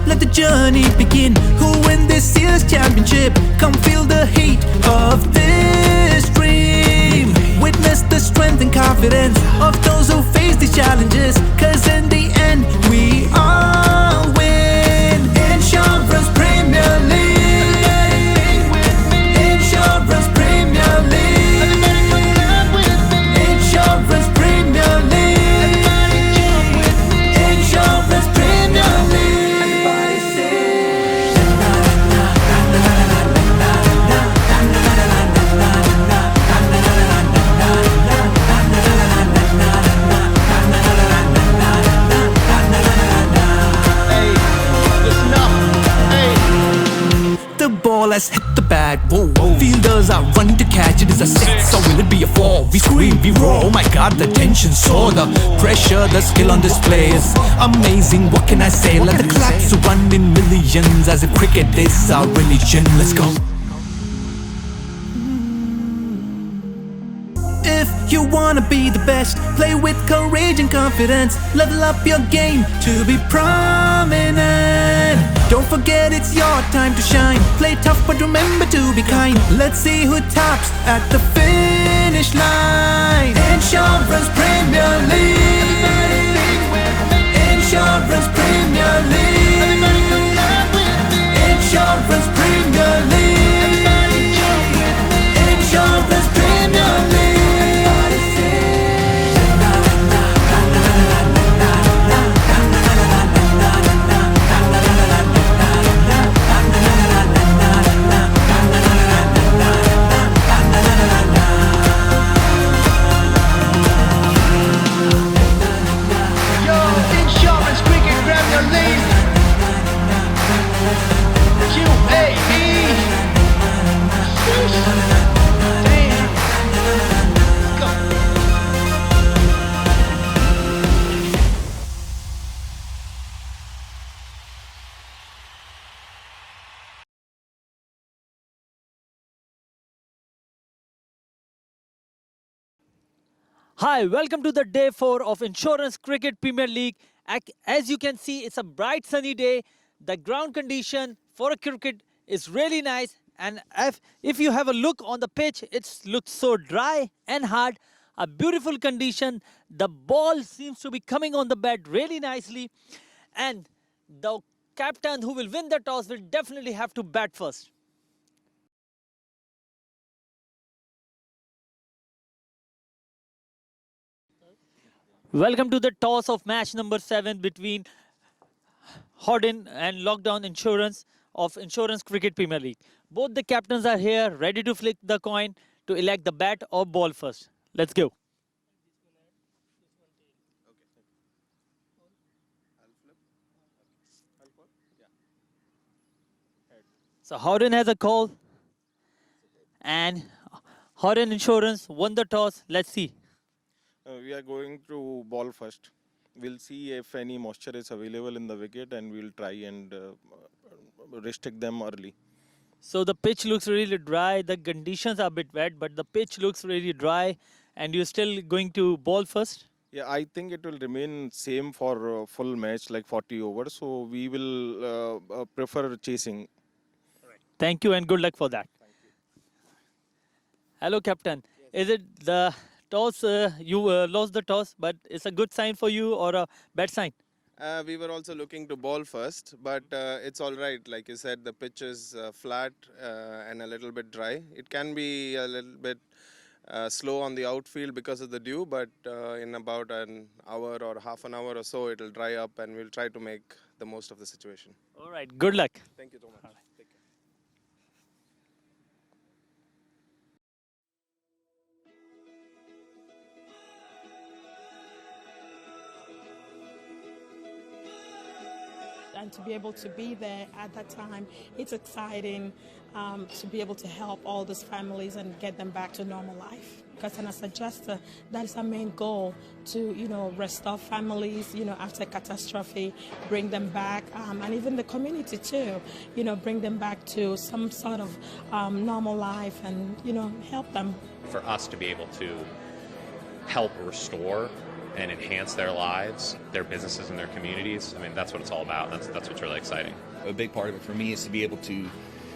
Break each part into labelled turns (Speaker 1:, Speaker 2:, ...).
Speaker 1: let the journey begin. Who win this year's championship? Come feel the heat of this dream. Witness the strength and confidence of those who face these challenges, cause in the end we all win. Insurance Premier League. Insurance Premier League. Insurance Premier League. Insurance Premier League. Everybody sing.
Speaker 2: Hey, listen up. Hey.
Speaker 1: The ball has hit the bat, whoa, whoa. Fielders are running to catch it. Is a six, or will it be a four? We scream, we roar, oh my god, the tension soar. The pressure, the skill on display is amazing, what can I say? Let the claps run in millions, as if cricket is our religion. Let's go. If you wanna be the best, play with courage and confidence. Level up your game to be prominent. Don't forget it's your time to shine. Play tough but remember to be kind. Let's see who tops at the finish line. Insurance Premier League. Insurance Premier League. Insurance Premier League. Insurance Premier League.
Speaker 2: Yo, Insurance Cricket Premier League. QAE. Damn. Go.
Speaker 3: Hi, welcome to the day 4 of Insurance Cricket Premier League. As you can see, it's a bright sunny day. The ground condition for a cricket is really nice. And if you have a look on the pitch, it looks so dry and hard. A beautiful condition. The ball seems to be coming on the bat really nicely. And the captain who will win the toss will definitely have to bat first. Welcome to the toss of match number 7 between Howden and Lockton Insurance of Insurance Cricket Premier League. Both the captains are here, ready to flick the coin to elect the bat or ball first. Let's go. So Howden has a call, and Howden Insurance won the toss. Let's see.
Speaker 4: We are going to ball first. We'll see if any moisture is available in the wicket, and we'll try and restrict them early.
Speaker 3: So the pitch looks really dry. The conditions are a bit wet, but the pitch looks really dry. And you're still going to ball first?
Speaker 4: Yeah, I think it will remain same for full match, like 40 overs. So we will prefer chasing.
Speaker 3: Thank you and good luck for that. Hello, Captain. Is it the toss, you lost the toss, but it's a good sign for you or a bad sign?
Speaker 5: We were also looking to ball first, but it's all right. Like you said, the pitch is flat and a little bit dry. It can be a little bit slow on the outfield because of the dew, but in about an hour or half an hour or so, it'll dry up and we'll try to make the most of the situation.
Speaker 3: All right, good luck.
Speaker 5: Thank you so much. Take care.
Speaker 6: And to be able to be there at that time, it's exciting to be able to help all those families and get them back to normal life. Because as a adjuster, that is our main goal, to restore families, after catastrophe, bring them back, and even the community too, bring them back to some sort of normal life and help them.
Speaker 7: For us to be able to help restore and enhance their lives, their businesses, and their communities. I mean, that's what it's all about. That's what's really exciting.
Speaker 8: A big part of it for me is to be able to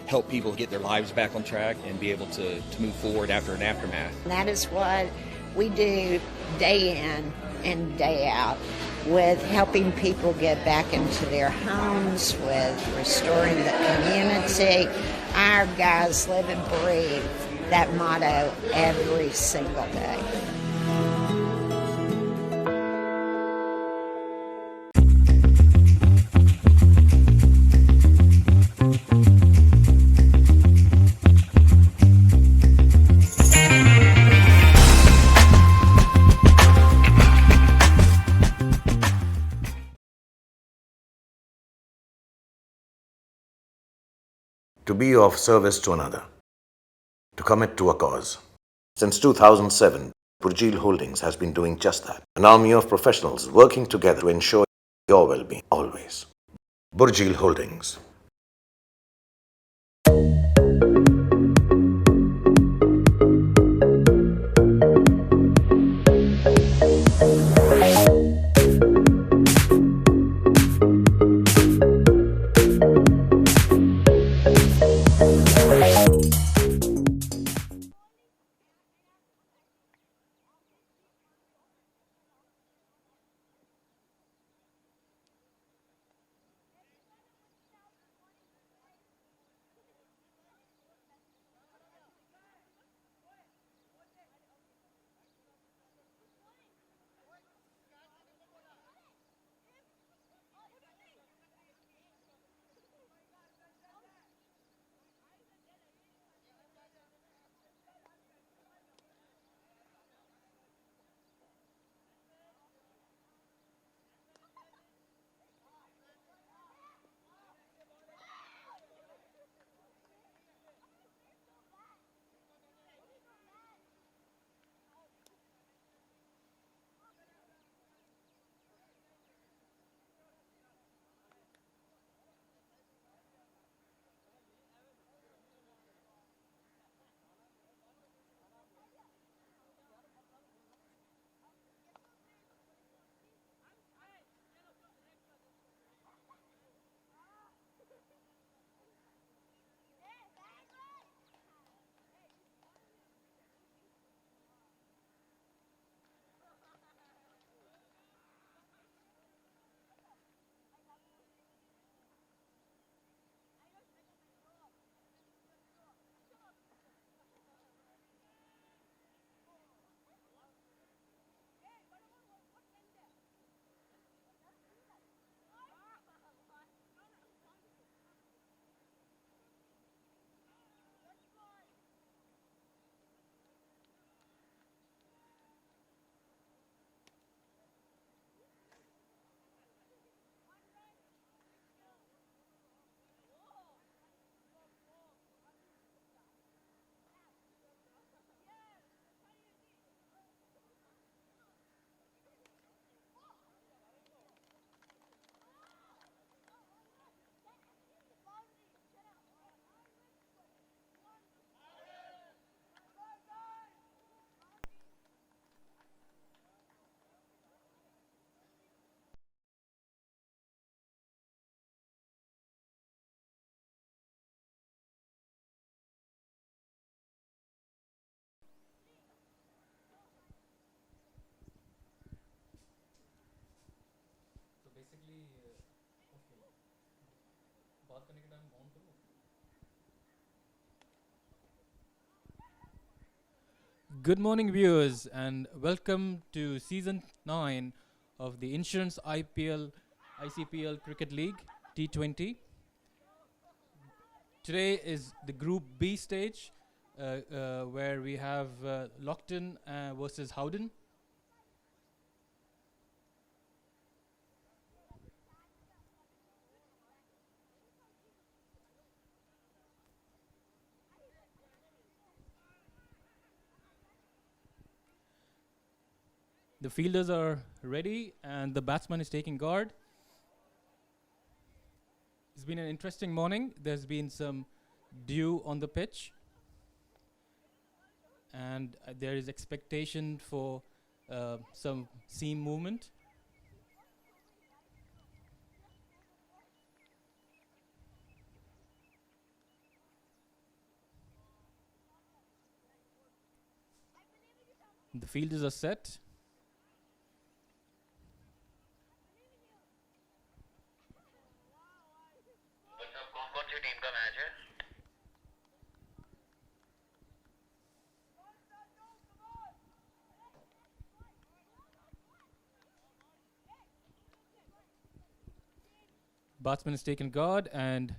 Speaker 8: help people get their lives back on track and be able to move forward after an aftermath.
Speaker 9: That is what we do day in and day out, with helping people get back into their homes, with restoring the community. Our guys live and breathe that motto every single day.
Speaker 10: To be of service to another, to commit to a cause. Since 2007, Burjeel Holdings has been doing just that. An army of professionals working together to ensure your well-being always. Burjeel Holdings.
Speaker 11: Good morning, viewers, and welcome to Season 9 of the Insurance ICPL Cricket League T20. Today is the Group B stage, where we have Lockton versus Howden. The fielders are ready and the batsman is taking guard. It's been an interesting morning. There's been some dew on the pitch, and there is expectation for some seam movement. The fielders are set. Batsman is taken guard and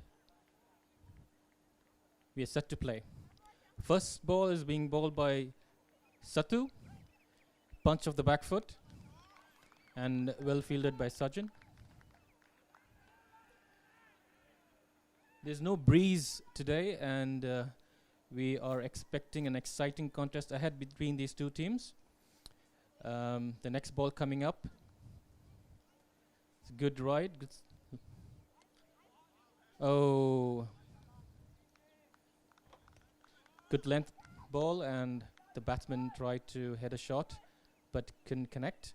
Speaker 11: we are set to play. First ball is being bowled by Satu. Punch of the back foot and well fielded by Sajjan. There's no breeze today and we are expecting an exciting contest ahead between these two teams. The next ball coming up. It's a good ride. Oh, good length ball and the batsman tried to head a shot but couldn't connect.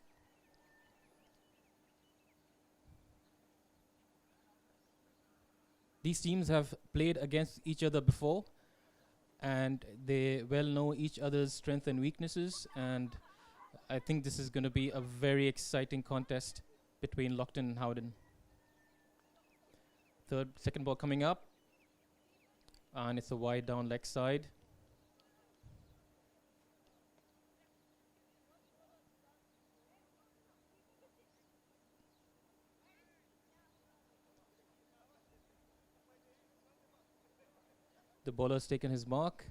Speaker 11: These teams have played against each other before and they well know each other's strengths and weaknesses, and I think this is going to be a very exciting contest between Lockton and Howden. Second ball coming up and it's a wide down leg side. The bowler's taken his mark.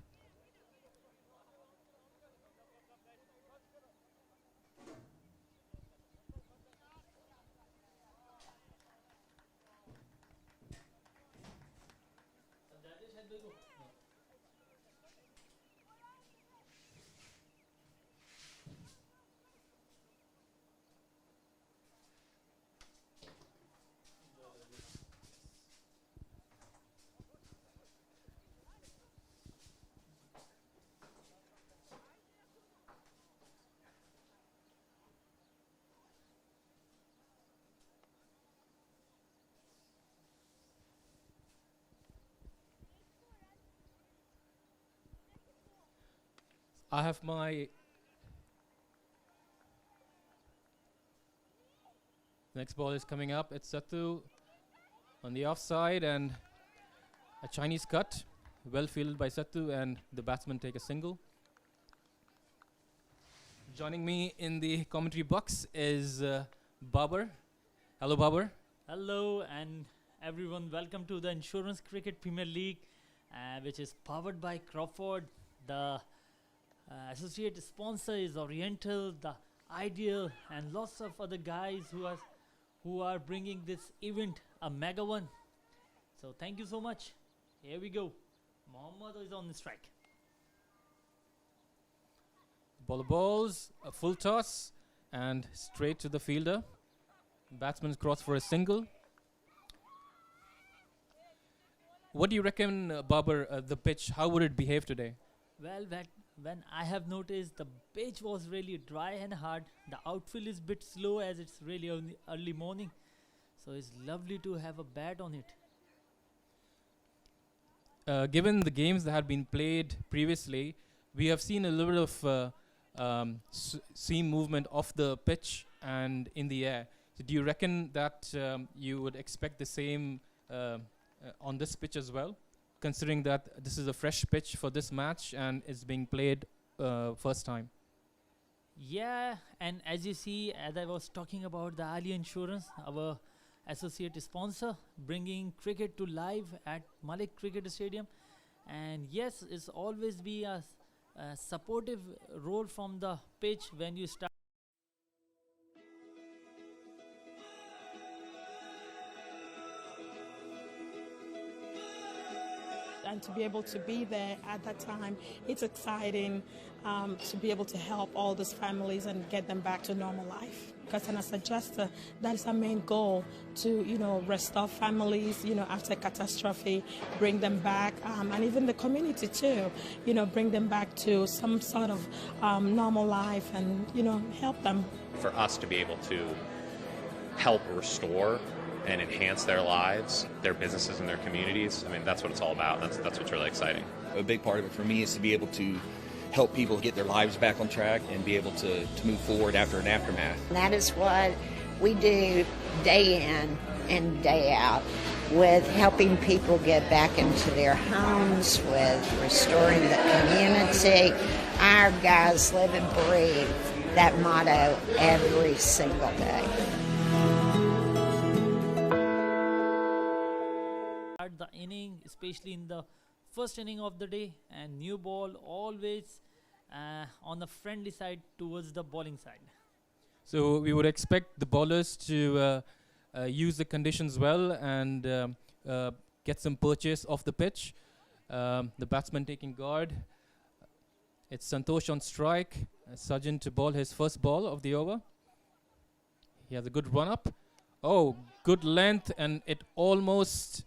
Speaker 11: I have my next ball is coming up. It's Satu on the offside and a Chinese cut, well fielded by Satu, and the batsman take a single. Joining me in the commentary box is Babar. Hello, Babar.
Speaker 3: Hello, and everyone, welcome to the Insurance Cricket Premier League, which is powered by Crawford. The associate sponsor is Oriental, the Ideal, and lots of other guys who are bringing this event a mega one. So thank you so much. Here we go. Mohammad is on the strike.
Speaker 11: Ball balls, a full toss, and straight to the fielder. Batsman's cross for a single. What do you reckon, Babar, the pitch, how would it behave today?
Speaker 3: Well, when I have noticed, the pitch was really dry and hard. The outfield is a bit slow as it's really early morning. So it's lovely to have a bat on it.
Speaker 11: Given the games that had been played previously, we have seen a little bit of seam movement off the pitch and in the air. So do you reckon that you would expect the same on this pitch as well, considering that this is a fresh pitch for this match and it's being played first time?
Speaker 3: Yeah, and as you see, as I was talking about the Ali Insurance, our associate sponsor, bringing cricket to live at Malik Cricket Stadium. And yes, it's always be a supportive role from the pitch when you start.
Speaker 6: And to be able to be there at that time, it's exciting to be able to help all these families and get them back to normal life. Because as a adjuster, that is our main goal to, restore families, after catastrophe, bring them back, and even the community too, bring them back to some sort of normal life and, help them.
Speaker 7: For us to be able to help restore and enhance their lives, their businesses and their communities, I mean, that's what it's all about. That's what's really exciting.
Speaker 8: A big part of it for me is to be able to help people get their lives back on track and be able to move forward after an aftermath.
Speaker 9: That is what we do day in and day out, with helping people get back into their homes, with restoring the community. Our guys live and breathe that motto every single day.
Speaker 3: The inning, especially in the first inning of the day, and new ball always on the friendly side towards the bowling side.
Speaker 11: So we would expect the bowlers to use the conditions well and get some purchase off the pitch. The batsman taking guard. It's Santosh on strike. Sajjan to bowl his first ball of the over. He has a good run up. Oh, good length, and it almost...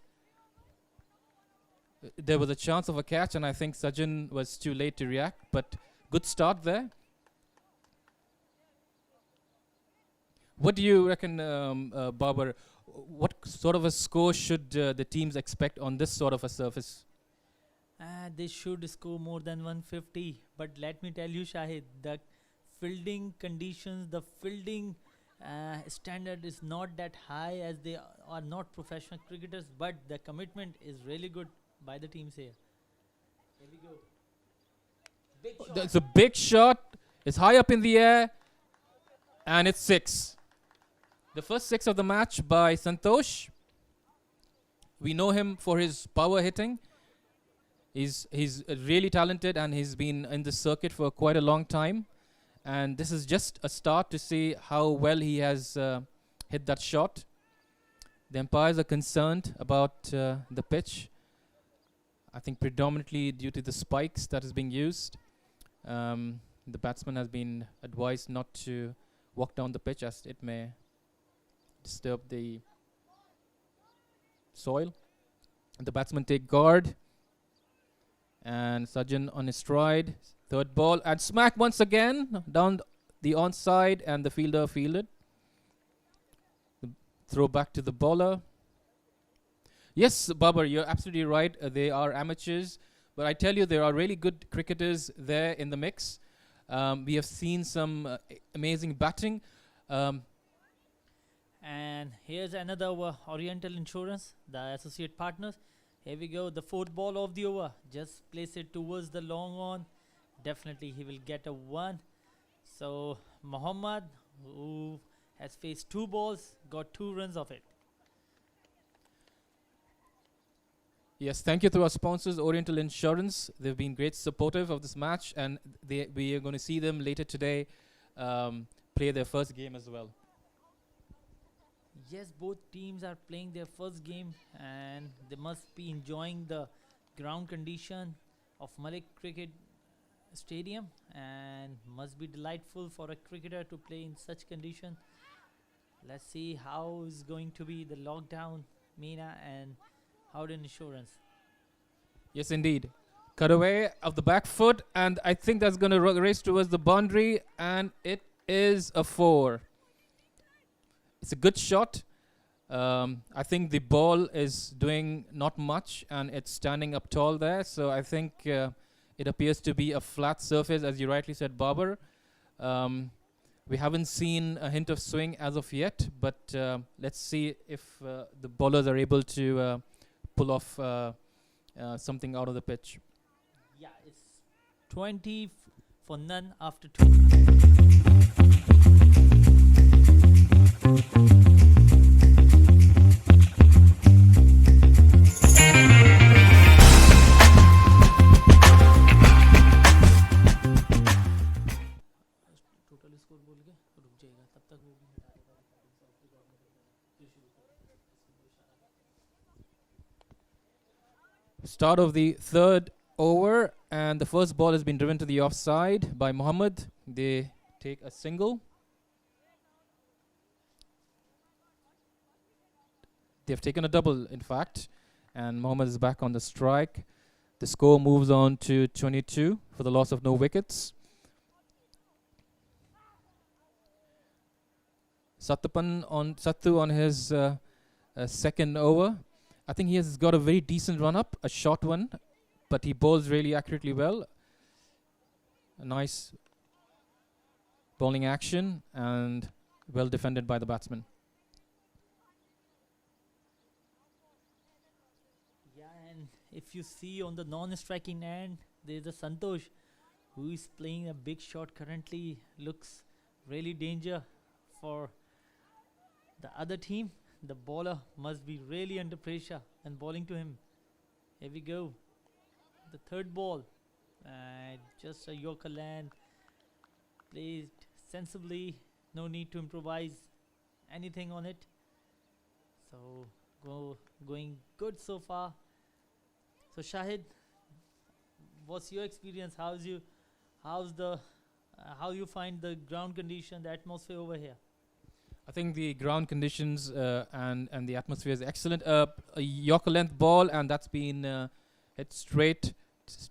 Speaker 11: There was a chance of a catch, and I think Sajjan was too late to react, but good start there. What do you reckon, Babar? What sort of a score should the teams expect on this sort of a surface?
Speaker 3: They should score more than 150, but let me tell you, Shahid, the fielding conditions, the fielding standard is not that high, as they are not professional cricketers, but the commitment is really good by the teams here. Here we go. Big shot.
Speaker 11: That's a big shot. It's high up in the air, and it's 6. The first 6 of the match by Santosh. We know him for his power hitting. He's really talented, and he's been in the circuit for quite a long time. And this is just a start to see how well he has hit that shot. The umpires are concerned about the pitch. I think predominantly due to the spikes that is being used. The batsman has been advised not to walk down the pitch, as it may disturb the soil. The batsman take guard, and Sajjan on his stride. Third ball, and smack once again down the onside, and the fielder fielded. The throw back to the bowler. Yes, Babar, you're absolutely right. They are amateurs, but I tell you, there are really good cricketers there in the mix. We have seen some amazing batting.
Speaker 3: And here's another over, Oriental Insurance, the associate partners. Here we go, the 4th ball of the over. Just place it towards the long on. Definitely he will get a 1. So Muhammad, who has faced 2 balls, got 2 runs of it.
Speaker 11: Yes, thank you to our sponsors, Oriental Insurance. They've been great supportive of this match, and we are going to see them later today play their first game as well.
Speaker 3: Yes, both teams are playing their first game, and they must be enjoying the ground condition of Malik Cricket Stadium, and must be delightful for a cricketer to play in such condition. Let's see how is going to be the lockdown, Meena and Howden Insurance.
Speaker 11: Yes, indeed. Cut away of the back foot, and I think that's going to race towards the boundary, and it is a 4. It's a good shot. I think the ball is doing not much, and it's standing up tall there. So I think it appears to be a flat surface, as you rightly said, Babar. We haven't seen a hint of swing as of yet, but let's see if the bowlers are able to pull off something out of the pitch.
Speaker 3: Yeah, it's 20 for none after 2.
Speaker 11: Start of the 3rd over, and the first ball has been driven to the offside by Mohammed. They take a single. they've taken a double, in fact, and Mohammad is back on the strike. The score moves on to 22 for the loss of no wickets. Sattu on his second over. I think he has got a very decent run up, a short one, but he bowls really accurately well. A nice bowling action and well defended by the batsman.
Speaker 3: Yeah, and if you see on the non-striking end, there's a Santosh who is playing a big shot currently. Looks really danger for the other team. The bowler must be really under pressure and bowling to him. Here we go. The third ball. Just a Yorker land. Played sensibly. No need to improvise anything on it. So going good so far. So Shahid, what's your experience? How you find the ground condition, the atmosphere over here?
Speaker 11: I think the ground conditions and the atmosphere is excellent. A Yorker length ball, and that's been hit straight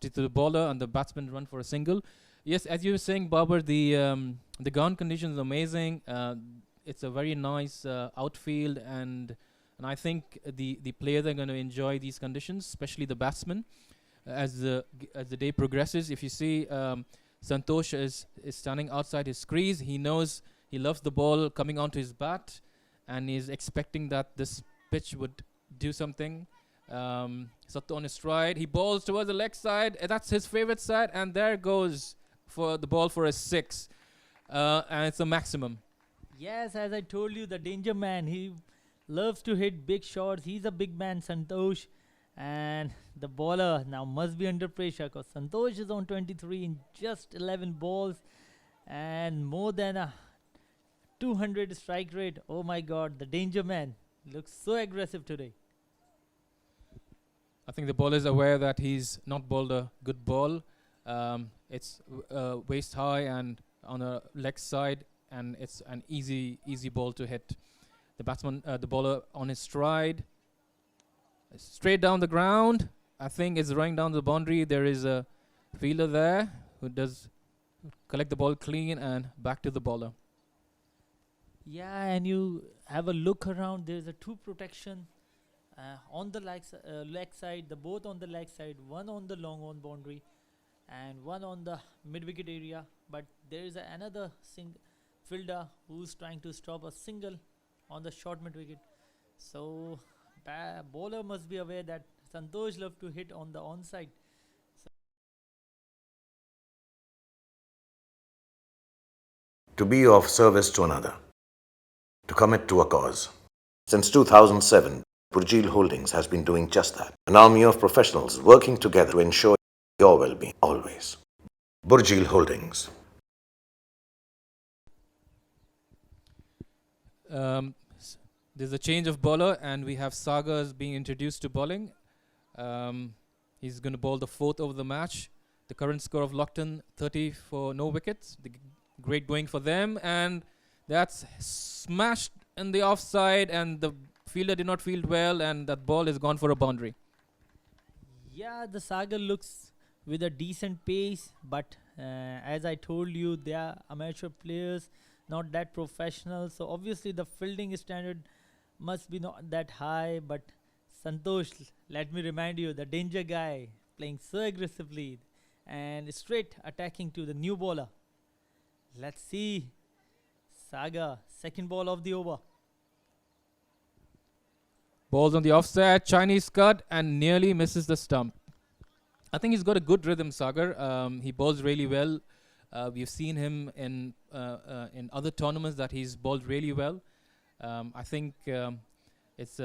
Speaker 11: to the bowler, and the batsman run for a single. Yes, as you were saying, Babar, the ground conditions are amazing. It's a very nice outfield, and I think the players are going to enjoy these conditions, especially the batsmen, as the day progresses. If you see, Santosh is standing outside his crease. He knows. He loves the ball coming onto his bat, and he's expecting that this pitch would do something. Sattu on his stride. He bowls towards the leg side. That's his favorite side, and there goes for the ball for a 6. And it's a maximum.
Speaker 3: Yes, as I told you, the danger man. He loves to hit big shots. He's a big man, Santosh. And the bowler now must be under pressure because Santosh is on 23 in just 11 balls and more than a 200 strike rate. Oh my God, the danger man looks so aggressive today.
Speaker 11: I think the bowler is aware that he's not bowled a good ball. It's waist high and on a leg side, and it's an easy ball to hit. The batsman, the bowler on his stride, straight down the ground. I think it's running down the boundary. There is a fielder there who does collect the ball clean and back to the bowler.
Speaker 3: Yeah, and you have a look around. There's a 2 protection on the leg side, both on the leg side, one on the long on boundary and one on the mid wicket area. But there is another fielder who's trying to stop a single on the short mid wicket. So bowler must be aware that Santosh loves to hit on the onside.
Speaker 10: To be of service to another. To commit to a cause. Since 2007, Burjeel Holdings has been doing just that. An army of professionals working together to ensure your well-being always. Burjeel Holdings.
Speaker 11: There's a change of bowler, and we have Sagas being introduced to bowling. He's going to bowl the 4th over the match. The current score of Lockton, 30 for no wickets. Great going for them, and that's smashed in the offside, and the fielder did not field well, and that ball is gone for a boundary.
Speaker 3: Yeah, the Saga looks with a decent pace, but as I told you, they are amateur players, not that professional. So obviously the fielding standard must be not that high. But Santosh, let me remind you, the danger guy, playing so aggressively and straight attacking to the new bowler. Let's see. Saga, second ball of the over.
Speaker 11: Balls on the offside, Chinese cut, and nearly misses the stump. I think he's got a good rhythm, Sagar. He bowls really well. We've seen him in other tournaments that he's bowled really well. I think it's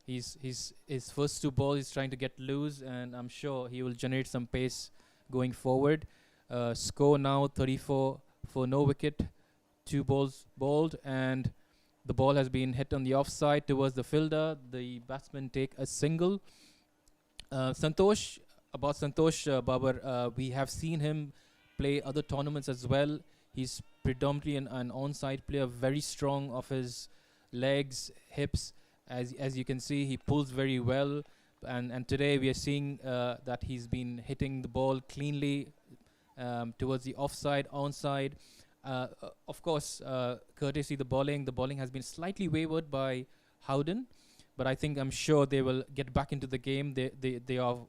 Speaker 11: his first 2 balls. He's trying to get loose, and I'm sure he will generate some pace going forward. Score now 34 for no wicket, 2 balls bowled, and the ball has been hit on the offside towards the fielder. The batsmen take a single. Santosh, Babar, we have seen him play other tournaments as well. He's predominantly an onside player, very strong of his legs, hips, As you can see, he pulls very well, and today we are seeing that he's been hitting the ball cleanly towards the offside, onside. Of course, courtesy the bowling has been slightly wavered by Howden, but I'm sure they will get back into the game. They are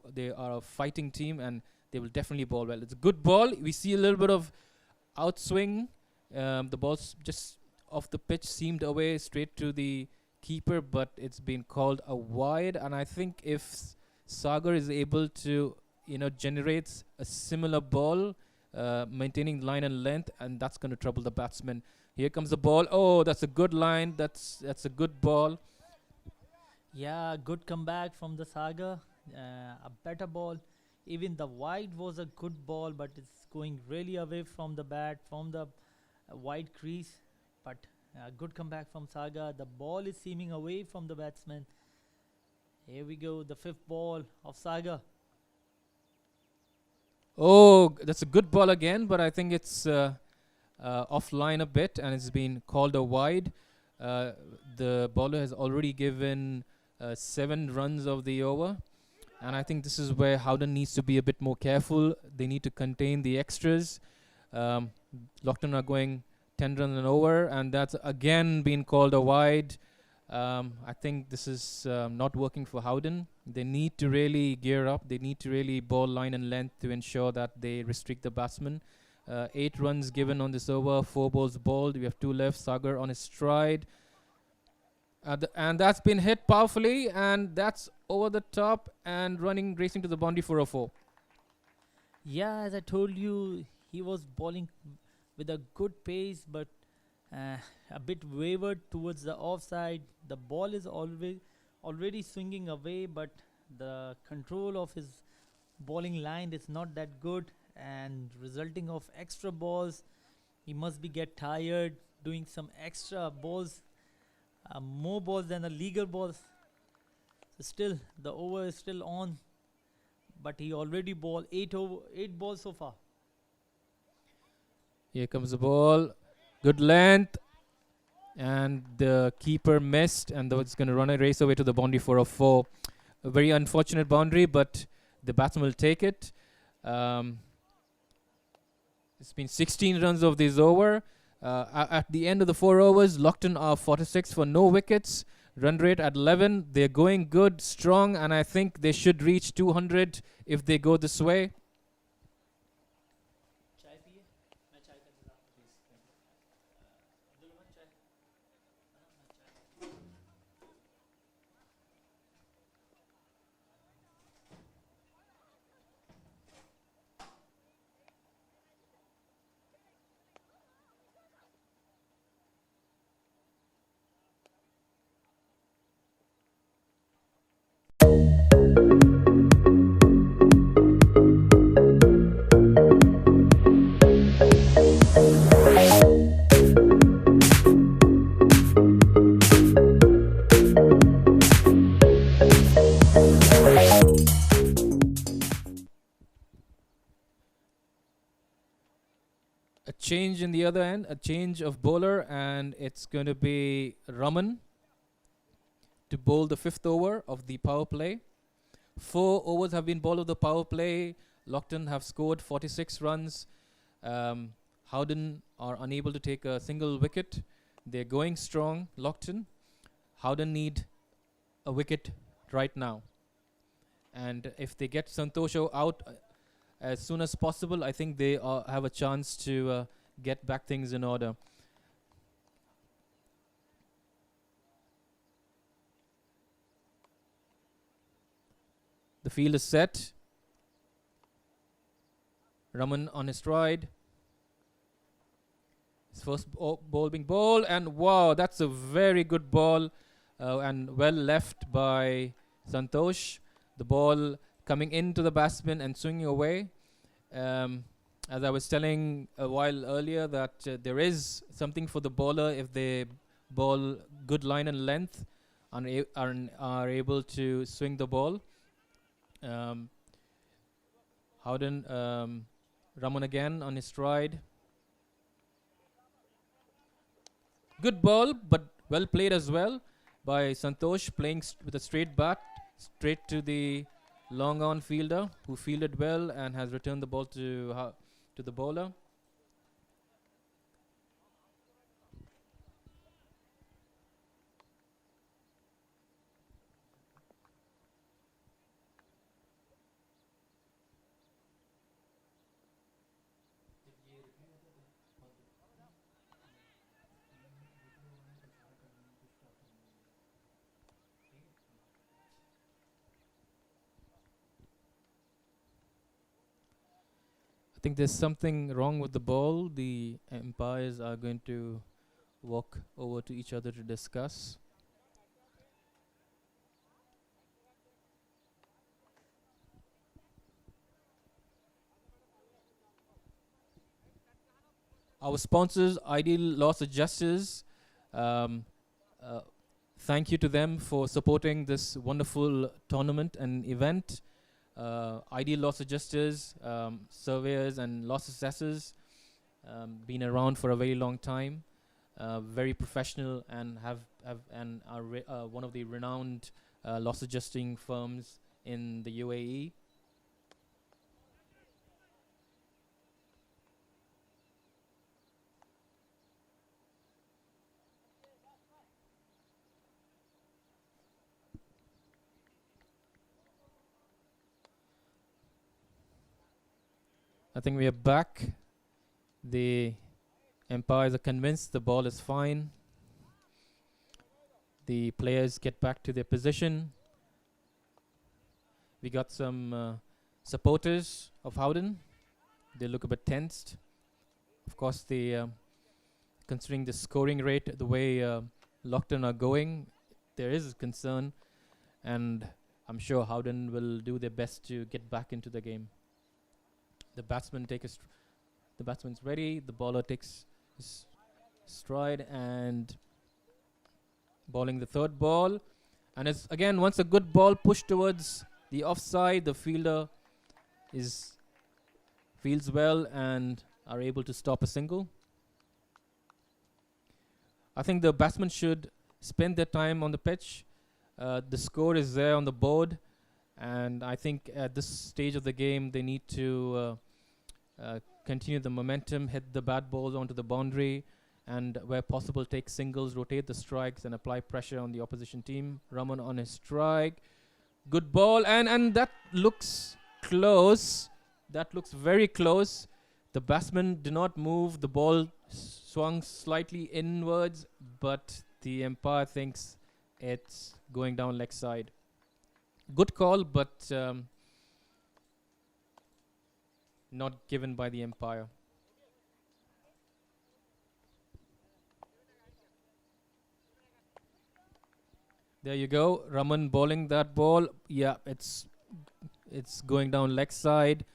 Speaker 11: a fighting team, and they will definitely bowl well. It's a good ball. We see a little bit of outswing. The ball's just off the pitch, seamed away straight to the keeper, but it's been called a wide. And I think if Sagar is able to generate a similar ball, maintaining line and length, and that's going to trouble the batsman. Here comes the ball. Oh, that's a good line. That's a good ball.
Speaker 3: Yeah, good comeback from the Saga. A better ball. Even the wide was a good ball, but it's going really away from the bat, from the wide crease. But good comeback from Saga. The ball is seeming away from the batsman. Here we go, the fifth ball of Saga.
Speaker 11: Oh, that's a good ball again, but I think it's offline a bit, and it's been called a wide. The bowler has already given 7 runs of the over, and I think this is where Howden needs to be a bit more careful. They need to contain the extras. Lockton are going 10 runs and over, and that's again been called a wide. I think this is not working for Howden. They need to really gear up. They need to really bowl line and length to ensure that they restrict the batsman. 8 runs given on this over, 4 balls bowled. We have 2 left. Sagar on his stride. And that's been hit powerfully, and that's over the top and racing to the boundary for a 4.
Speaker 3: Yeah, as I told you, he was bowling with a good pace, but a bit wavered towards the offside. The ball is already swinging away, but the control of his bowling line is not that good, and resulting of extra balls. He must be get tired doing some extra balls, more balls than the legal balls. So still, the over is still on, but he already bowled 8 balls so far.
Speaker 11: Here comes the ball. Good length. And the keeper missed, and it's going to run a race away to the boundary for a 4. A very unfortunate boundary, but the batsman will take it. It's been 16 runs of this over. At the end of the 4 overs, Lockton are 46 for no wickets. Run rate at 11. They're going good, strong, and I think they should reach 200 if they go this way. Change in the other end, a change of bowler, and it's going to be Raman to bowl the 5th over of the power play. 4 overs have been bowled of the power play. Lockton have scored 46 runs. Howden are unable to take a single wicket. They're going strong, Lockton. Howden need a wicket right now. And if they get Santosho out as soon as possible, I think they have a chance to get back things in order. The field is set. Raman on his stride. His first ball being bowled, and wow, that's a very good ball and well left by Santosh. The ball coming into the batsman and swinging away. As I was telling a while earlier, that there is something for the bowler if they bowl good line and length and are able to swing the ball. Howden, Raman again on his stride. Good ball, but well played as well. by Santosh, playing with a straight bat, straight to the long on fielder, who fielded well and has returned the ball to the bowler. I think there's something wrong with the ball. The umpires are going to walk over to each other to discuss. Our sponsors, Ideal Loss Adjusters, um, uh, thank you to them for supporting this wonderful tournament and event. Ideal Loss Adjusters, surveyors and loss assessors, been around for a very long time, very professional, and have and are one of the renowned loss adjusting firms in the UAE. I think we are back. The umpires are convinced the ball is fine. The players get back to their position. We got some supporters of Howden. They look a bit tensed. Of course, considering the scoring rate, the way Lockton are going, there is concern, and I'm sure Howden will do their best to get back into the game. The batsman the batsman's ready. The bowler takes his stride and bowling the third ball. And it's again, once a good ball pushed towards the offside, the fielder fields well and are able to stop a single. I think the batsman should spend their time on the pitch. The score is there on the board, and I think at this stage of the game they need to continue the momentum, hit the bat balls onto the boundary, and where possible take singles, rotate the strikes, and apply pressure on the opposition team. Raman on his strike. Good ball, and that looks close. That looks very close. The batsman did not move. The ball swung slightly inwards, but the umpire thinks it's going down leg side. Good call, but not given by the umpire. There you go, Raman bowling that ball. Yeah, it's going down leg side,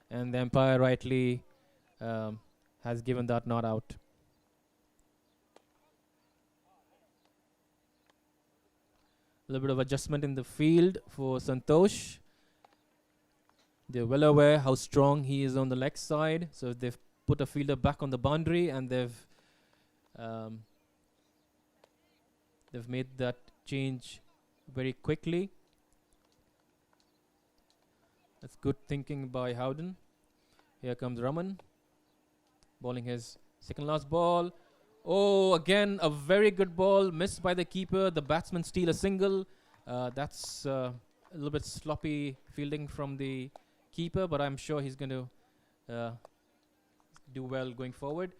Speaker 11: and the umpire rightly has given that not out. A little bit of adjustment in the field for Santosh. They're well aware how strong he is on the leg side, so they've put a fielder back on the boundary, and they've made that change very quickly. That's good thinking by Howden. Here comes Raman, bowling his second last ball. Oh, again, a very good ball, missed by the keeper. The batsman steal a single. That's a little bit sloppy fielding from the keeper, but I'm sure he's going to do well going forward.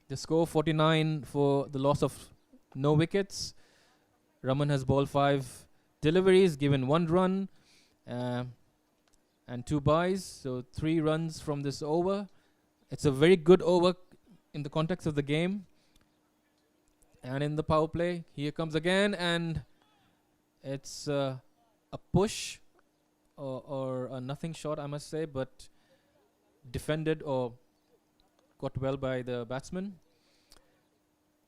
Speaker 11: The score 49 for the loss of no wickets. Raman has bowled 5 deliveries, given 1 run and 2 byes, so 3 runs from this over. It's a very good over in the context of the game. And in the power play, here comes again, and it's a push or a nothing shot, I must say, but defended or got well by the batsman.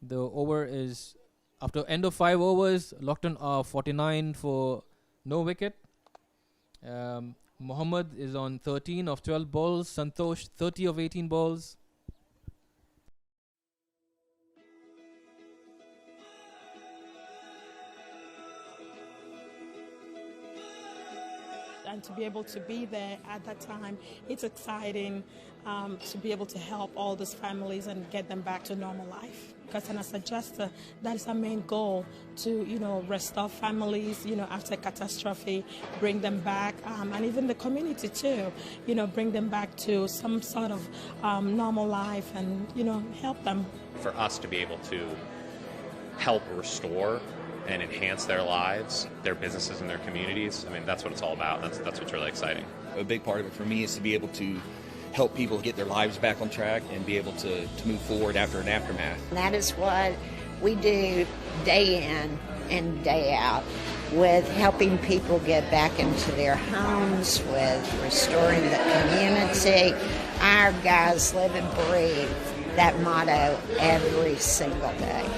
Speaker 11: The over is, after end of 5 overs, Lockton are 49 for no wicket. Mohammed is on 13 of 12 balls. Santosh 30 of 18 balls.
Speaker 6: and to be able to be there at that time, it's exciting to be able to help all these families and get them back to normal life. Because as a adjuster, that is our main goal, to restore families after catastrophe, bring them back, and even the community too, bring them back to some sort of normal life and help them.
Speaker 7: For us to be able to help restore and enhance their lives, their businesses, and their communities, I mean, that's what it's all about. That's what's really exciting.
Speaker 8: A big part of it for me is to be able to help people get their lives back on track and be able to move forward after an aftermath.
Speaker 9: And that is what we do day in and day out, with helping people get back into their homes, with restoring the community. Our guys live and breathe that motto every single day.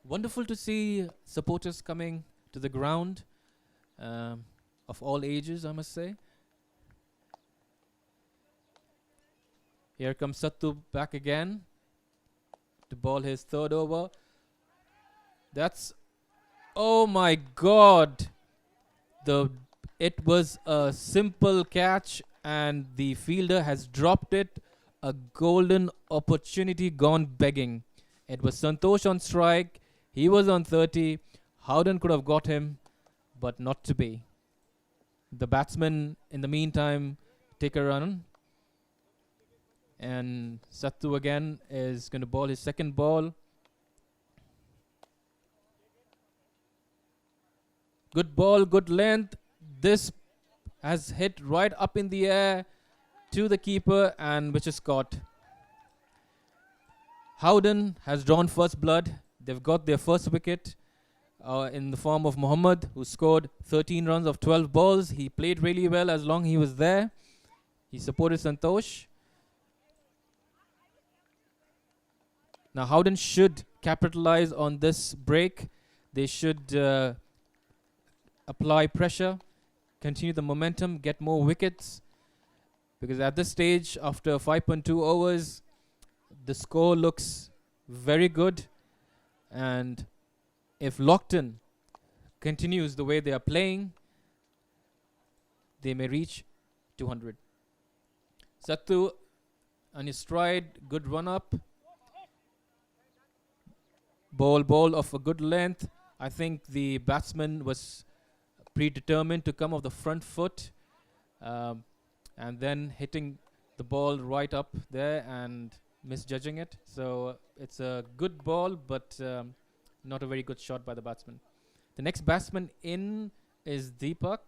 Speaker 11: Wonderful to see supporters coming to the ground, of all ages, I must say. Here comes Sattu back again to ball his third over. That's, oh my God! It was a simple catch and the fielder has dropped it. A golden opportunity gone begging. It was Santosh on strike. He was on 30. Howden could have got him, but not to be. The batsman, in the meantime, take a run. And Sattu again is going to ball his second ball. Good ball, good length. This has hit right up in the air to the keeper, and which is caught. Howden has drawn first blood. They've got their first wicket in the form of Mohammad, who scored 13 runs of 12 balls. He played really well as long as he was there. He supported Santosh. Now Howden should capitalize on this break. They should apply pressure, continue the momentum, get more wickets. Because at this stage, after 5.2 overs, the score looks very good. And if Lockton continues the way they are playing, they may reach 200. Sattu on his stride, good run up. Ball of a good length. I think the batsman was predetermined to come off the front foot, and then hitting the ball right up there and misjudging it. So it's a good ball, but not a very good shot by the batsman. The next batsman in is Deepak.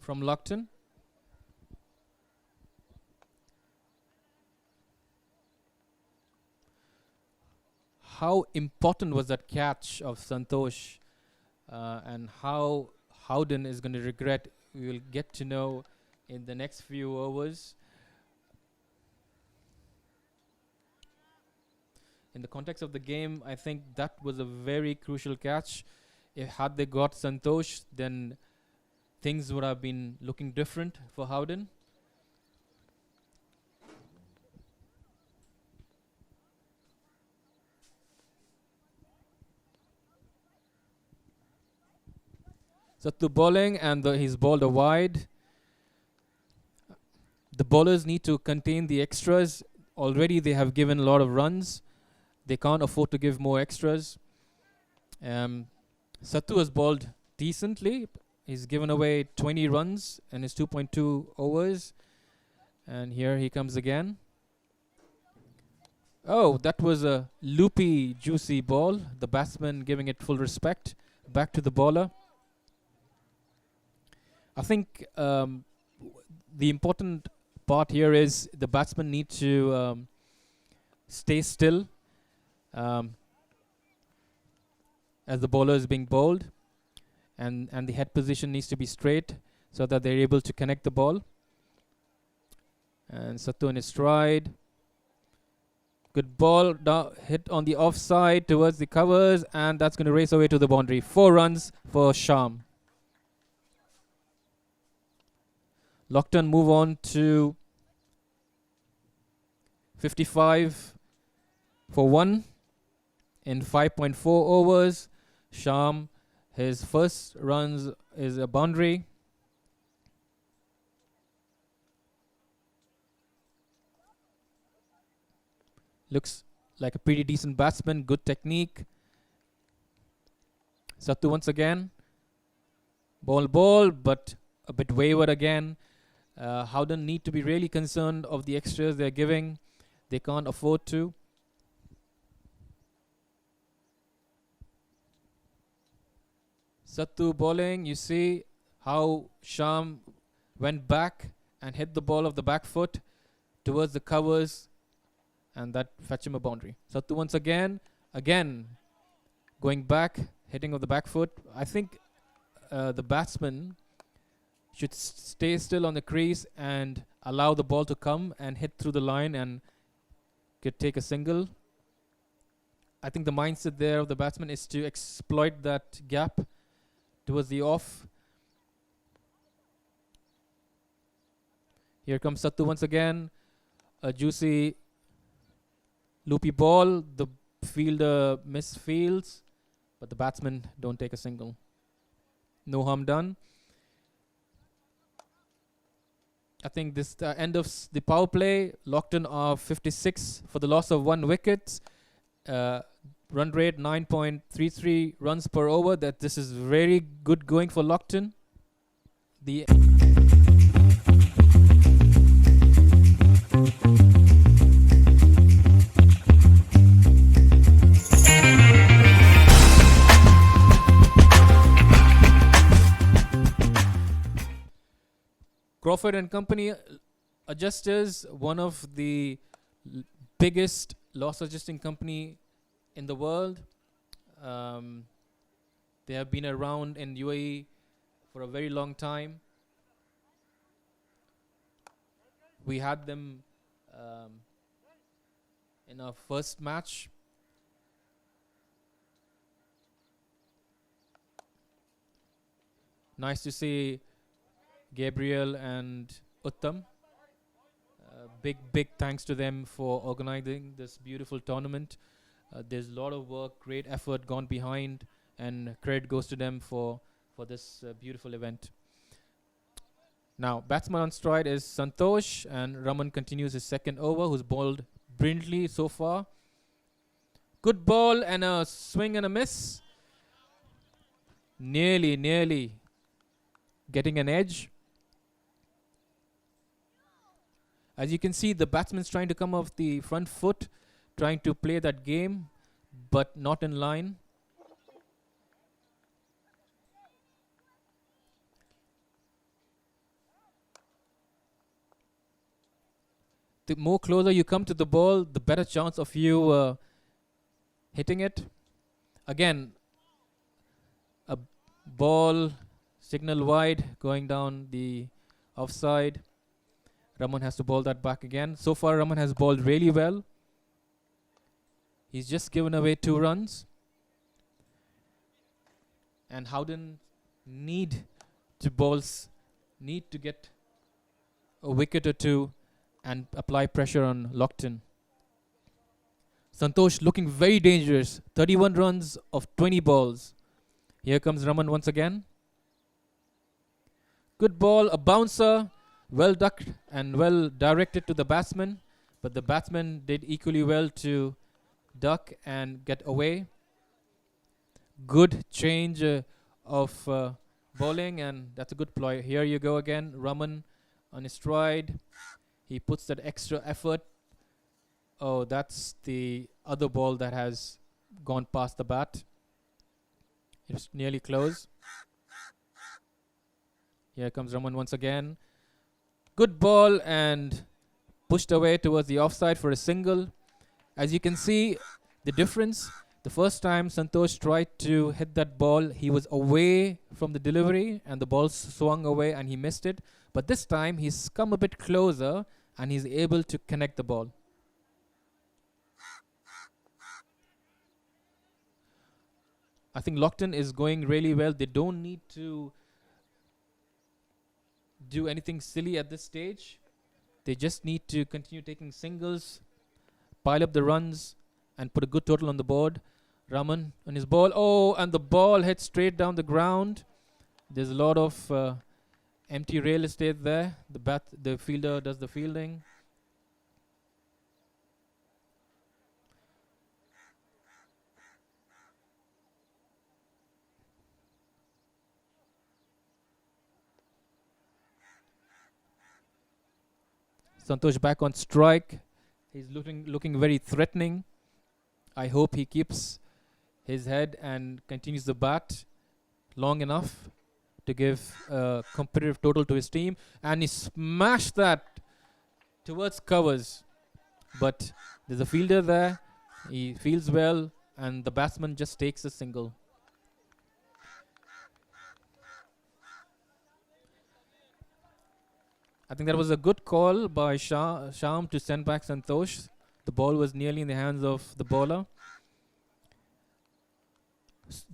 Speaker 11: From Lockton. How important was that catch of Santosh, and how Howden is going to regret, we will get to know in the next few overs. In the context of the game, I think that was a very crucial catch. Had they got Santosh, then things would have been looking different for Howden. Sattu bowling, and he's bowled a wide. The bowlers need to contain the extras. Already they have given a lot of runs. They can't afford to give more extras. Sattu has bowled decently. He's given away 20 runs in his 2.2 overs. And here he comes again. Oh, that was a loopy, juicy ball. The batsman giving it full respect. Back to the bowler. I think the important part here is the batsmen need to stay still as the bowler is being bowled, and the head position needs to be straight so that they're able to connect the ball. And Sattu in his stride. Good ball, hit on the offside towards the covers, and that's going to race away to the boundary. 4 runs for Sham. Lockton move on to 55 for 1 in 5.4 overs. Sham, his first runs is a boundary. Looks like a pretty decent batsman, good technique. Sattu once again. Ball, but a bit wayward again. Howden need to be really concerned of the extras they're giving. They can't afford to. Sattu bowling, you see how Sham went back and hit the ball of the back foot towards the covers, and that fetched him a boundary. Sattu once again going back, hitting of the back foot. I think the batsman should stay still on the crease and allow the ball to come and hit through the line and could take a single. I think the mindset there of the batsman is to exploit that gap towards the off. Here comes Sattu once again. A juicy loopy ball. The fielder misfields, but the batsmen don't take a single. No harm done. I think this end of the power play. Lockton are 56 for the loss of 1 wicket. Run rate 9.33 runs per over. That this is very good going for Lockton. The Crawford and Company adjusters, one of the biggest loss adjusting company in the world. They have been around in UAE for a very long time. We had them in our first match. Nice to see Gabriel and Uttam. Big thanks to them for organizing this beautiful tournament. There's a lot of work, great effort gone behind, and credit goes to them for this beautiful event. Now, batsman on stride is Santosh, and Raman continues his second over, who's bowled brilliantly so far. Good ball and a swing and a miss. Nearly getting an edge. As you can see, the batsman's trying to come off the front foot, trying to play that game, but not in line. The more closer you come to the ball, the better chance of you hitting it. Again, a ball signal wide going down the offside. Raman has to bowl that back again. So far, Raman has bowled really well. He's just given away 2 runs. And Howden need to get a wicket or 2 and apply pressure on Lockton. Santosh looking very dangerous. 31 runs of 20 balls. Here comes Raman once again. Good ball, a bouncer. Well ducked and well directed to the batsman, but the batsman did equally well to duck and get away. Good change of bowling, and that's a good ploy. Here you go again, Raman on his stride. He puts that extra effort. Oh, that's the other ball that has gone past the bat. It's nearly close. Here comes Raman once again. Good ball and pushed away towards the offside for a single. As you can see, the difference. The first time Santosh tried to hit that ball, he was away from the delivery and the ball swung away and he missed it. But this time he's come a bit closer and he's able to connect the ball. I think Lockton is going really well. They don't need to do anything silly at this stage. They just need to continue taking singles, pile up the runs, and put a good total on the board. Raman on his ball. Oh, and the ball hits straight down the ground. There's a lot of empty real estate there. The fielder does the fielding. Santosh back on strike. He's looking very threatening. I hope he keeps his head and continues the bat long enough to give a competitive total to his team. And he smashed that towards covers. But there's a fielder there. He fields well, and the batsman just takes a single. I think that was a good call by Sham to send back Santosh. The ball was nearly in the hands of the bowler.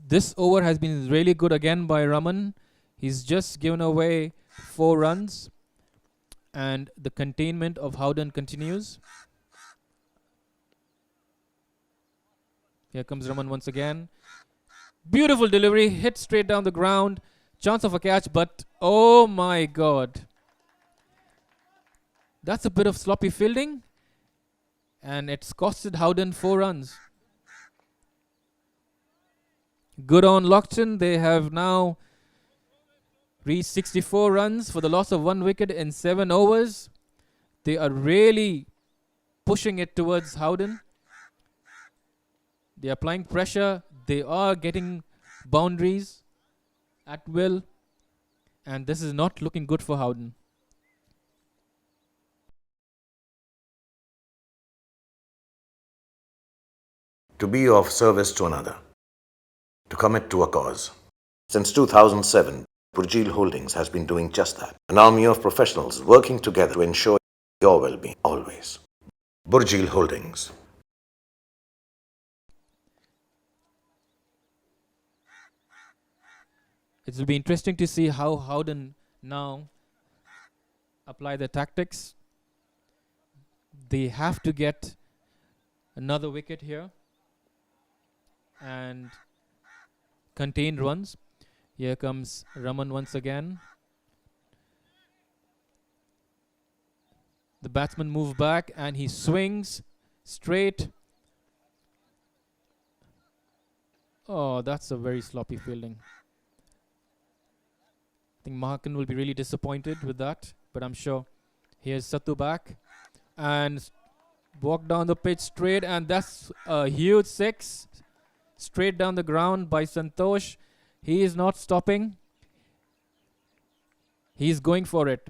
Speaker 11: This over has been really good again by Raman. He's just given away 4 runs. And the containment of Howden continues. Here comes Raman once again. Beautiful delivery, hit straight down the ground. Chance of a catch, but oh my God. That's a bit of sloppy fielding, and it's costed Howden 4 runs. Good on Lockton. They have now reached 64 runs for the loss of 1 wicket in 7 overs. They are really pushing it towards Howden. They are applying pressure. They are getting boundaries at will, and this is not looking good for Howden.
Speaker 10: To be of service to another, to commit to a cause. Since 2007, Burjeel Holdings has been doing just that. An army of professionals working together to ensure your well-being always. Burjeel Holdings.
Speaker 11: It will be interesting to see how Howden now apply the tactics. They have to get another wicket here and contain runs. Here comes Raman once again. The batsman moves back and he swings straight. Oh, that's a very sloppy fielding. I think Mahakan will be really disappointed with that, but I'm sure. Here's Sattu back and walk down the pitch straight, and that's a huge 6 straight down the ground by Santosh. He is not stopping. He's going for it.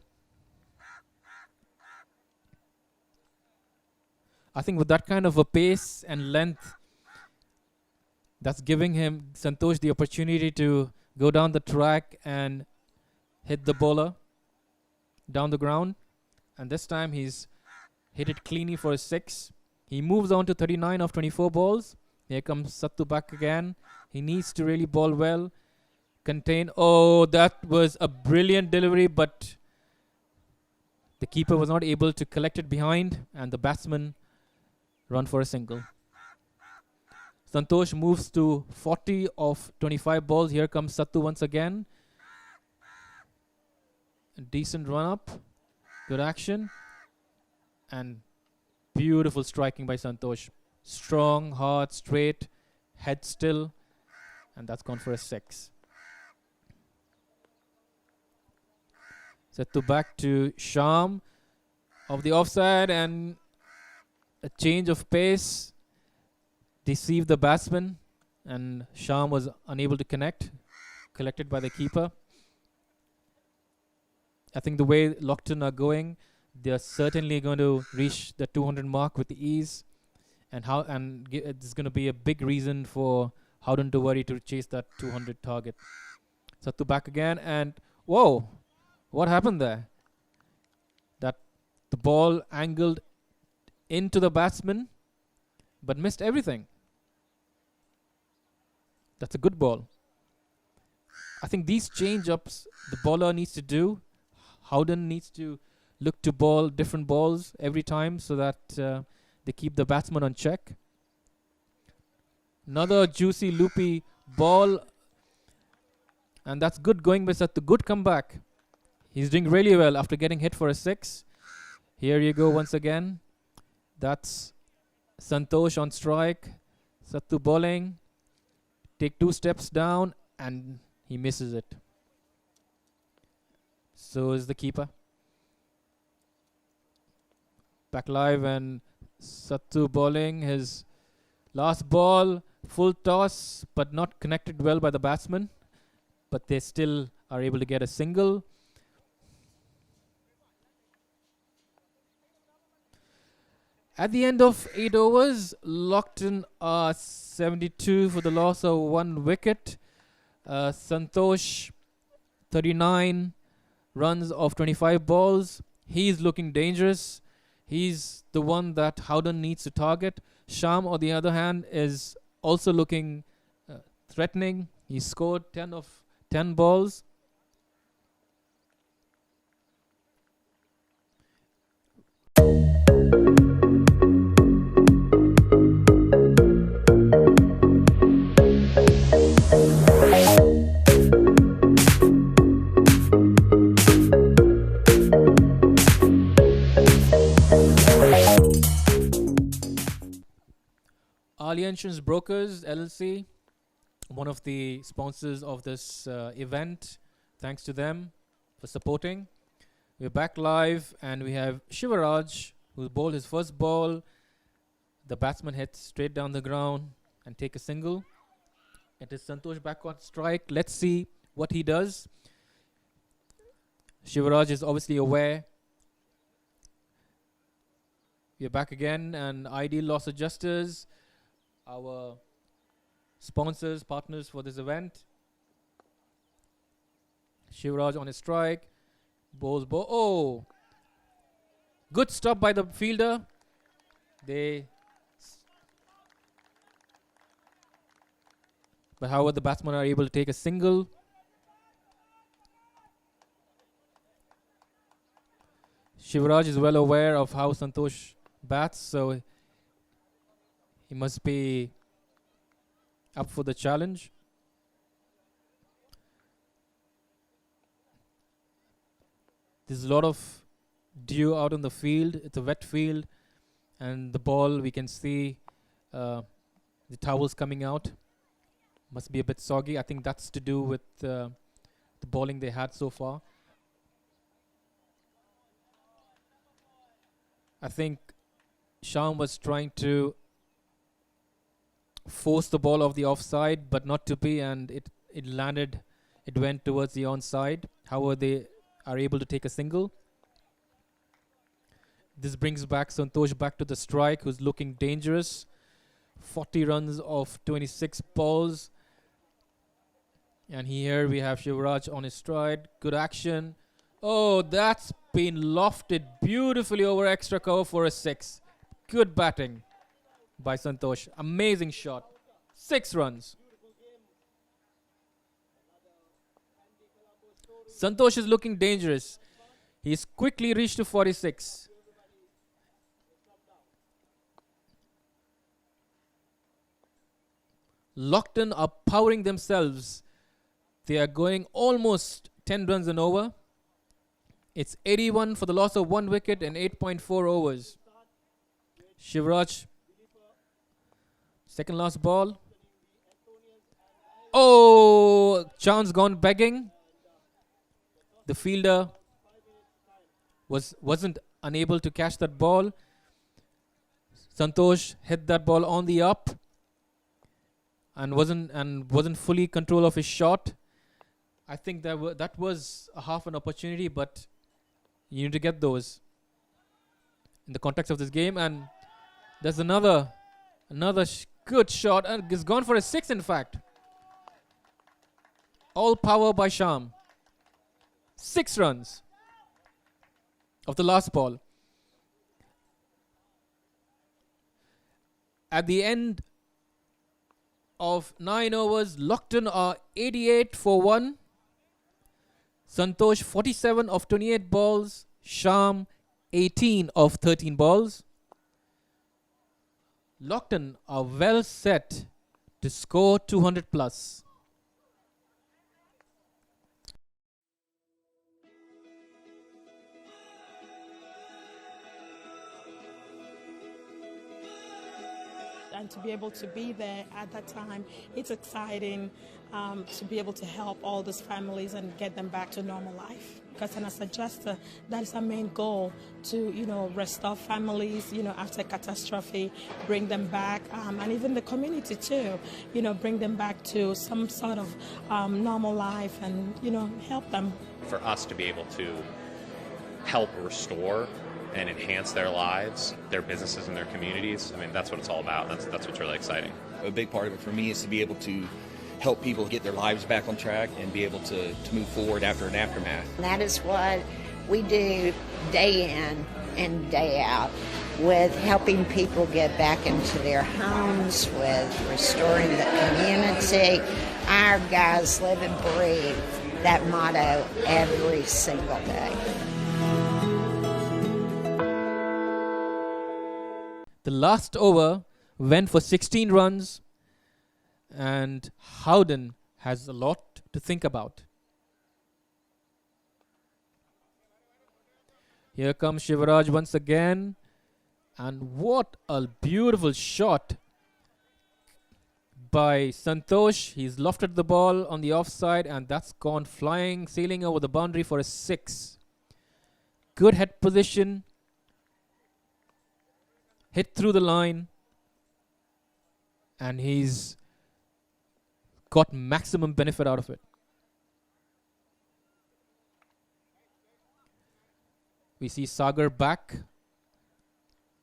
Speaker 11: I think with that kind of a pace and length, that's giving him, Santosh, the opportunity to go down the track and hit the bowler down the ground. And this time he's hit it cleanly for a 6. He moves on to 39 of 24 balls. Here comes Sattu back again. He needs to really bowl well. Contain. Oh, that was a brilliant delivery, but the keeper was not able to collect it behind, and the batsman run for a single. Santosh moves to 40 of 25 balls. Here comes Sattu once again. A decent run up. Good action. And beautiful striking by Santosh. Strong, hard, straight, head still. And that's gone for a 6. Sattu back to Sham of the offside, and a change of pace deceived the batsman, and Sham was unable to connect. Collected by the keeper. I think the way Lockton are going, they're certainly going to reach the 200 mark with ease, and it's going to be a big reason for Howden to worry to chase that 200 target. Sattu back again, and whoa, what happened there? That the ball angled into the batsman, but missed everything. That's a good ball. I think these change-ups the bowler needs to do. Howden needs to look to ball different balls every time so that they keep the batsman on check. Another juicy, loopy ball. And that's good going by Sattu. Good comeback. He's doing really well after getting hit for a 6. Here you go once again. That's Santosh on strike. Sattu bowling. Take 2 steps down and he misses it. So is the keeper. Back live and Sattu bowling his last ball. Full toss but not connected well by the batsman. But they still are able to get a single. At the end of 8 overs, Lockton are 72 for the loss of 1 wicket. Santosh, 39 runs of 25 balls. He's looking dangerous. He's the one that Howden needs to target. Sham, on the other hand, is also looking threatening. He scored 10 of 10 balls. Allianz Brokers LLC, one of the sponsors of this event. Thanks to them for supporting. We're back live and we have Shivaraj, who bowled his first ball. The batsman hits straight down the ground and take a single. It is Santosh back on strike. Let's see what he does. Shivaraj is obviously aware. We're back again, and Ideal Loss Adjusters, our sponsors, partners for this event. Shivraj on his strike. Bowls ball. Oh! Good stop by the fielder. But however, the batsmen are able to take a single. Shivraj is well aware of how Santosh bats, so he must be up for the challenge. There's a lot of dew out on the field. It's a wet field, and the ball, we can see the towels coming out. Must be a bit soggy. I think that's to do with the bowling they had so far. I think Sham was trying to force the ball off the offside, but not to be, and it landed. It went towards the onside. However, they are able to take a single. This brings back Santosh back to the strike, who's looking dangerous. 40 runs of 26 balls. And here we have Shivraj on his stride. Good action. Oh, that's been lofted beautifully over extra cover for a 6. Good batting by Santosh. Amazing shot. 6 runs. Santosh is looking dangerous. He's quickly reached to 46. Lockton are powering themselves. They are going almost 10 runs and over. It's 81 for the loss of 1 wicket and 8.4 overs. Shivraj, second last ball. Oh, chance gone begging. The fielder wasn't unable to catch that ball. Santosh hit that ball on the up and wasn't fully control of his shot. I think that was a half an opportunity, but you need to get those in the context of this game. And there's another good shot, and it's gone for a 6. In fact, all power by Sham. 6 runs of the last ball. At the end of 9 overs, Lockton are 88 for 1. Santosh 47 of 28 balls. Sham 18 of 13 balls. Lockton are well set to score 200 plus.
Speaker 6: And to be able to be there at that time, it's exciting to be able to help all these families and get them back to normal life. Because as a adjuster, that is our main goal, to restore families after catastrophe, bring them back, and even the community too, bring them back to some sort of normal life and help them.
Speaker 7: For us to be able to help restore and enhance their lives, their businesses and their communities, I mean, that's what it's all about. That's what's really exciting.
Speaker 8: A big part of it for me is to be able to help people get their lives back on track and be able to move forward after an aftermath.
Speaker 9: And that is what we do day in and day out, with helping people get back into their homes, with restoring the community. Our guys live and breathe that motto every single day.
Speaker 11: The last over went for 16 runs, and Howden has a lot to think about. Here comes Shivaraj once again, and what a beautiful shot by Santosh. He's lofted the ball on the offside, and that's gone flying, sailing over the boundary for a 6. Good head position. Hit through the line, and he's got maximum benefit out of it. We see Sagar back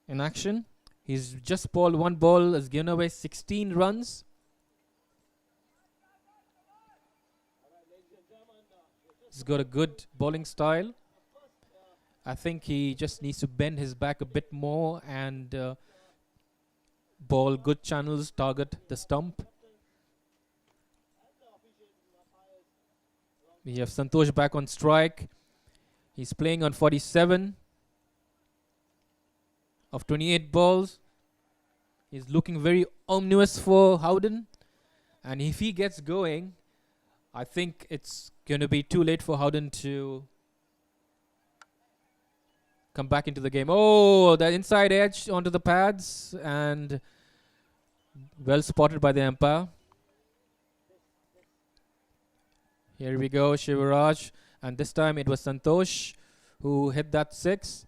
Speaker 11: in action. He's just bowled one ball, has given away 16 runs. He's got a good bowling style. I think he just needs to bend his back a bit more and bowl good channels, target the stump. We have Santosh back on strike. He's playing on 47 of 28 balls. He's looking very ominous for Howden. And if he gets going, I think it's going to be too late for Howden to come back into the game. Oh, the inside edge onto the pads, and well spotted by the umpire. Here we go, Shivaraj, and this time it was Santosh who hit that 6.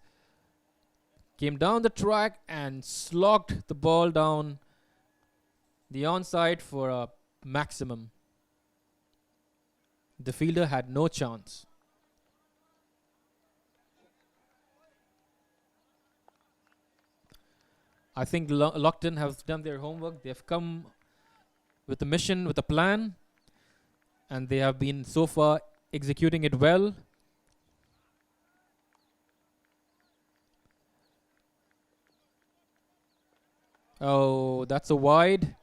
Speaker 11: Came down the track and slogged the ball down the onside for a maximum. The fielder had no chance. I think Lockton have done their homework. They have come with a mission, with a plan, and they have been so far executing it well. Oh, that's a wide.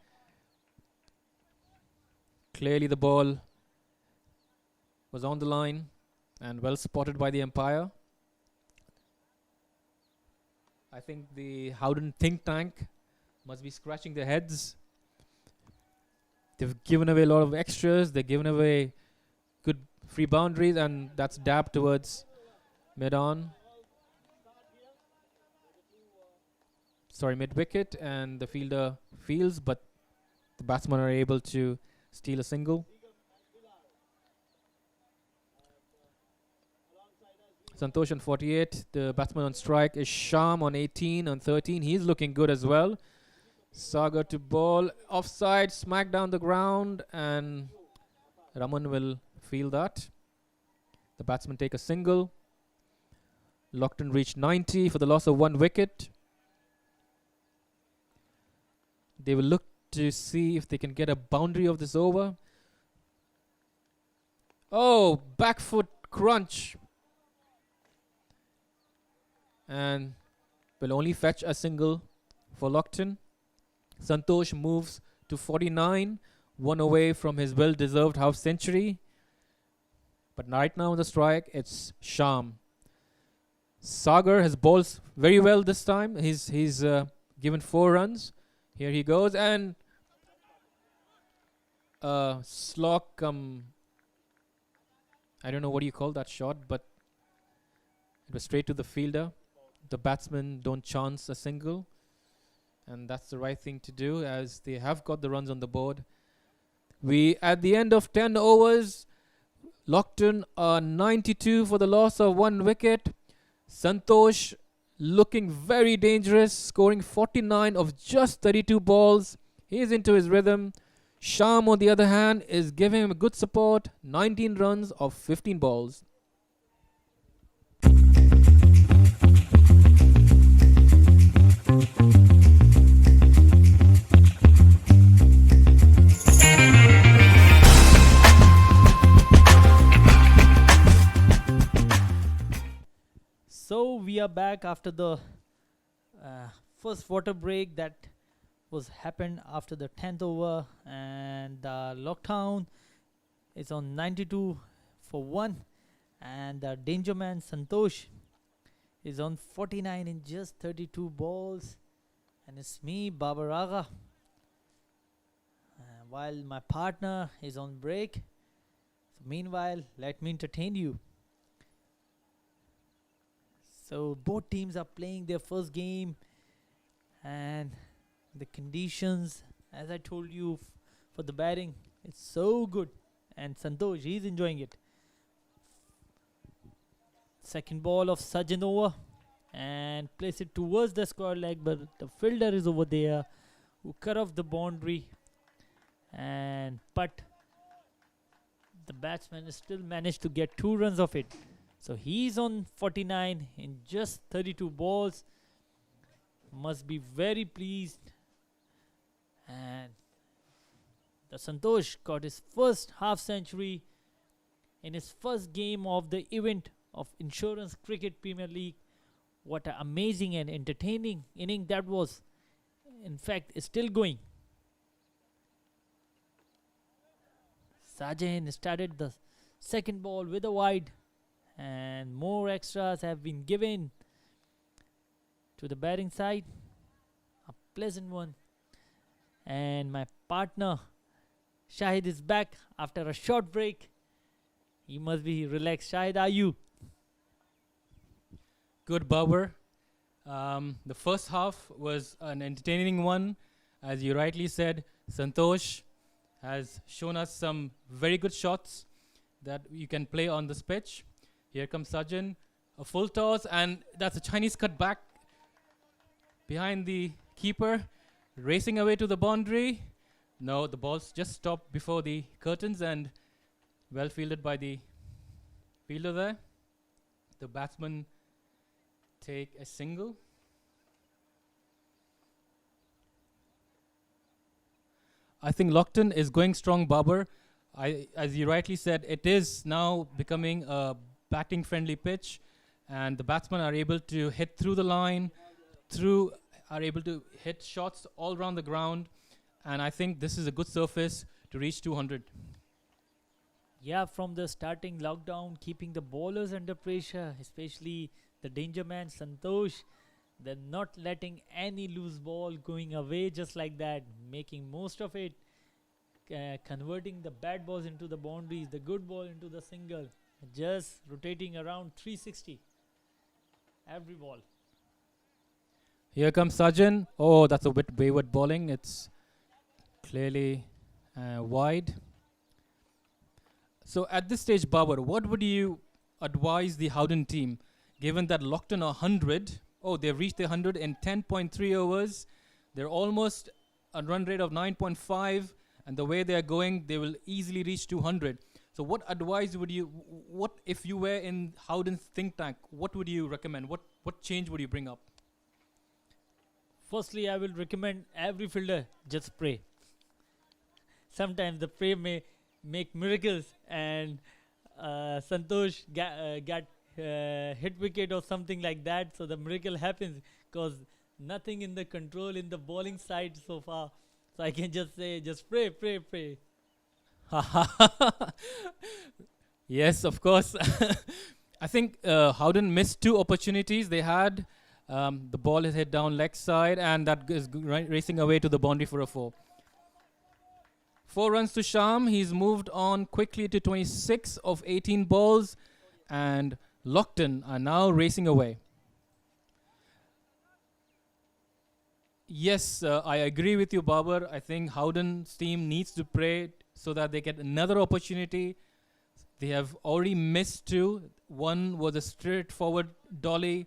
Speaker 11: Clearly the ball was on the line and well spotted by the umpire. I think the Howden think tank must be scratching their heads. They've given away a lot of extras. They've given away good free boundaries, and that's dabbed towards mid-on. Sorry, mid-wicket, and the fielder fields, but the batsmen are able to steal a single. Santosh on 48. The batsman on strike is Sham on 18. On 13, he's looking good as well. Sagar to ball. Offside, smack down the ground, and Raman will field that. The batsmen take a single. Lockton reached 90 for the loss of 1 wicket. They will look to see if they can get a boundary of this over. Oh, back foot crunch. And will only fetch a single for Lockton. Santosh moves to 49, 1 away from his well-deserved half century. But right now on the strike, it's Sham. Sagar has bowled very well this time. He's given 4 runs. Here he goes, and Slock. I don't know what you call that shot, but it was straight to the fielder. The batsmen don't chance a single, and that's the right thing to do, as they have got the runs on the board. We at the end of 10 overs, Lockton are 92 for the loss of 1 wicket. Santosh looking very dangerous, scoring 49 of just 32 balls. He's into his rhythm. Sham, on the other hand, is giving him good support, 19 runs of 15 balls.
Speaker 3: So we are back after the first water break that was happened after the 10th over, and Lockton is on 92 for 1, and the danger man Santosh is on 49 in just 32 balls, and it's me, Babar Agha, while my partner is on break. So meanwhile, let me entertain you. So both teams are playing their first game, and the conditions, as I told you, for the batting, it's so good, and Santosh, he's enjoying it. Second ball of Sajjan over, and place it towards the square leg, but the fielder is over there who cut off the boundary, but the batsman still managed to get 2 runs of it. So he's on 49 in just 32 balls. Must be very pleased. And the Santosh got his first half century in his first game of the event of Insurance Cricket Premier League. What an amazing and entertaining inning that was. In fact, it's still going. Sajjan started the second ball with a wide, and more extras have been given to the batting side. A pleasant one. And my partner Shahid is back after a short break. He must be relaxed. Shahid, are you?
Speaker 11: Good, Babar. The first half was an entertaining one. As you rightly said, Santosh has shown us some very good shots that you can play on this pitch. Here comes Sajjan, a full toss, and that's a Chinese cut back behind the keeper, racing away to the boundary. No, the ball's just stopped before the curtains, and well fielded by the fielder there. The batsman take a single. I think Lockton is going strong, Babar. As you rightly said, it is now becoming a batting friendly pitch, and the batsmen are able to hit through the line, are able to hit shots all around the ground, and I think this is a good surface to reach 200.
Speaker 3: Yeah, from the starting lockdown, keeping the bowlers under pressure, especially the danger man Santosh, they're not letting any loose ball going away just like that, making most of it, converting the bad balls into the boundaries, the good ball into the single, just rotating around 360 every ball.
Speaker 11: Here comes Sajjan. Oh, that's a bit wayward bowling. It's clearly wide. So at this stage, Babar, what would you advise the Howden team, given that Lockton are 100? Oh, they've reached the 100 in 10.3 overs. They're almost a run rate of 9.5, and the way they're going, they will easily reach 200. So what advice would you, what if you were in Howden's think tank, what would you recommend? What change would you bring up?
Speaker 3: Firstly, I will recommend every fielder just pray. Sometimes the prayer may make miracles, and Santosh got hit wicket or something like that, so the miracle happens, because nothing in the control in the bowling side so far. So I can just say, just pray, pray, pray.
Speaker 11: Yes, of course. I think Howden missed two opportunities they had. The ball is hit down leg side, and that is racing away to the boundary for a 4. 4 runs to Sham. He's moved on quickly to 26 of 18 balls, and Lockton are now racing away. Yes, I agree with you, Babar. I think Howden's team needs to pray so that they get another opportunity. They have already missed 2. One was a straightforward dolly,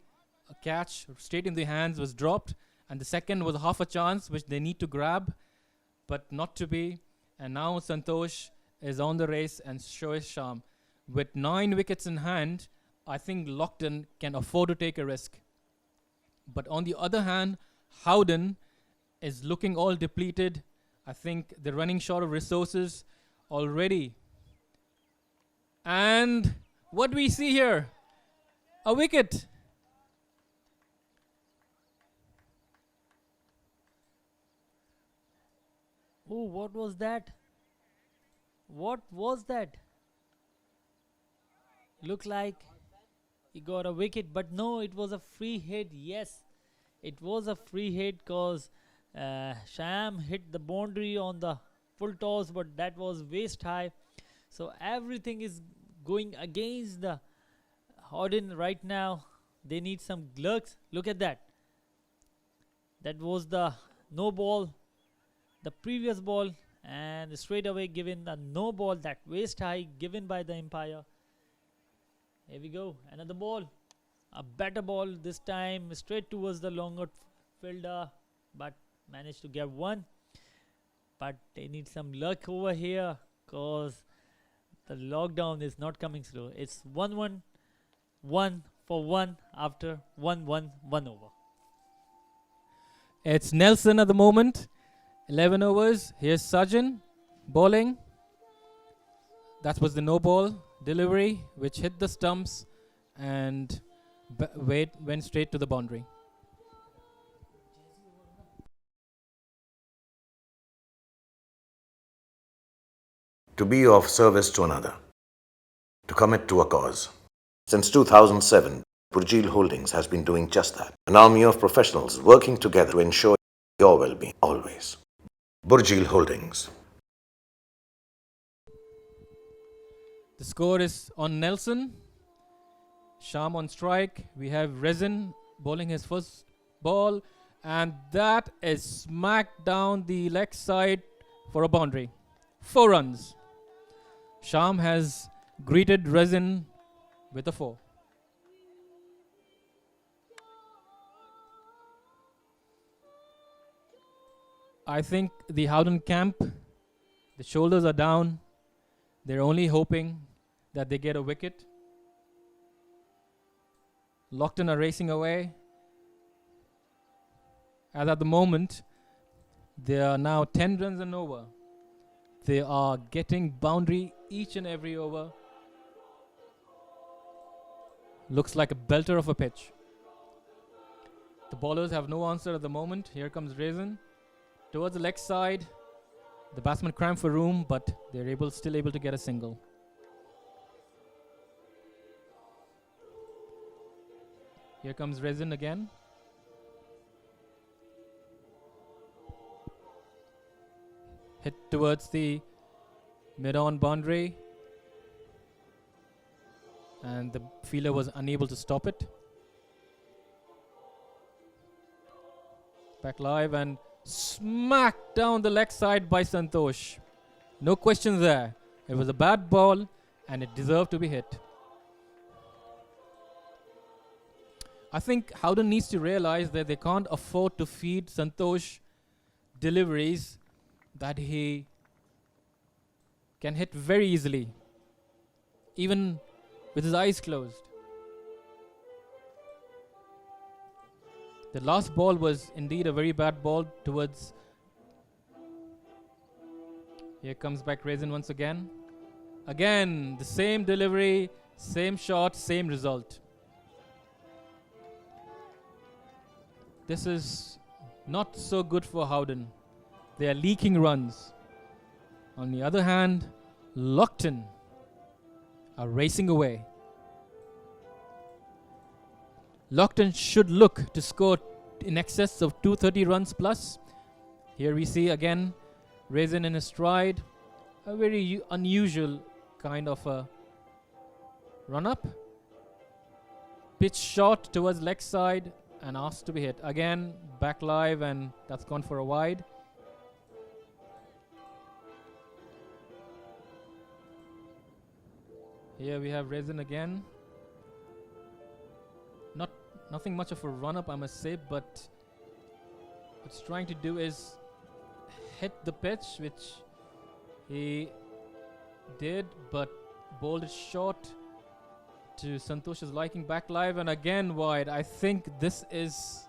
Speaker 11: a catch straight in the hands was dropped, and the second was half a chance which they need to grab, but not to be. And now Santosh is on the race and so is Sham. With 9 wickets in hand, I think Lockton can afford to take a risk. But on the other hand, Howden is looking all depleted. I think they're running short of resources already. And what do we see here? A wicket.
Speaker 3: Oh, what was that? What was that? Looked like he got a wicket, but no, it was a free hit. Yes, it was a free hit because Sham hit the boundary on the full toss, but that was waist high. So everything is going against the Howden right now. They need some luck. Look at that. That was the no ball, the previous ball, and straight away given a no ball, that waist high given by the umpire. Here we go, another ball, a better ball this time, straight towards the longer fielder, but managed to get one. But they need some luck over here because the lockdown is not coming through. It's 1-1, 1 for 1 after 1-1, 1 over.
Speaker 11: It's Nelson at the moment. 11 overs. Here's Sajjan bowling. That was the no ball delivery, which hit the stumps and went straight to the boundary.
Speaker 10: To be of service to another. To commit to a cause. Since 2007, Burjeel Holdings has been doing just that. An army of professionals working together to ensure your well-being always. Burjeel Holdings.
Speaker 11: The score is on Nelson. Sham on strike. We have Rezin bowling his first ball, and that is smacked down the leg side for a boundary. 4 runs. Sham has greeted Rezin with a 4. I think the Howden camp, the shoulders are down. They're only hoping that they get a wicket. Lockton are racing away. As at the moment, they are now 10 runs and over. They are getting boundary each and every over. Looks like a belter of a pitch. The bowlers have no answer at the moment. Here comes Rezin. Towards the leg side, the batsmen cramp for room, but they're still able to get a single. Here comes Rezin again. Hit towards the mid-on boundary, and the fielder was unable to stop it. Back live and smacked down the leg side by Santosh. No questions there. It was a bad ball and it deserved to be hit. I think Howden needs to realize that they can't afford to feed Santosh deliveries that he can hit very easily, even with his eyes closed. The last ball was indeed a very bad ball towards. Here comes back Rezin once again. Again, the same delivery, same shot, same result. This is not so good for Howden. They are leaking runs. On the other hand, Lockton are racing away. Lockton should look to score in excess of 230 runs plus. Here we see again Raisin in his stride. A very unusual kind of a run up. Pitch shot towards leg side and asked to be hit. Again, back live, and that's gone for a wide. Here we have Raisin again. Nothing much of a run up, I must say, but what he's trying to do is hit the pitch, which he did, but bowled it short to Santosh's liking, back live, and again wide. I think this is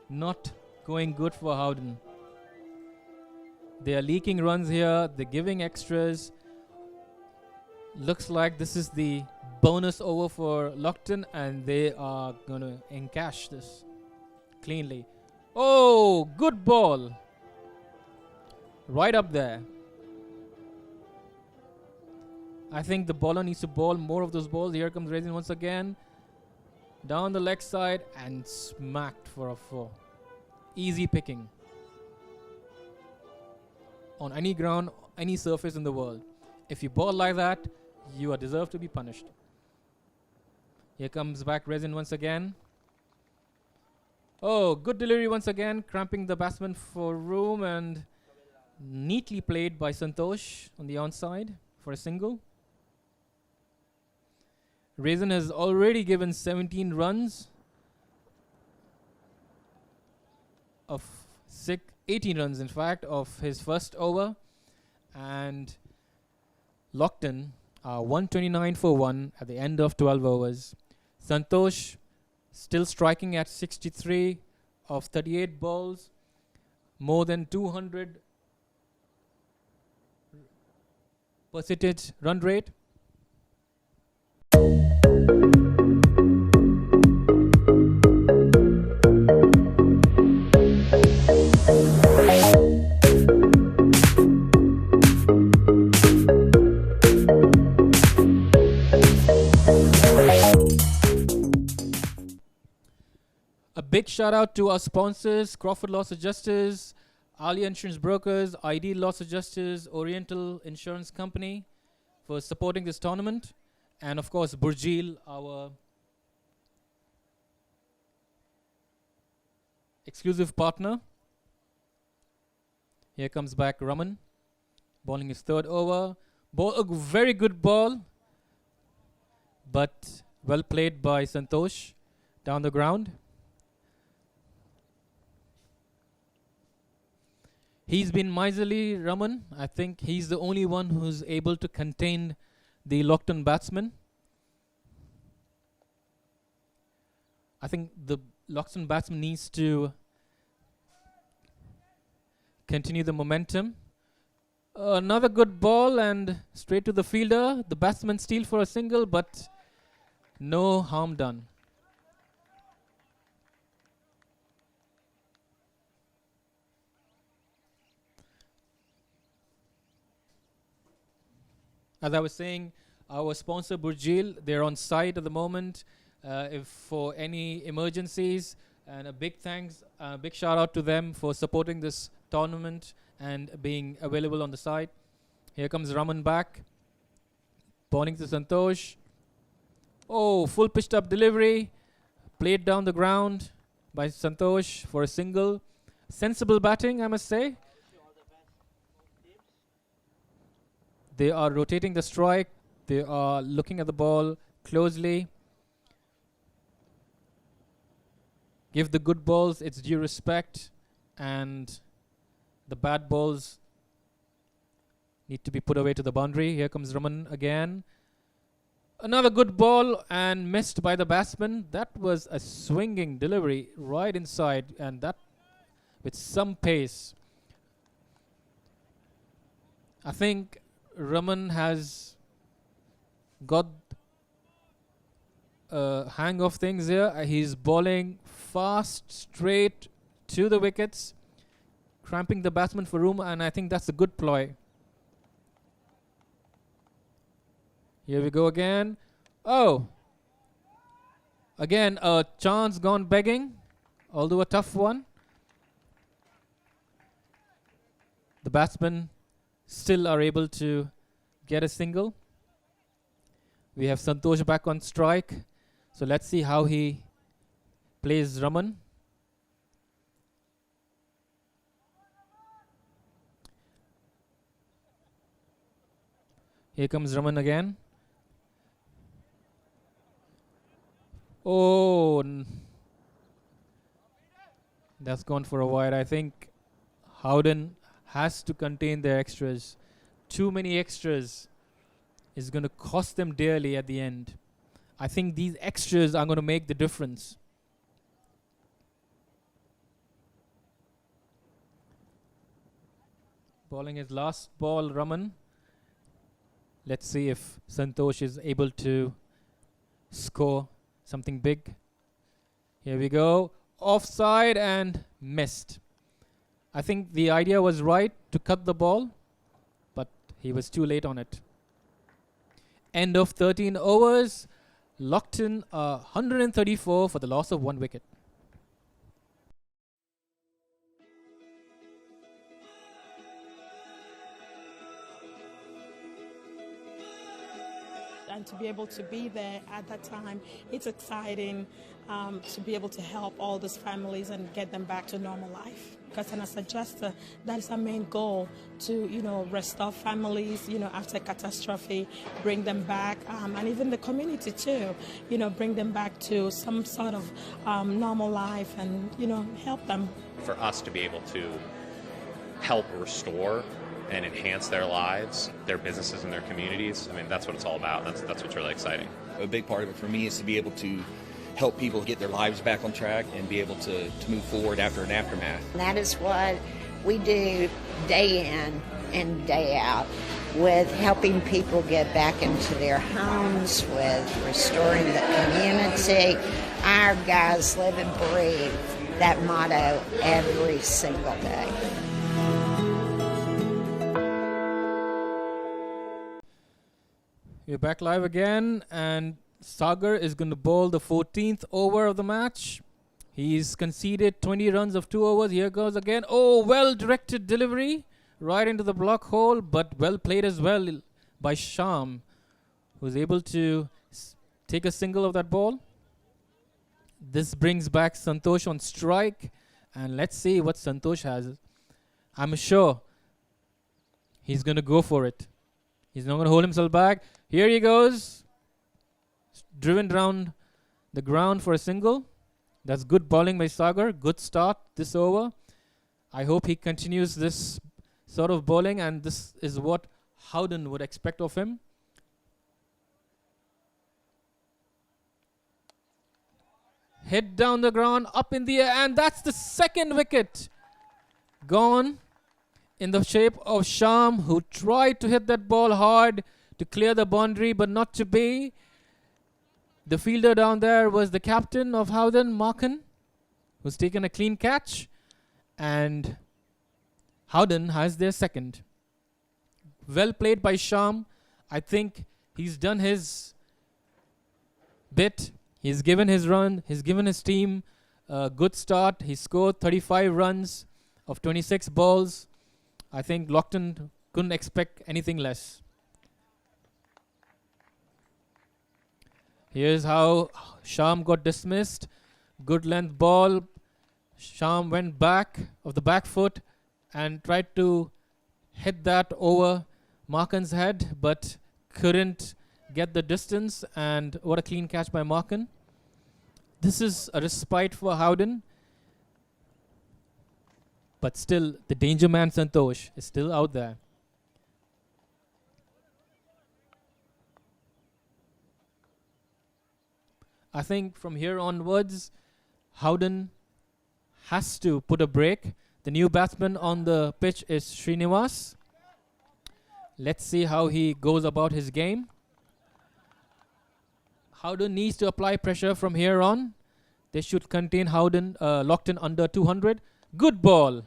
Speaker 11: not going good for Howden. They are leaking runs here, they're giving extras. Looks like this is the bonus over for Lockton, and they are going to encash this cleanly. Oh, good ball. Right up there. I think the bowler needs to bowl more of those balls. Here comes Raisin once again. Down the leg side and smacked for a 4. Easy picking. On any ground, any surface in the world. If you bowl like that, you are deserved to be punished. Here comes back Raisin once again. Oh, good delivery once again, cramping the batsman for room, and neatly played by Santosh on the onside for a single. Raisin has already given 17 runs of 18 runs in fact of his first over, and Lockton are 129 for 1 at the end of 12 overs. Santosh still striking at 63 of 38 balls, more than 200 percentage run rate. A big shout out to our sponsors, Crawford Loss Adjusters, Alia Insurance Brokers, Ideal Loss Adjusters, Oriental Insurance Company for supporting this tournament. And of course, Burjeel, our exclusive partner. Here comes back Raman, bowling his third over. A very good ball, but well played by Santosh down the ground. He's been miserly, Raman. I think he's the only one who's able to contain the Lockton batsman. I think the Lockton batsman needs to continue the momentum. Another good ball and straight to the fielder. The batsman steal for a single, but no harm done. As I was saying, our sponsor Burjeel, they're on site at the moment if for any emergencies, and a big thanks, big shout out to them for supporting this tournament and being available on the site. Here comes Raman back, bowling to Santosh. Oh, full pitched up delivery, played down the ground by Santosh for a single. Sensible batting, I must say. They are rotating the strike. They are looking at the ball closely. Give the good balls its due respect, and the bad balls need to be put away to the boundary. Here comes Raman again. Another good ball and missed by the batsman. That was a swinging delivery right inside, and that with some pace. I think Raman has got a hang of things here. He's bowling fast, straight to the wickets, cramping the batsman for room, and I think that's a good ploy. Here we go again. Oh, again, a chance gone begging, although a tough one. The batsmen still are able to get a single. We have Santosh back on strike. So let's see how he plays Raman. Here comes Raman again. Oh, that's gone for a wide. I think Howden has to contain their extras. Too many extras is going to cost them dearly at the end. I think these extras are going to make the difference. Bowling his last ball, Raman. Let's see if Santosh is able to score something big. Here we go. Offside and missed. I think the idea was right to cut the ball, but he was too late on it. End of 13 overs. Lockton 134 for the loss of 1 wicket.
Speaker 6: And to be able to be there at that time, it's exciting to be able to help all these families and get them back to normal life. Because as a adjuster, that is our main goal, to restore families, after catastrophe, bring them back, and even the community too, bring them back to some sort of normal life and help them.
Speaker 7: For us to be able to help restore and enhance their lives, their businesses, and their communities. I mean, that's what it's all about. That's what's really exciting.
Speaker 8: A big part of it for me is to be able to help people get their lives back on track and be able to move forward after an aftermath.
Speaker 9: And that is what we do day in and day out, with helping people get back into their homes, with restoring the community. Our guys live and breathe that motto every single day.
Speaker 11: We're back live again, and Sagar is going to bowl the 14th over of the match. He's conceded 20 runs of 2 overs. Here goes again. Oh, well-directed delivery right into the block hole, but well played as well by Sham, who's able to take a single of that ball. This brings back Santosh on strike, and let's see what Santosh has. I'm sure he's going to go for it. He's not going to hold himself back. Here he goes. Driven round the ground for a single. That's good bowling by Sagar. Good start this over. I hope he continues this sort of bowling, and this is what Howden would expect of him. Hit down the ground, up in the air, and that's the second wicket. Gone in the shape of Sham, who tried to hit that ball hard to clear the boundary, but not to be. The fielder down there was the captain of Howden, Markin, who's taken a clean catch. And Howden has their second. Well played by Sham. I think he's done his bit. He's given his run. He's given his team a good start. He scored 35 runs of 26 balls. I think Lockton couldn't expect anything less. Here's how Sham got dismissed. Good length ball. Sham went back of the back foot and tried to hit that over Markin's head, but couldn't get the distance. And what a clean catch by Markin. This is a respite for Howden. But still, the danger man Santosh is still out there. I think from here onwards, Howden has to put a break. The new batsman on the pitch is Srinivas. Let's see how he goes about his game. Howden needs to apply pressure from here on. They should contain Lockton under 200. Good ball.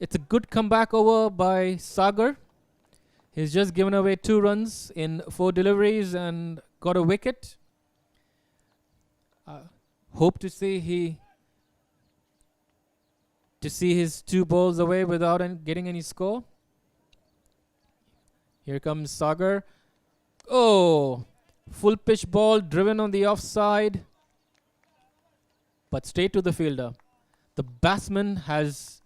Speaker 11: It's a good comeback over by Sagar. He's just given away 2 runs in 4 deliveries and got a wicket. Hope to see his 2 balls away without getting any score. Here comes Sagar. Oh, full pitch ball driven on the offside, but straight to the fielder. The batsman has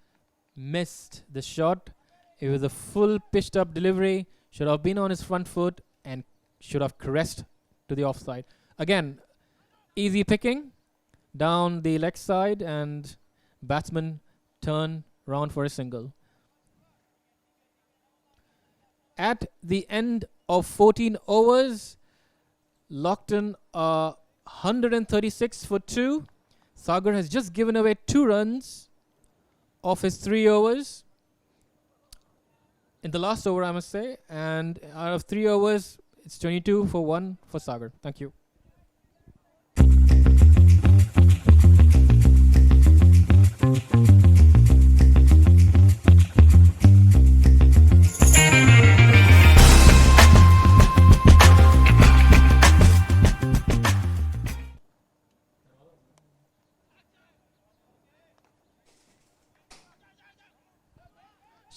Speaker 11: missed the shot. It was a full pitched up delivery. Should have been on his front foot and should have caressed to the offside. Again, easy picking down the leg side, and batsman turn round for a single. At the end of 14 overs, Lockton are 136 for 2. Sagar has just given away 2 runs of his 3 overs. In the last over, I must say. And out of 3 overs, it's 22 for 1 for Sagar. Thank you.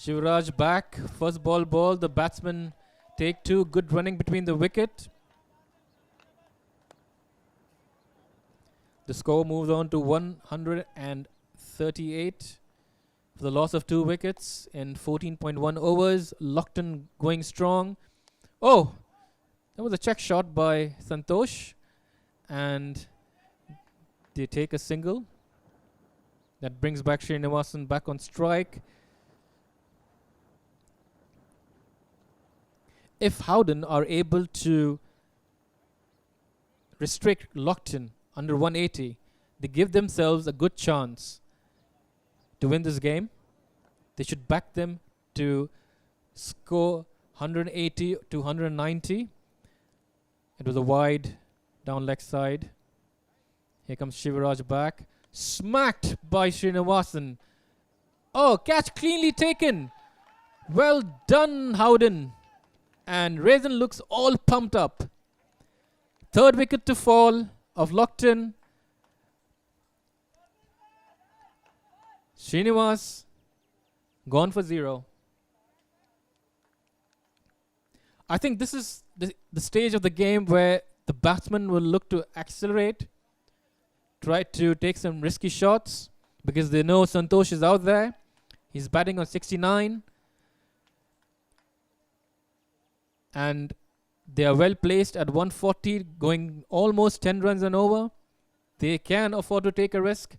Speaker 11: Shivraj back, first ball. The batsman take 2, good running between the wicket. The score moves on to 138 for the loss of 2 wickets in 14.1 overs. Lockton going strong. Oh, that was a check shot by Santosh, and they take a single. That brings back Srinivasan back on strike. If Howden are able to restrict Lockton under 180, they give themselves a good chance to win this game. They should back them to score 180 to 190. It was a wide down leg side. Here comes Shivraj back. Smacked by Srinivasan. Oh, catch cleanly taken. Well done, Howden. And Raisin looks all pumped up. 3rd wicket to fall of Lockton. Srinivas gone for 0. I think this is the stage of the game where the batsman will look to accelerate, try to take some risky shots, because they know Santosh is out there. He's batting on 69. And they are well placed at 140, going almost 10 runs and over. They can afford to take a risk.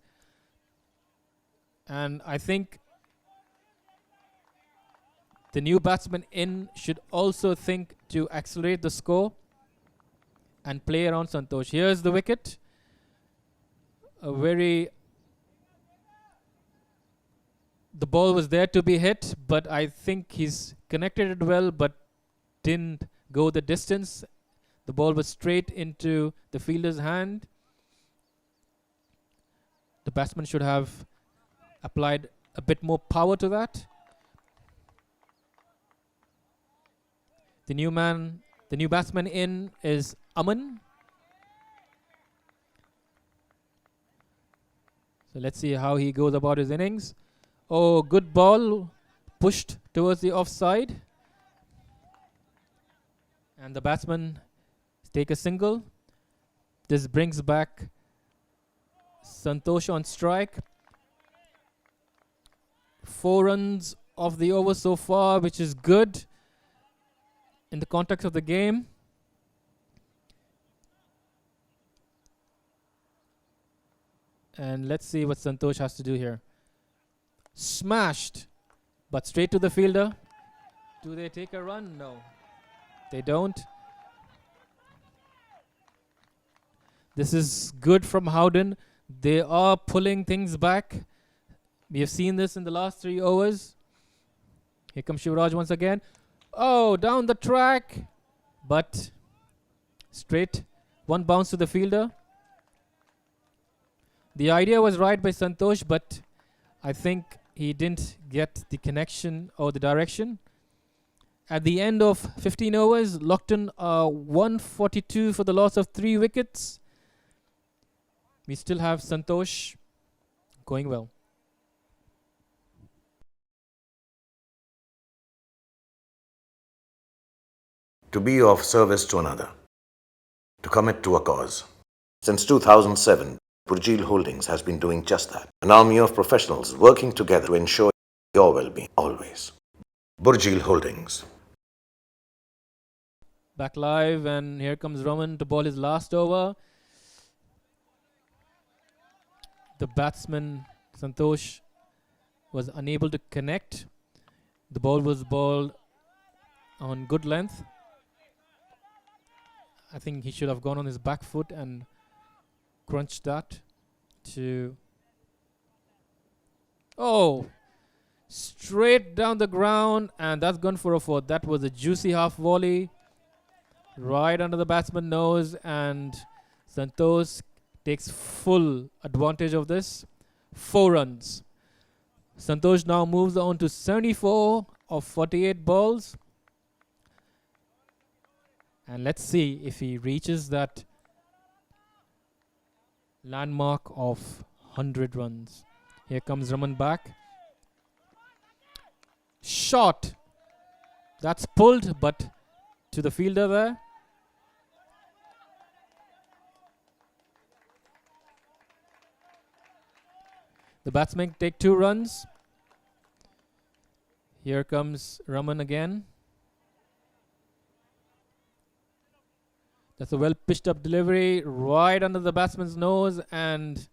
Speaker 11: And I think the new batsman in should also think to accelerate the score and play around Santosh. Here's the wicket. The ball was there to be hit, but I think he's connected it well, but didn't go the distance. The ball was straight into the fielder's hand. The batsman should have applied a bit more power to that. The new batsman in is Aman. So let's see how he goes about his innings. Oh, good ball, pushed towards the offside. And the batsman take a single. This brings back Santosh on strike. 4 runs of the over so far, which is good in the context of the game. And let's see what Santosh has to do here. Smashed, but straight to the fielder. Do they take a run? No. They don't. This is good from Howden. They are pulling things back. We have seen this in the last 3 overs. Here comes Shivraj once again. Oh, down the track. But straight. 1 bounce to the fielder. The idea was right by Santosh, but I think he didn't get the connection or the direction. At the end of 15 overs, Lockton 142 for the loss of 3 wickets. We still have Santosh going well.
Speaker 10: To be of service to another. To commit to a cause. Since 2007, Burjeel Holdings has been doing just that. An army of professionals working together to ensure your well-being always. Burjeel Holdings.
Speaker 11: Back live, and here comes Raman to ball his last over. The batsman Santosh was unable to connect. The ball was bowled on good length. I think he should have gone on his back foot and crunched that to... Oh! Straight down the ground, and that's gone for a 4. That was a juicy half volley. Right under the batsman's nose, and Santosh takes full advantage of this. 4 runs. Santosh now moves on to 74 of 48 balls. And let's see if he reaches that landmark of 100 runs. Here comes Raman back. Shot. That's pulled, but to the fielder there. The batsmen take 2 runs. Here comes Raman again. That's a well pitched up delivery right under the batsman's nose, and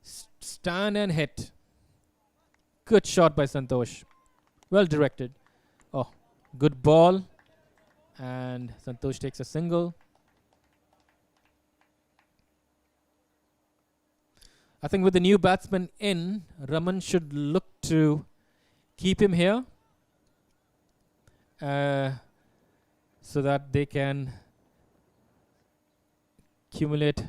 Speaker 11: stand and hit. Good shot by Santosh. Well directed. Oh, good ball. And Santosh takes a single. I think with the new batsman in, Raman should look to keep him here so that they can accumulate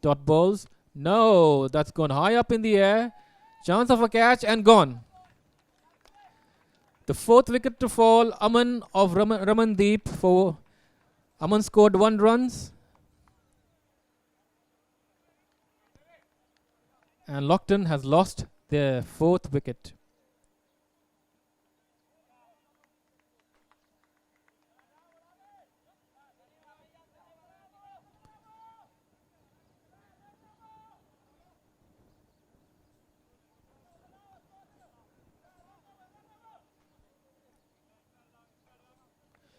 Speaker 11: dot balls. No, that's gone high up in the air. Chance of a catch and gone. The 4th wicket to fall. Aman of Ramandeep for Aman scored 1 runs. And Lockton has lost their 4th wicket.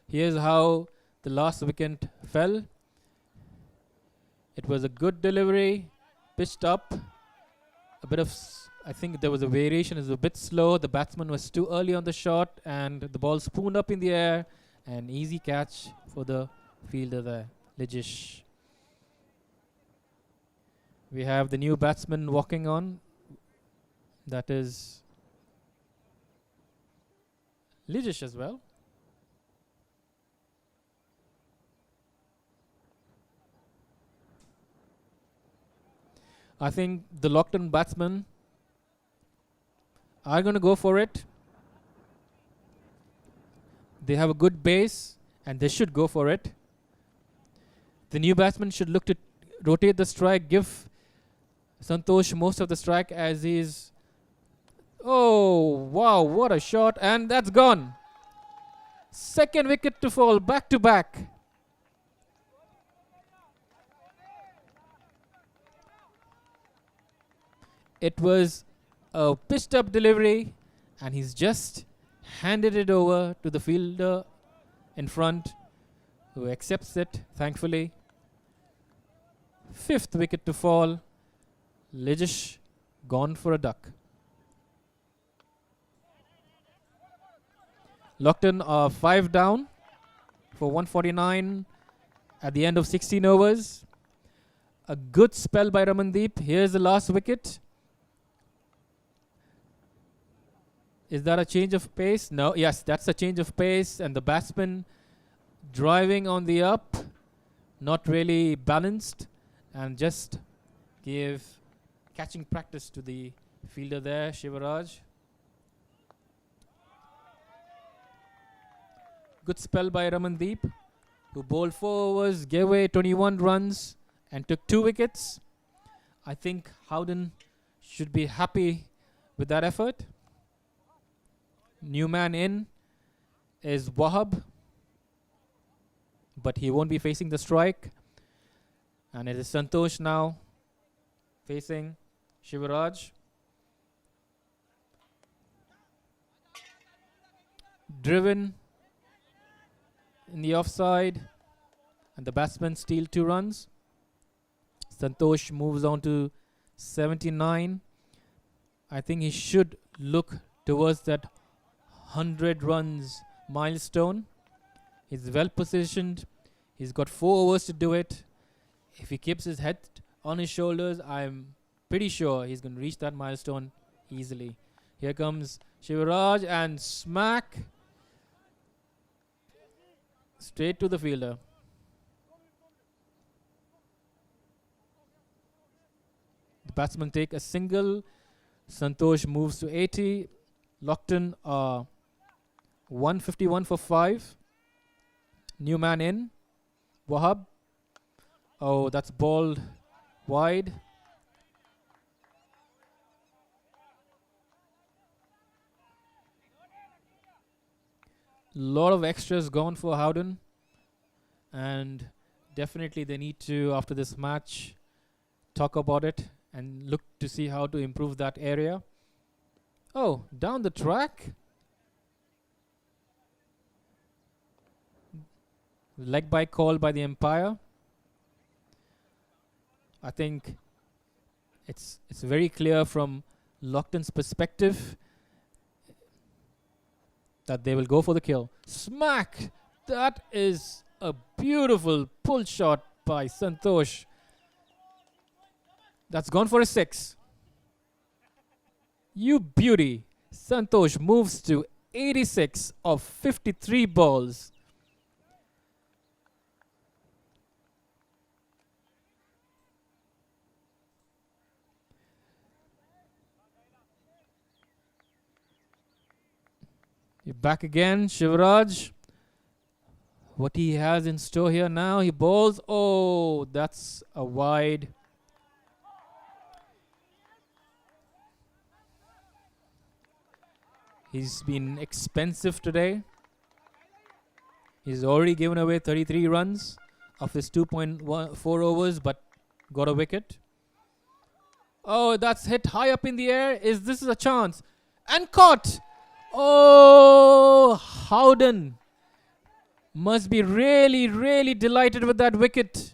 Speaker 11: Here's how the last wicket fell. It was a good delivery, pitched up. A bit of, I think there was a variation, it was a bit slow. The batsman was too early on the shot, and the ball spooned up in the air. An easy catch for the fielder there, Lijish. We have the new batsman walking on. That is Lijish as well. I think the Lockton batsmen are going to go for it. They have a good base and they should go for it. The new batsman should look to rotate the strike, give Santosh most of the strike as he's... Oh, wow, what a shot. And that's gone. 2nd wicket to fall, back to back. It was a pitched up delivery, and he's just handed it over to the fielder in front, who accepts it, thankfully. 5th wicket to fall. Lijish gone for a duck. Lockton are 5 down for 149 at the end of 16 overs. A good spell by Ramandeep. Here's the last wicket. Is that a change of pace? No. Yes, that's a change of pace. And the batsman driving on the up. Not really balanced. And just gave catching practice to the fielder there, Shivaraj. Good spell by Ramandeep, who bowled 4 overs, gave away 21 runs, and took 2 wickets. I think Howden should be happy with that effort. New man in is Wahab, but he won't be facing the strike. And it is Santosh now facing Shivaraj. Driven in the offside, and the batsmen steal 2 runs. Santosh moves on to 79. I think he should look towards that 100 runs milestone. He's well positioned. He's got 4 overs to do it. If he keeps his head on his shoulders, I'm pretty sure he's going to reach that milestone easily. Here comes Shivaraj and smack straight to the fielder. The batsmen take a single. Santosh moves to 80. Lockton 151 for 5. New man in. Wahab. Oh, that's balled wide. Lot of extras gone for Howden, and definitely they need to, after this match, talk about it and look to see how to improve that area. Oh, down the track. Leg bite call by the umpire. I think it's very clear from Lockton's perspective that they will go for the kill. Smack! That is a beautiful pull shot by Santosh. That's gone for a 6. You beauty. Santosh moves to 86 of 53 balls. You're back again, Shivaraj. What he has in store here now, he bowls. Oh, that's a wide. He's been expensive today. He's already given away 33 runs of his 2.4 overs, but got a wicket. Oh, that's hit high up in the air. This is a chance? And caught! Oh, Howden must be really, really delighted with that wicket.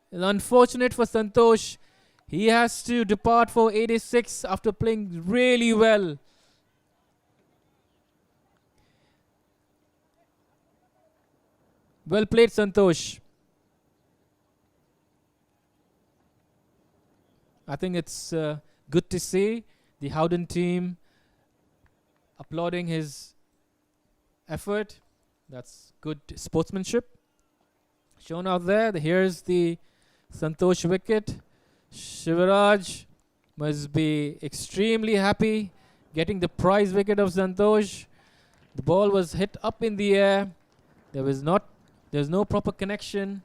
Speaker 11: It's unfortunate for Santosh. He has to depart for 86 after playing really well. Well played, Santosh. I think it's good to see the Howden team applauding his effort. That's good sportsmanship shown out there. Here's the Santosh wicket. Shivaraj must be extremely happy getting the prize wicket of Santosh. The ball was hit up in the air. There's no proper connection,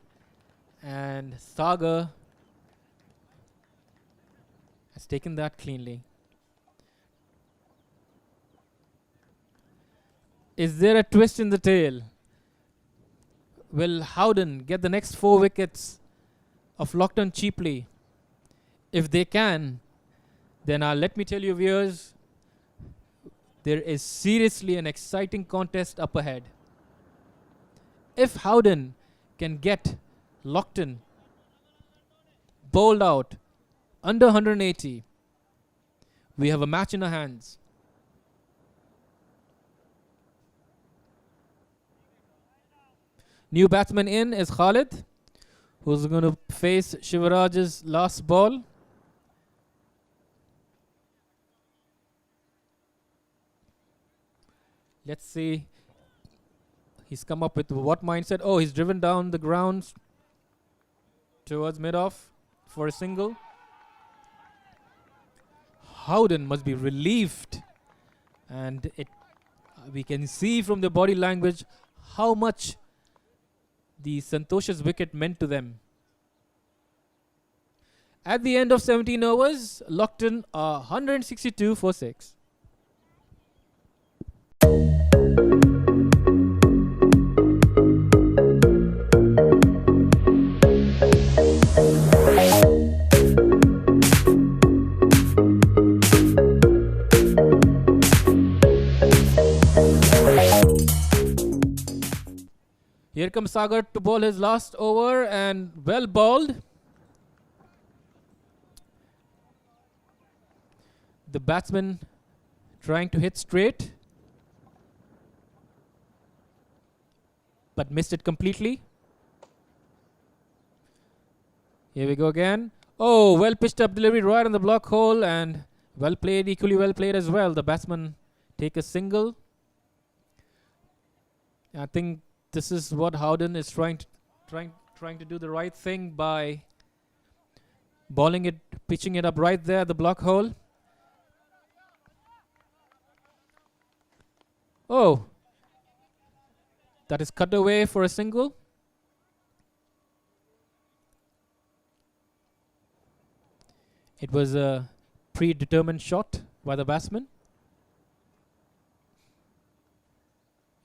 Speaker 11: and Sagar has taken that cleanly. Is there a twist in the tail? Will Howden get the next 4 wickets of Lockton cheaply? If they can, then let me tell you, viewers, there is seriously an exciting contest up ahead. If Howden can get Lockton bowled out under 180, we have a match in our hands. New batsman in is Khalid, who's going to face Shivaraj's last ball. Let's see. He's come up with what mindset? Oh, he's driven down the ground towards mid-off for a single. Howden must be relieved. And we can see from the body language how much the Santosh's wicket meant to them. At the end of 17 overs, Lockton are 162 for 6. Here comes Sagar to bowl his last over, and well bowled. The batsman trying to hit straight, but missed it completely. Here we go again. Oh, well pitched up delivery right on the block hole, and well played, equally well played as well. The batsman take a single. I think this is what Howden is trying to do the right thing by bowling it, pitching it up right there at the block hole. Oh, that is cut away for a single. It was a predetermined shot by the batsman.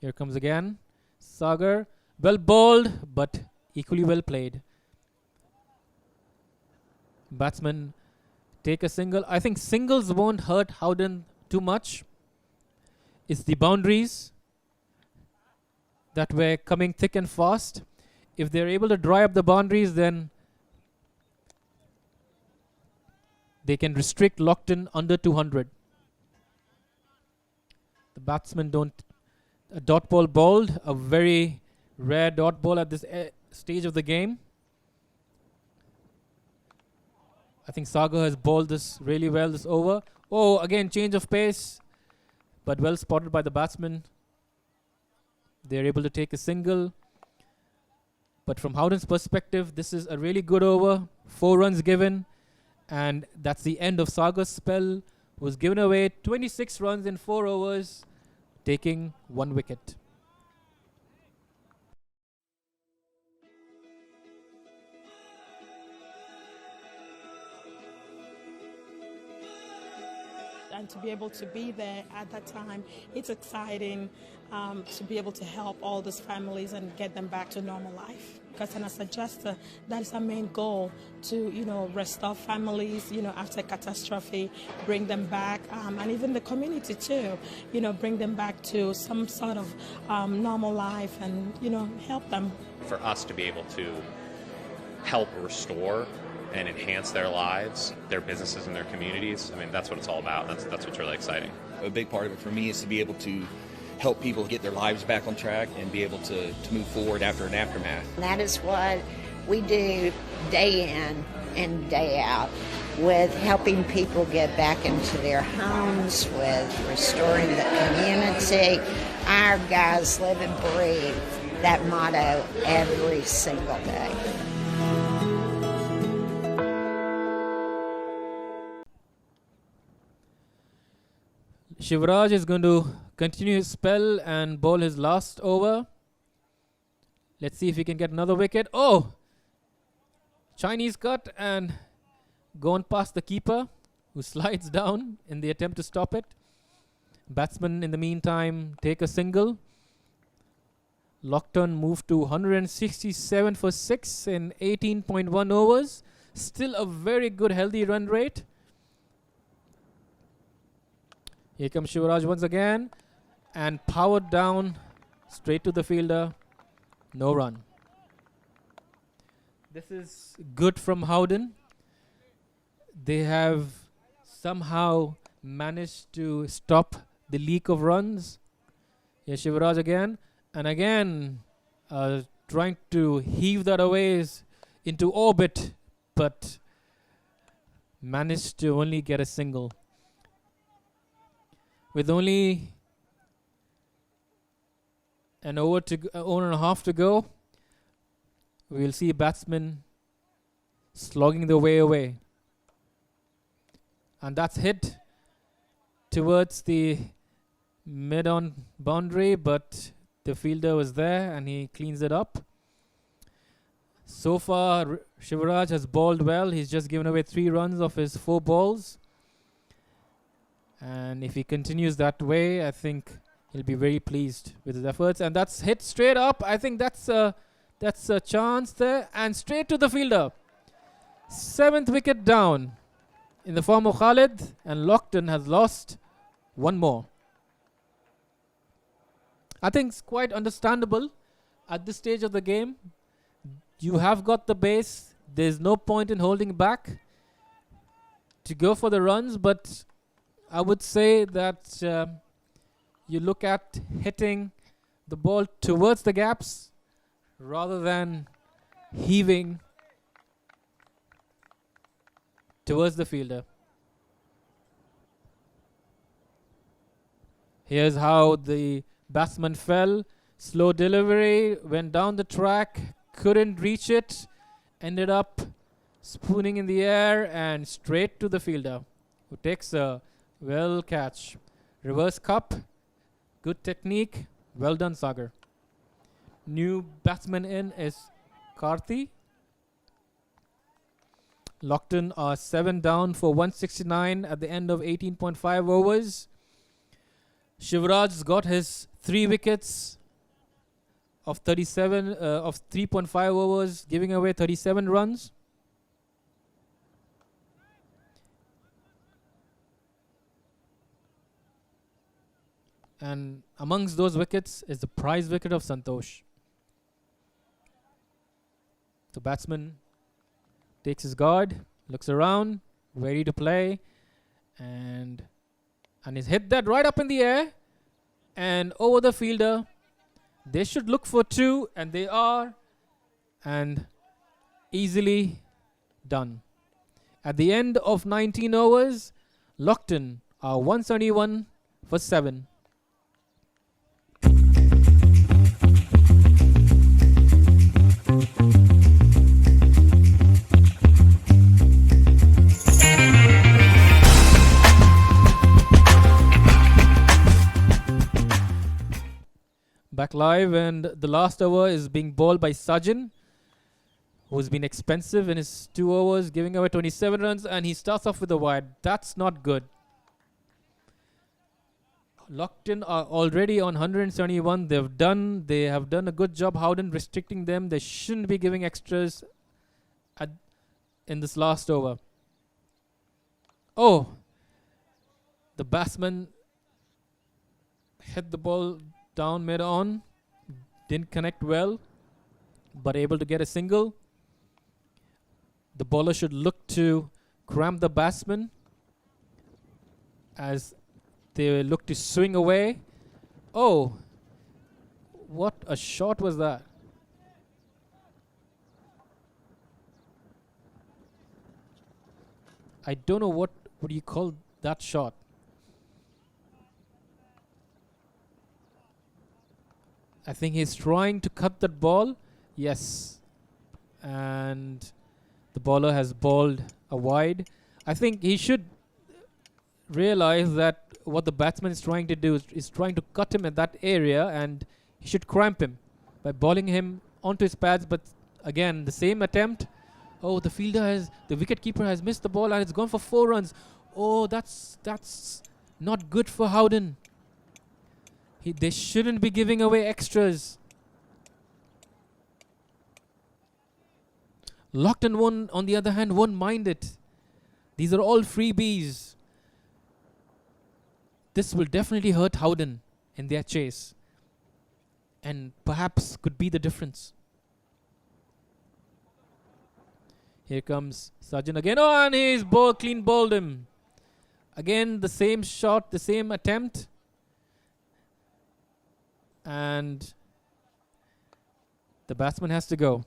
Speaker 11: Here comes again Sagar. Well bowled, but equally well played. Batsman take a single. I think singles won't hurt Howden too much. It's the boundaries that were coming thick and fast. If they're able to dry up the boundaries, then they can restrict Lockton under 200. The batsmen don't. A dot ball bowled, a very rare dot ball at this stage of the game. I think Sagar has bowled this really well this over. Oh, again change of pace, but well spotted by the batsman. They're able to take a single. But from Howden's perspective, this is a really good over. 4 runs given, and that's the end of Sagar's spell. Was given away 26 runs in 4 overs, taking 1 wicket.
Speaker 6: And to be able to be there at that time, it's exciting to be able to help all these families and get them back to normal life. Because as a adjuster, that is our main goal, to restore families after catastrophe, bring them back, and even the community too, bring them back to some sort of normal life and help them.
Speaker 7: For us to be able to help restore and enhance their lives, their businesses, and their communities, I mean, that's what it's all about. That's what's really exciting.
Speaker 8: A big part of it for me is to be able to help people get their lives back on track and be able to move forward after an aftermath.
Speaker 9: That is what we do day in and day out, with helping people get back into their homes, with restoring the community. Our guys live and breathe that motto every single day.
Speaker 11: Shivraj is going to continue his spell and bowl his last over. Let's see if he can get another wicket. Oh! Chinese cut and gone past the keeper, who slides down in the attempt to stop it. Batsman in the meantime take a single. Lockton moved to 167 for 6 in 18.1 overs. Still a very good healthy run rate. Here comes Shivraj once again, and powered down straight to the fielder. No run. This is good from Howden. They have somehow managed to stop the leak of runs. Here Shivraj again, and again trying to heave that away into orbit, but managed to only get a single. With only an over and a half to go, we will see batsmen slogging their way away. And that's hit towards the mid-on boundary, but The fielder was there and he cleans it up. So far, Shivraj has bowled well. He's just given away 3 runs of his 4 balls. And if he continues that way, I think he'll be very pleased with his efforts. And that's hit straight up. I think that's a chance there. And straight to the fielder. 7th wicket down in the form of Khalid. And Lockton has lost 1 more. I think it's quite understandable at this stage of the game. You have got the base. There's no point in holding back to go for the runs. But I would say that you look at hitting the ball towards the gaps rather than heaving towards the fielder. Here's how the batsman fell. Slow delivery, went down the track, couldn't reach it, ended up spooning in the air and straight to the fielder, who takes a well catch. Reverse cup, good technique, well done Sagar. New batsman in is Karthi. Lockton are 7 down for 169 at the end of 18.5 overs. Shivraj's got his 3 wickets of 3.5 overs, giving away 37 runs. And amongst those wickets is the prize wicket of Santosh. The batsman takes his guard, looks around, ready to play, and he's hit that right up in the air and over the fielder. They should look for 2, and they are, and easily done. At the end of 19 overs, Lockton are 171 for 7. Back live, and the last over is being bowled by Sajjan, who's been expensive in his 2 overs, giving away 27 runs, and he starts off with a wide. That's not good. Lockton are already on 171. They have done a good job, Howden, restricting them. They shouldn't be giving extras in this last over. Oh, the batsman hit the ball down mid-on, didn't connect well, but able to get a single. The bowler should look to cramp the batsman as they look to swing away. Oh, what a shot was that! I don't know what would you call that shot. I think he's trying to cut that ball. Yes. And the bowler has bowled a wide. I think he should realize that what the batsman is trying to do is trying to cut him at that area, and he should cramp him by bowling him onto his pads. But again, the same attempt. Oh, the wicketkeeper has missed the ball and it's gone for 4 runs. Oh, that's not good for Howden. They shouldn't be giving away extras. Lockton, on the other hand, won't mind it. These are all freebies. This will definitely hurt Howden in their chase, and perhaps could be the difference. Here comes Sajjan again. Oh, and he's clean bowled him. Again, the same shot, the same attempt. And the batsman has to go.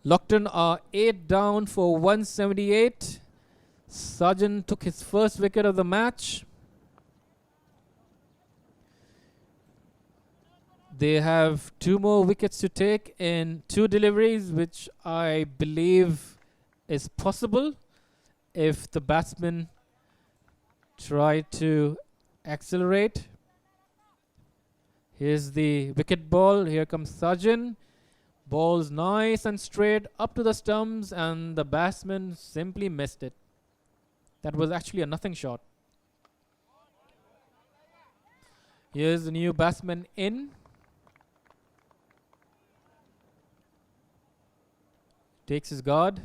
Speaker 11: Lockton are 8 down for 178. Sajjan took his first wicket of the match. They have 2 more wickets to take in 2 deliveries, which I believe is possible. if the batsmen try to accelerate. Here's the wicket ball. Here comes Sajjan. Ball's nice and straight up to the stumps, and the batsman simply missed it. That was actually a nothing shot. Here's the new batsman in. Takes his guard.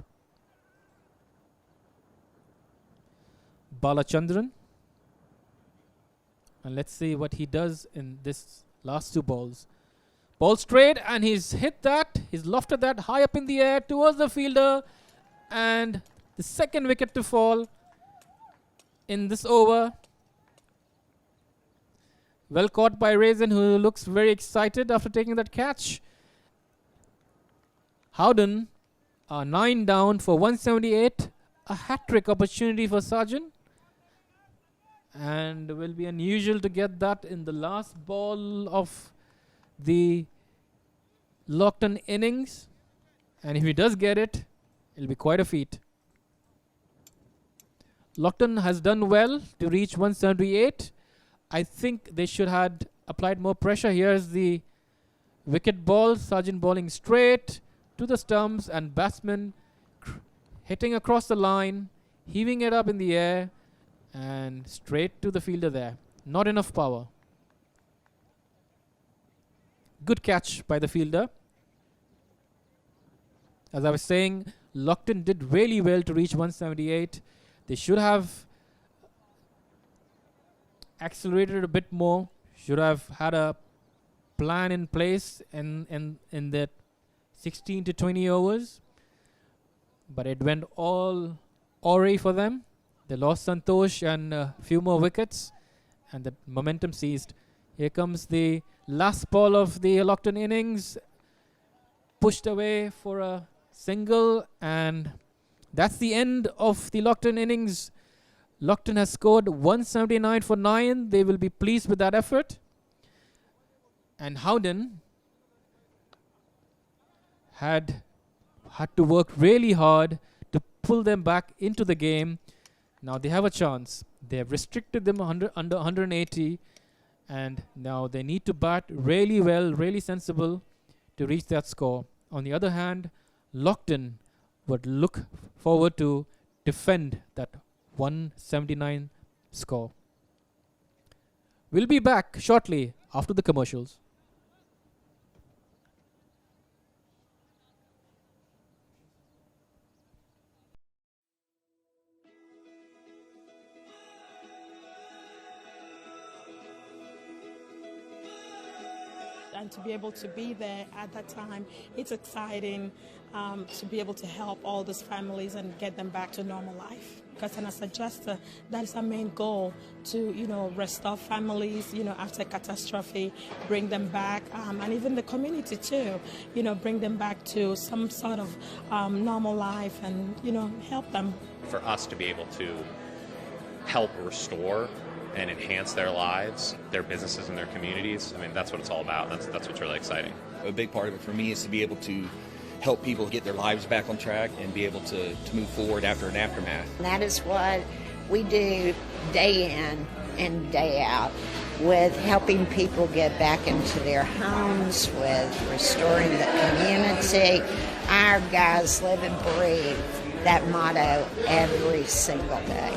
Speaker 11: Balachandran. And let's see what he does in this last two balls. Ball straight, and he's hit that. He's lofted that high up in the air towards the fielder. And the second wicket to fall in this over. Well caught by Raisin, who looks very excited after taking that catch. Howden, 9 down for 178. A hat-trick opportunity for Sajjan. And will be unusual to get that in the last ball of the Lockton innings. And if he does get it, it'll be quite a feat. Lockton has done well to reach 178. I think they should have applied more pressure. Here's the wicket ball. Sajjan bowling straight to the stumps, and batsman hitting across the line, heaving it up in the air, and straight to the fielder there. Not enough power. Good catch by the fielder. As I was saying, Lockton did really well to reach 178. They should have accelerated a bit more. Should have had a plan in place in that 16 to 20 overs. But it went all awry for them. They lost Santosh and a few more wickets, and the momentum ceased. Here comes the last ball of the Lockton innings. Pushed away for a single, and that's the end of the Lockton innings. Lockton has scored 179 for 9. They will be pleased with that effort. And Howden had to work really hard to pull them back into the game. Now they have a chance. They have restricted them under 180, and now they need to bat really well, really sensible to reach that score. On the other hand, Lockton would look forward to defend that 179 score. We'll be back shortly after the commercials.
Speaker 6: And to be able to be there at that time, it's exciting to be able to help all those families and get them back to normal life. Because as a gesture, that is our main goal, to restore families, after catastrophe, bring them back, and even the community too, bring them back to some sort of normal life and help them.
Speaker 7: For us to be able to help restore and enhance their lives, their businesses, and their communities. I mean, that's what it's all about. That's what's really exciting.
Speaker 8: A big part of it for me is to be able to help people get their lives back on track and be able to move forward after an aftermath.
Speaker 9: And that is what we do day in and day out, with helping people get back into their homes, with restoring the community. Our guys live and breathe that motto every single day.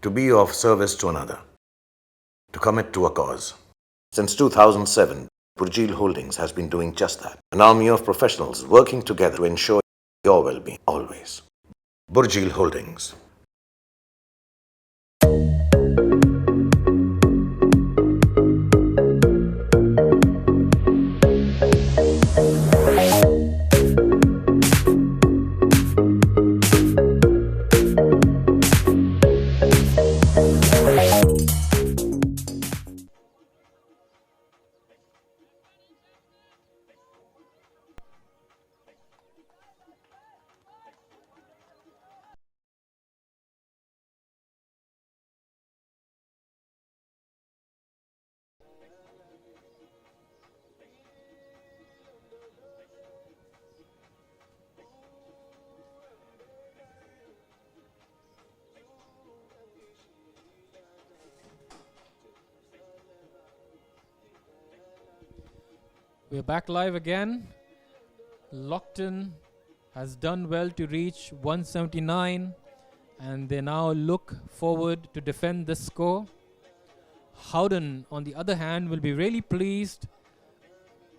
Speaker 10: To be of service to another, to commit to a cause. Since 2007, Burjeel Holdings has been doing just that. An army of professionals working together to ensure your well-being always. Burjeel Holdings.
Speaker 11: We're back live again. Lockton has done well to reach 179, and they now look forward to defend the score. Howden, on the other hand, will be really pleased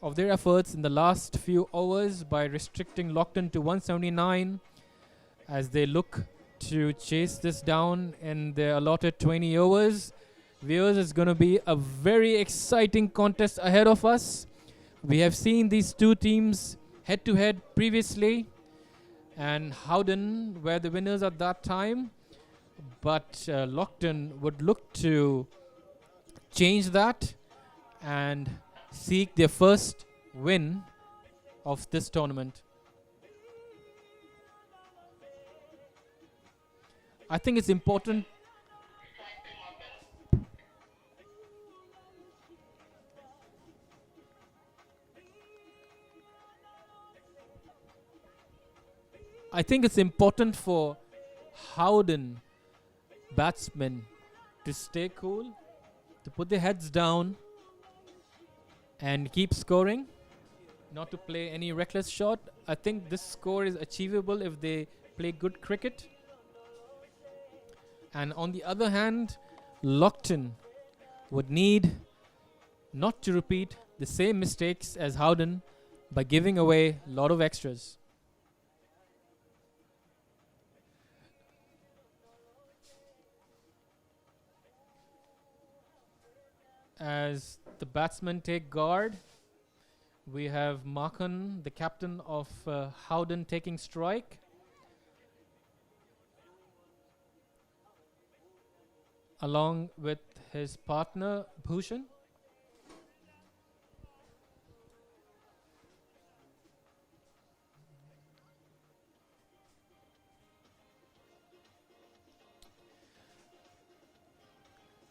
Speaker 11: of their efforts in the last few hours by restricting Lockton to 179 as they look to chase this down in their allotted 20 overs. Viewers, it's going to be a very exciting contest ahead of us. We have seen these two teams head-to-head previously, and Howden were the winners at that time. But Lockton would look to change that and seek their first win of this tournament. I think it's important. I think it's important for Howden batsmen to stay cool, to put their heads down and keep scoring, not to play any reckless shot. I think this score is achievable if they play good cricket. And on the other hand, Lockton would need not to repeat the same mistakes as Howden by giving away a lot of extras. As the batsmen take guard, we have Markhan, the captain of Howden, taking strike. Along with his partner, Bhushan.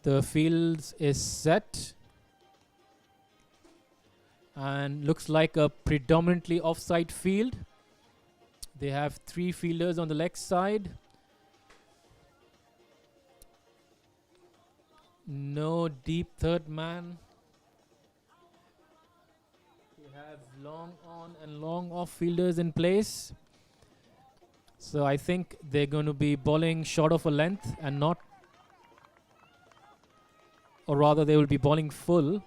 Speaker 11: The fields is set and looks like a predominantly offside field. They have 3 fielders on the leg side. No deep third man. We have long on and long off fielders in place. So I think they're going to be bowling short of a length and not, or rather they will be bowling full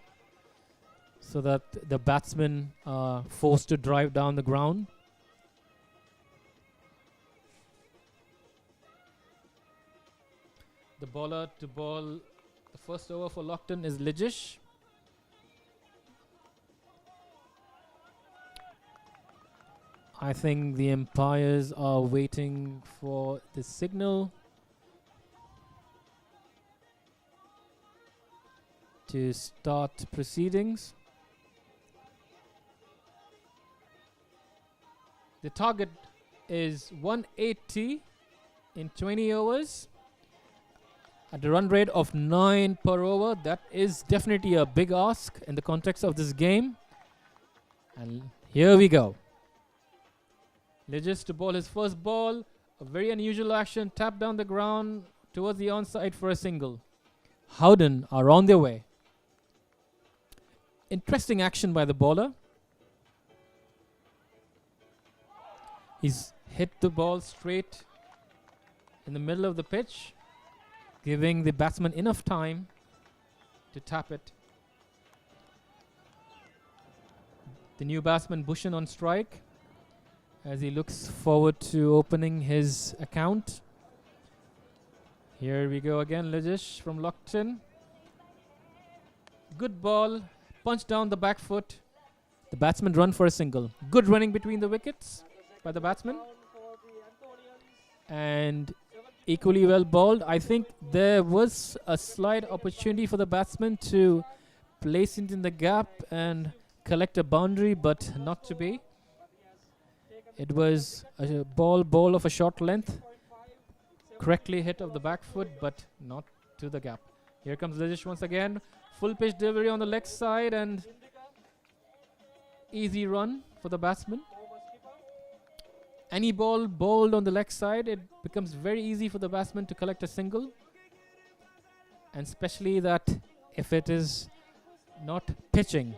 Speaker 11: so that the batsmen are forced to drive down the ground. The bowler to bowl the first over for Lockton is Lijish. I think the umpires are waiting for the signal to start proceedings. The target is 180 in 20 overs at a run rate of 9 per over. That is definitely a big ask in the context of this game. And here we go. Lijish to bowl his first ball. A very unusual action. Tap down the ground towards the onside for a single. Howden are on their way. Interesting action by the bowler. He's hit the ball straight in the middle of the pitch, giving the batsman enough time to tap it. The new batsman Bhushan on strike as he looks forward to opening his account. Here we go again, Lijish from Lockton. Good ball, punch down the back foot. The batsman run for a single. Good running between the wickets by the batsman. And equally well bowled. I think there was a slight opportunity for the batsman to place it in the gap and collect a boundary, but not to be. It was a ball of a short length, correctly hit of the back foot, but not to the gap. Here comes Lijish once again Full pitch delivery on the leg side and easy run for the batsman. Any ball bowled on the leg side, it becomes very easy for the batsman to collect a single. And especially that if it is not pitching.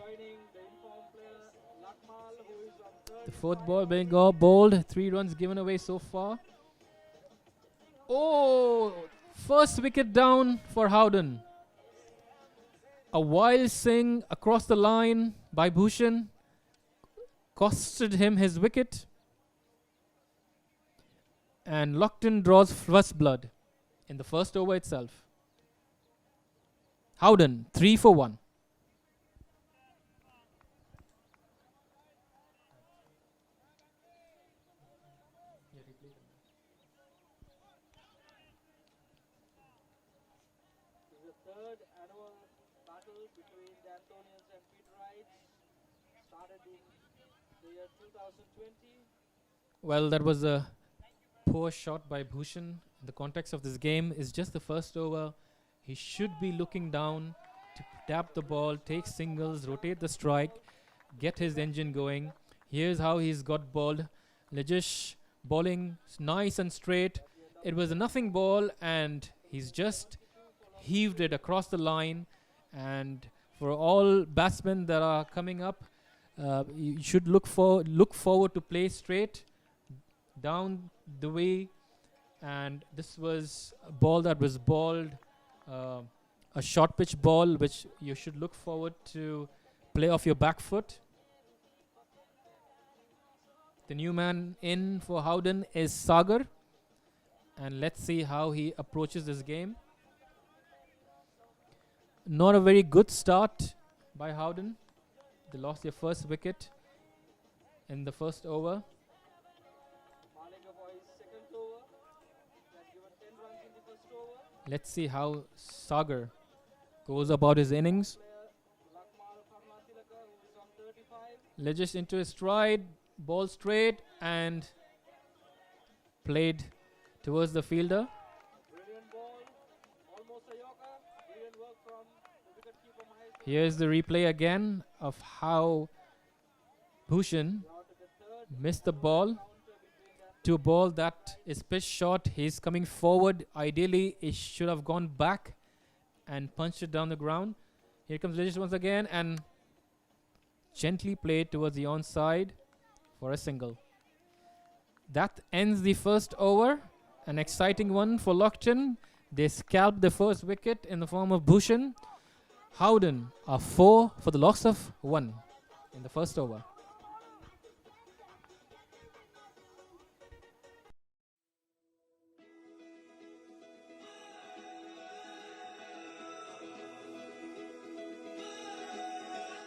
Speaker 11: The fourth ball being bowled, 3 runs given away so far. Oh, first wicket down for Howden. A wild swing across the line by Bhushan costed him his wicket. And Lockton draws first blood in the first over itself. Howden, 3 for 1.
Speaker 3: Third annual battle between the Antonians and Peterites started in the year 2020.
Speaker 11: Well, that was a poor shot by Bhushan. The context of this game is just the first over. He should be looking down to tap the ball, take singles, rotate the strike, get his engine going. Here's how he's got balled. Lajish bowling nice and straight. It was a nothing ball and he's just heaved it across the line. And for all batsmen that are coming up, you should look forward to play straight down the way. And this was a ball that was bowled, a short pitch ball, which you should look forward to play off your back foot. The new man in for Howden is Sagar. And let's see how he approaches this game. Not a very good start by Howden. They lost their first wicket in the first over. Let's see how Sagar goes about his innings. Lajish into his stride, ball straight and played towards the fielder. Here's the replay again of how Bhushan missed the ball to a ball that is pitched short. He's coming forward. Ideally, it should have gone back and punched it down the ground. Here comes Lajish once again and gently played towards the onside for a single. That ends the first over. An exciting one for Lockton. They scalped the first wicket in the form of Bhushan. Howden are 4 for the loss of 1 in the first over.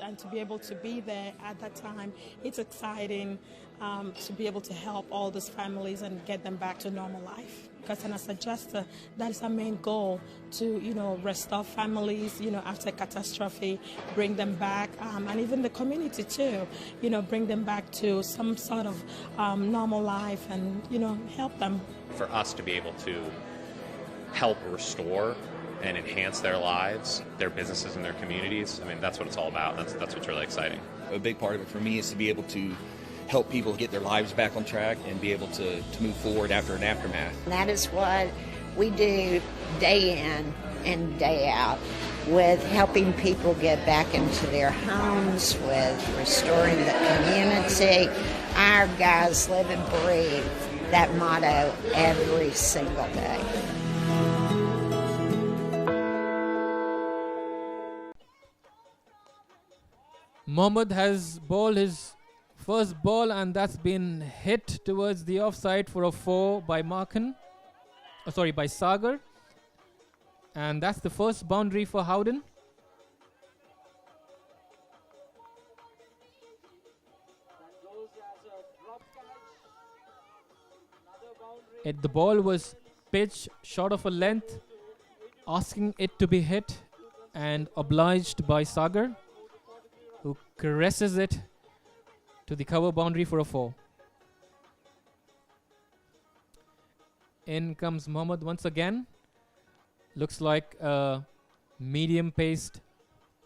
Speaker 6: And to be able to be there at that time, it's exciting to be able to help all these families and get them back to normal life. Because as a adjuster, that is our main goal, to restore families, after catastrophe, bring them back, and even the community too, bring them back to some sort of normal life and help them.
Speaker 7: For us to be able to help restore and enhance their lives, their businesses, and their communities. I mean, that's what it's all about. That's what's really exciting.
Speaker 8: A big part of it for me is to be able to help people get their lives back on track and be able to move forward after an aftermath.
Speaker 9: That is what we do day in and day out, with helping people get back into their homes, with restoring the community. Our guys live and breathe that motto every single day.
Speaker 11: Mohammad has bowled his first ball and that's been hit towards the offside for a 4 by by Sagar. And that's the first boundary for Howden. The ball was pitched short of a length, asking it to be hit and obliged by Sagar, who caresses it to the cover boundary for a 4. In comes Mohammad once again. Looks like a medium-paced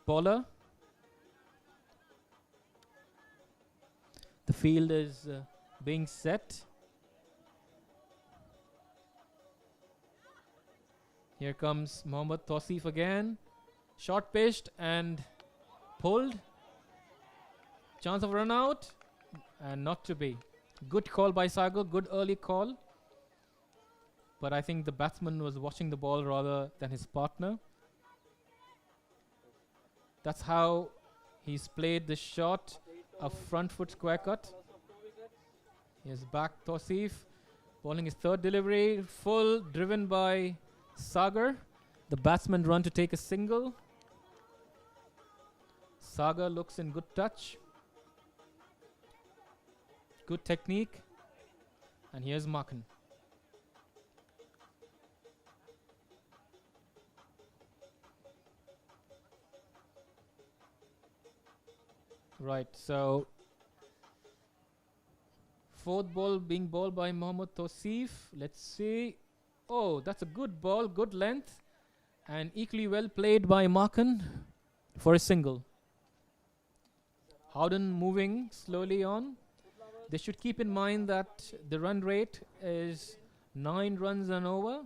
Speaker 11: bowler. The field is being set. Here comes Mohammad Tausif again. Short pitched and pulled. Chance of run out and not to be. Good call by Sagar, good early call. But I think the batsman was watching the ball rather than his partner. That's how he's played the shot. A front foot square cut. Here's back Tausif. Bowling his third delivery. Full, driven by Sagar. The batsman run to take a single. Sagar looks in good touch. Good technique. And here's Markan. Right, so fourth ball being bowled by Mohammad Tausif. Let's see. Oh, that's a good ball, good length. And equally well played by Markan for a single. Howden moving slowly on. They should keep in mind that the run rate is 9 runs and over.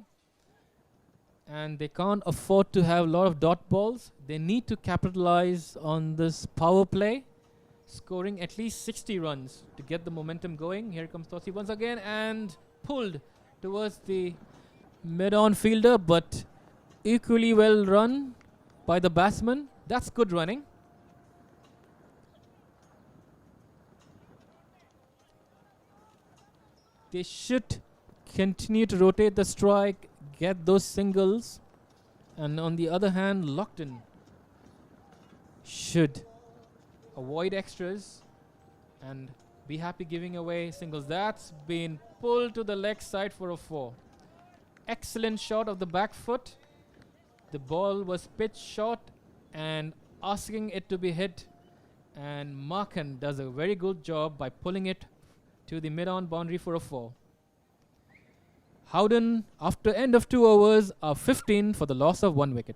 Speaker 11: And they can't afford to have a lot of dot balls. They need to capitalize on this power play, scoring at least 60 runs to get the momentum going. Here comes Tausif once again and pulled towards the mid-on fielder, but equally well run by the batsman. That's good running. They should continue to rotate the strike, get those singles. And on the other hand, Lockton should avoid extras and be happy giving away singles. That's been pulled to the leg side for a 4. Excellent shot of the back foot. The ball was pitched short and asking it to be hit. And Markan does a very good job by pulling it to the mid-on boundary for a 4. Howden, after end of 2 overs, are 15 for the loss of 1 wicket.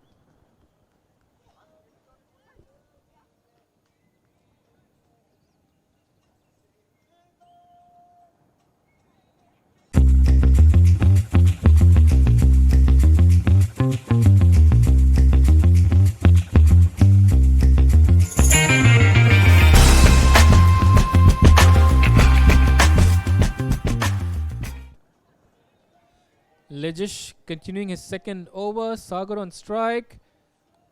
Speaker 11: Lejish continuing his second over. Sagar on strike.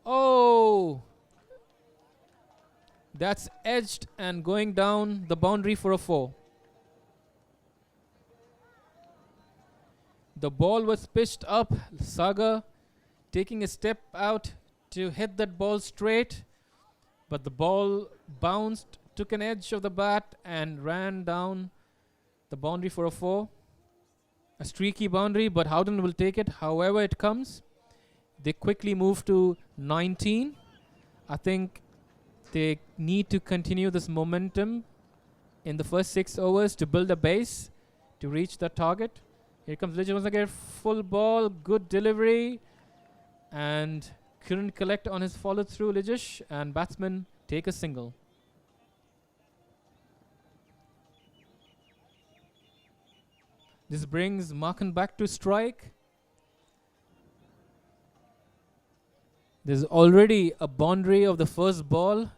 Speaker 11: Oh! That's edged and going down the boundary for a 4. The ball was pitched up. Sagar taking a step out to hit that ball straight. But the ball bounced, took an edge of the bat and ran down the boundary for a 4. A streaky boundary, but Howden will take it however it comes. They quickly move to 19. I think they need to continue this momentum in the first 6 overs to build a base to reach the target. Here comes Lijish once again. Full ball, good delivery. And couldn't collect on his follow through, Lijish. And batsmen take a single. This brings Markan back to strike. There's already a boundary of the first ball.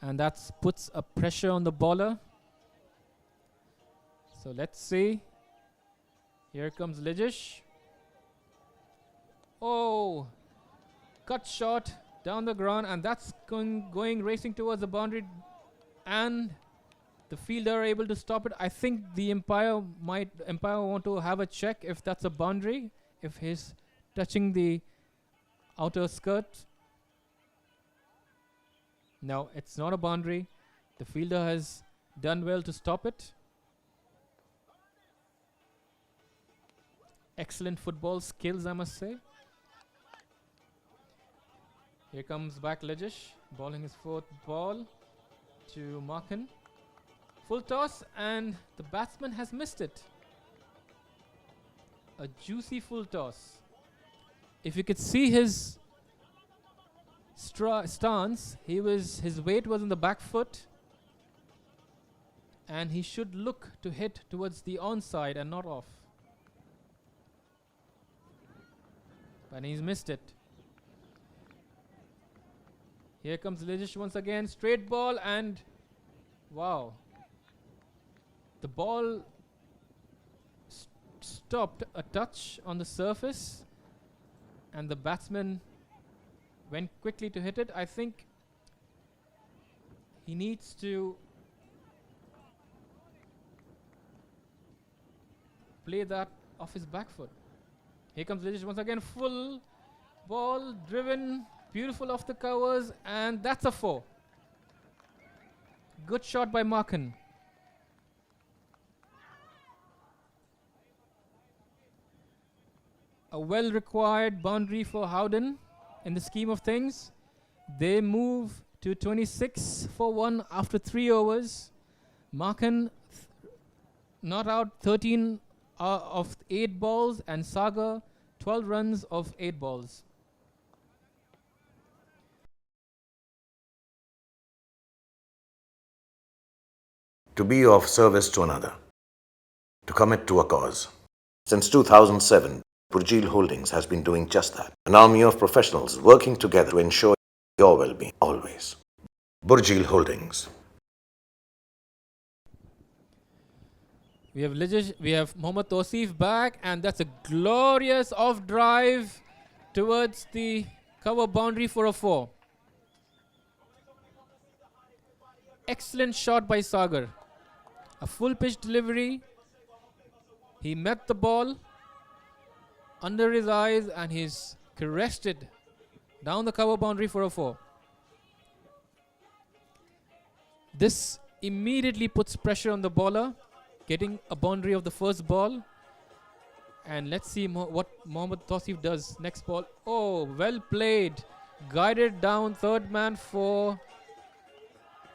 Speaker 11: And that puts a pressure on the bowler. So let's see. Here comes Lijish. Oh, cut shot down the ground, and that's going racing towards the boundary, and the fielder are able to stop it. I think the umpire want to have a check if that's a boundary, if he's touching the outer skirt. No, it's not a boundary. The fielder has done well to stop it. Excellent football skills, I must say. Here comes back Lijish, bowling his 4th ball to Markan. Full toss, and the batsman has missed it. A juicy full toss. If you could see his stance. His weight was in the back foot, and he should look to hit towards the onside and not off. But he's missed it. Here comes Lijish once again. Straight ball, and wow. The ball stopped a touch on the surface, and the batsman went quickly to hit it. I think he needs to play that off his back foot. Here comes Lijish once again. Full ball driven, beautiful off the covers, and that's a 4. Good shot by Markan. A well-required boundary for Howden in the scheme of things. They move to 26 for 1 after 3 overs. Markan not out 13 of 8 balls, and Sagar 12 runs of 8 balls.
Speaker 10: To be of service to another. To commit to a cause. Since 2007, Burjeel Holdings has been doing just that. An army of professionals working together to ensure your well-being always. Burjeel Holdings.
Speaker 11: We have Lijish, we have Mohammad Tawseef back, and that's a glorious off drive towards the cover boundary for a 4. Excellent shot by Sagar. A full pitch delivery. He met the ball under his eyes, and he's caressed it down the cover boundary for a 4. This immediately puts pressure on the bowler, getting a boundary of the first ball. And let's see what Mohammad Tawseef does. Next ball. Oh, well played. Guided down third man for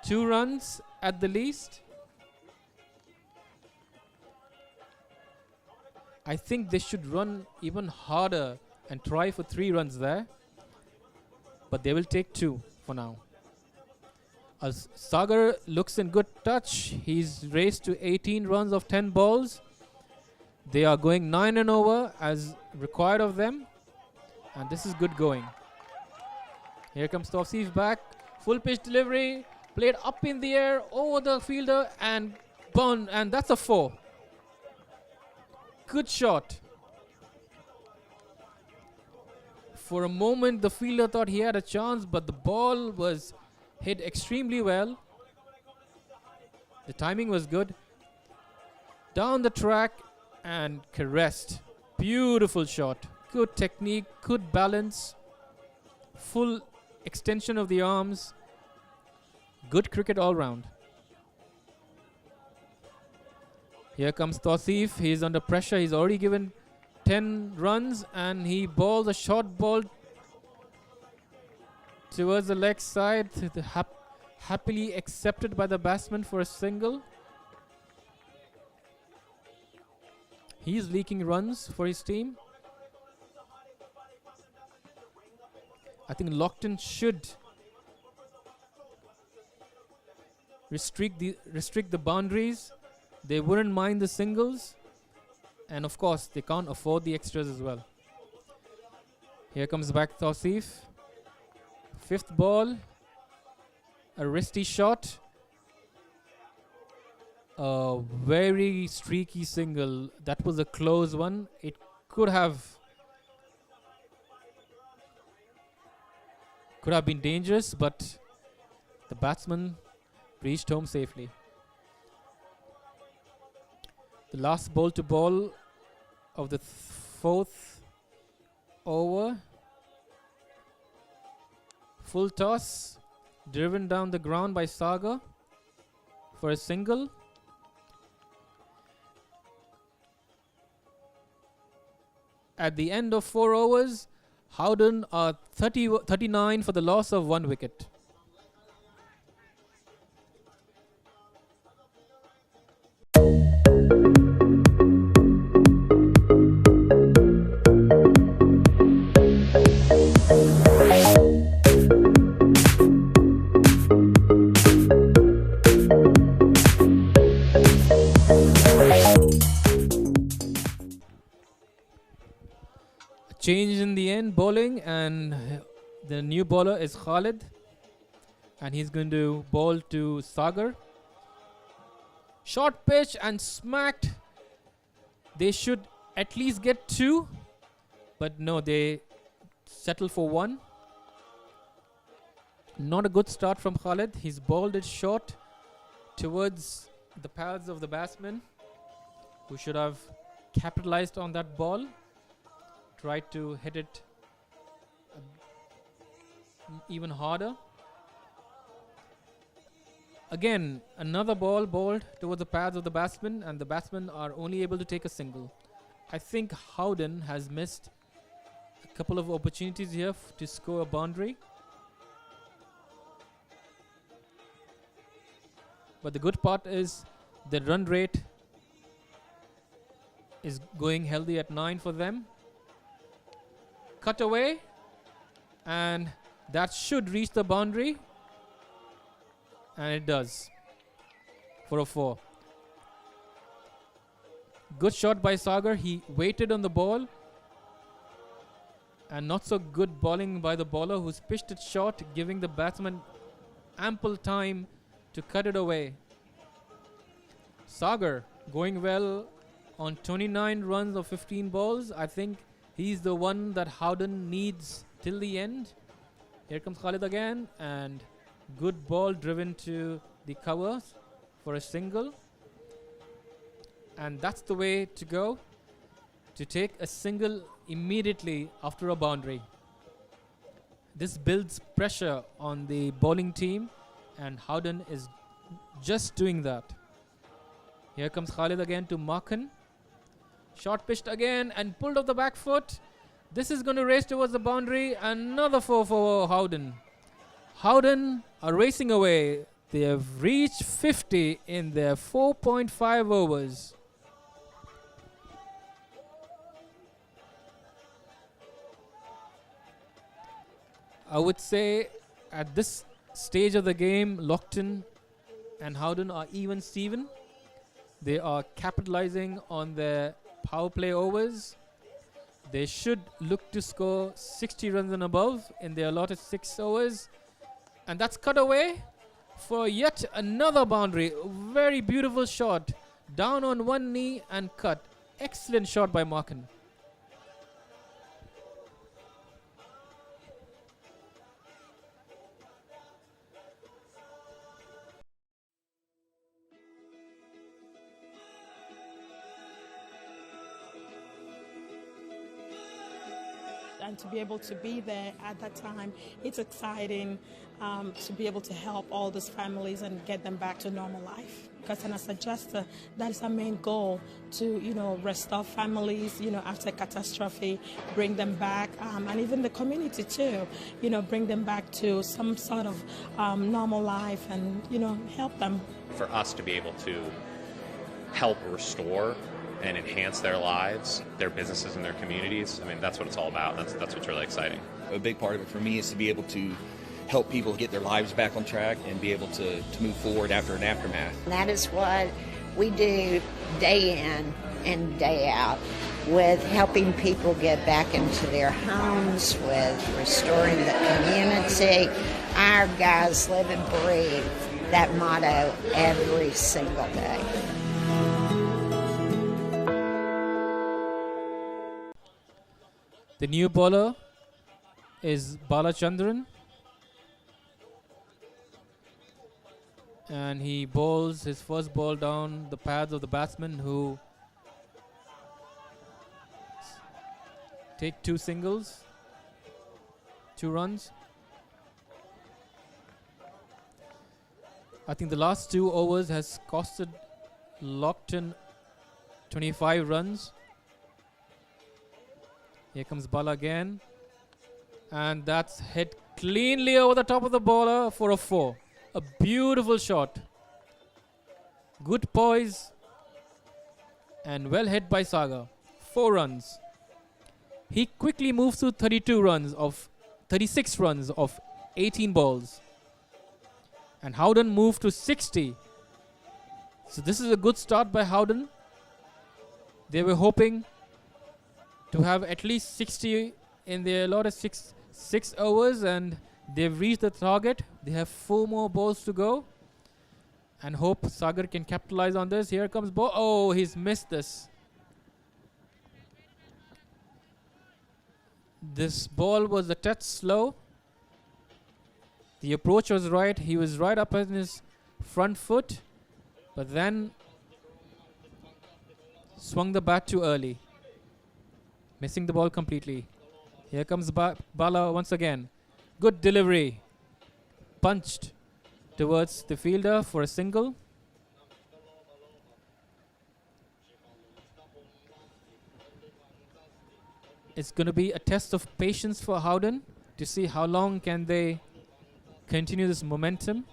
Speaker 11: 2 runs at the least. I think they should run even harder and try for 3 runs there. But they will take 2 for now. As Sagar looks in good touch. He's raced to 18 runs of 10 balls. They are going 9 and over as required of them. And this is good going. Here comes Tawseef back. Full pitch delivery. Played up in the air over the fielder and bun. And that's a 4. Good shot. For a moment, the fielder thought he had a chance, but the ball was hit extremely well. The timing was good. Down the track and caressed. Beautiful shot. Good technique, good balance. Full extension of the arms. Good cricket all round. Here comes Tawseef. He's under pressure. He's already given 10 runs, and he bowls a short ball towards the leg side. Happily accepted by the batsman for a single. He's leaking runs for his team. I think Lockton should restrict the boundaries. They wouldn't mind the singles. And of course, they can't afford the extras as well. Here comes back Tawseef. 5th ball. A wristy shot. A very streaky single. That was a close one. It could have been dangerous, but the batsman reached home safely. The last ball to ball of the 4th over. Full toss. Driven down the ground by Sagar for a single. At the end of 4 overs, Howden are 39 for the loss of 1 wicket. change in the end, bowling, and the new bowler is Khalid, and he's going to bowl to Sagar. Short pitch and smacked. They should at least get 2, but no, they settle for 1. Not a good start from Khalid. He's bowled it short towards the pads of the batsman, who should have capitalized on that ball. Tried to hit it even harder. Again, another ball bowled towards the pads of the batsman, and the batsmen are only able to take a single. I think Howden has missed a couple of opportunities here to score a boundary. But the good part is the run rate is going healthy at 9 for them. Cut away, and that should reach the boundary, and it does for a 4. Good shot by Sagar. He waited on the ball, and not so good bowling by the bowler, who's pitched it short, giving the batsman ample time to cut it away. Sagar going well on 29 runs of 15 balls. I think he's the one that Howden needs till the end. Here comes Khalid again, and good ball driven to the covers for a single. And that's the way to go, to take a single immediately after a boundary. This builds pressure on the bowling team, and Howden is just doing that. Here comes Khalid again to Markhan. Short pitched again and pulled off the back foot. This is going to race towards the boundary. Another 4 for Howden. Howden are racing away. They have reached 50 in their 4.5 overs. I would say at this stage of the game, Lockton and Howden are even Steven. They are capitalizing on their power play overs. They should look to score 60 runs and above in their allotted 6 overs. And that's cut away for yet another boundary. Very beautiful shot. Down on one knee and cut. Excellent shot by Markhan.
Speaker 6: And to be able to be there at that time, it's exciting to be able to help all these families and get them back to normal life. Because as a adjuster, that is our main goal, to restore families, after catastrophe, bring them back, and even the community too, bring them back to some sort of normal life and help them.
Speaker 7: For us to be able to help restore and enhance their lives, their businesses, and their communities. I mean, that's what it's all about. That's what's really exciting.
Speaker 8: A big part of it for me is to be able to help people get their lives back on track and be able to move forward after an aftermath.
Speaker 9: That is what we do day in and day out, with helping people get back into their homes, with restoring the community. Our guys live and breathe that motto every single day.
Speaker 11: The new bowler is Balachandran, and he bowls his first ball down the pads of the batsmen, who take 2 singles, 2 runs. I think the last 2 overs has costed Lockton 25 runs. Here comes Bala again, and that's hit cleanly over the top of the bowler for a 4. A beautiful shot. Good poise and well hit by Saga. 4 runs. He quickly moves to 36 runs of 18 balls. And Howden moved to 60. So this is a good start by Howden. They were hoping to have at least 60 in their allotted six overs, and they've reached the target. They have 4 more balls to go, and hope Sagar can capitalize on this. Here comes ball. Oh, he's missed this. This ball was a touch slow. The approach was right. He was right up on his front foot, but then swung the bat too early, missing the ball completely. Here comes Bala once again. Good delivery. Punched towards the fielder for a single. It's going to be a test of patience for Howden to see how long can they continue this momentum.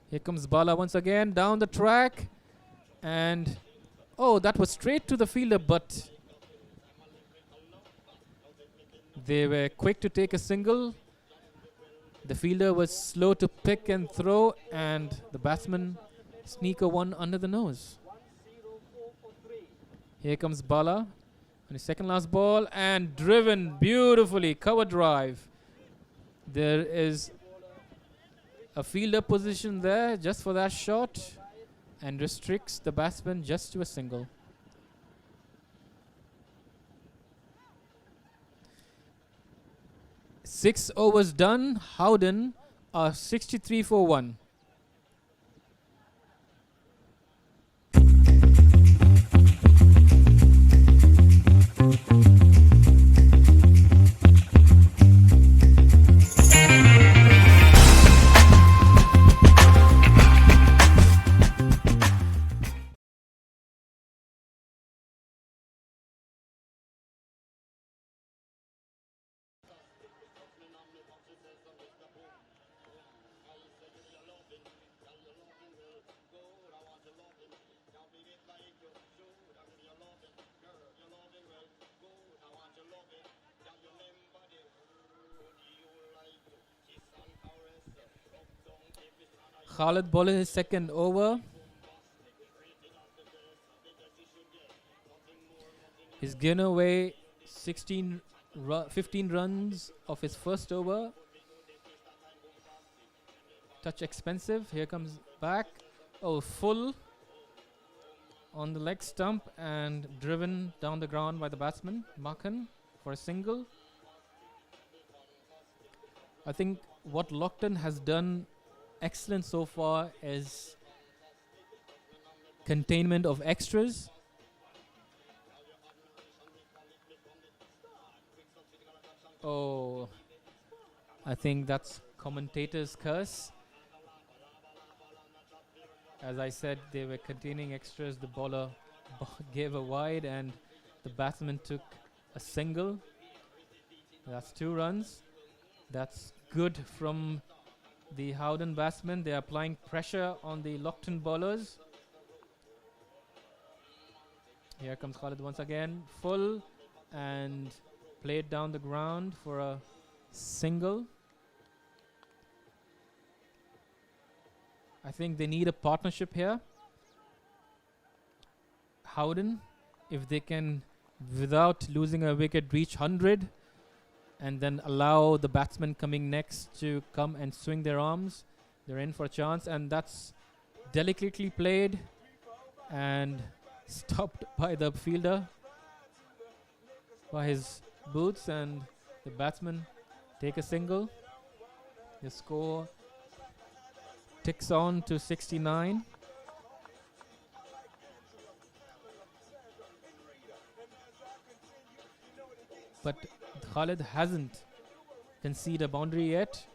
Speaker 11: Here comes Bala once again down the track, and oh, that was straight to the fielder, but they were quick to take a single. The fielder was slow to pick and throw, and the batsman sneak a one under the nose. Here comes Bala on his second last ball, and driven beautifully, cover drive. There is a fielder position there just for that shot, and restricts the batsman just to a single. Six overs done. Howden are 63 for 1. Khalid bowling his second over. He's given away 15 runs of his first over. Touch expensive. Here comes back. Oh, full on the leg stump and driven down the ground by the batsman, Makhan, for a single. I think what Lockton has done excellent so far is containment of extras. Oh, I think that's commentator's curse. As I said, they were containing extras. The bowler gave a wide and the batsman took a single. That's 2 runs. That's good from the Howden batsmen. They are applying pressure on the Lockton bowlers. Here comes Khalid once again, full and played down the ground for a single. I think they need a partnership here. Howden, if they can, without losing a wicket, reach 100 and then allow the batsman coming next to come and swing their arms, they're in for a chance. And that's delicately played and stopped by the fielder, by his boots, and the batsman take a single. The score ticks on to 69. But Khalid hasn't conceded a boundary yet.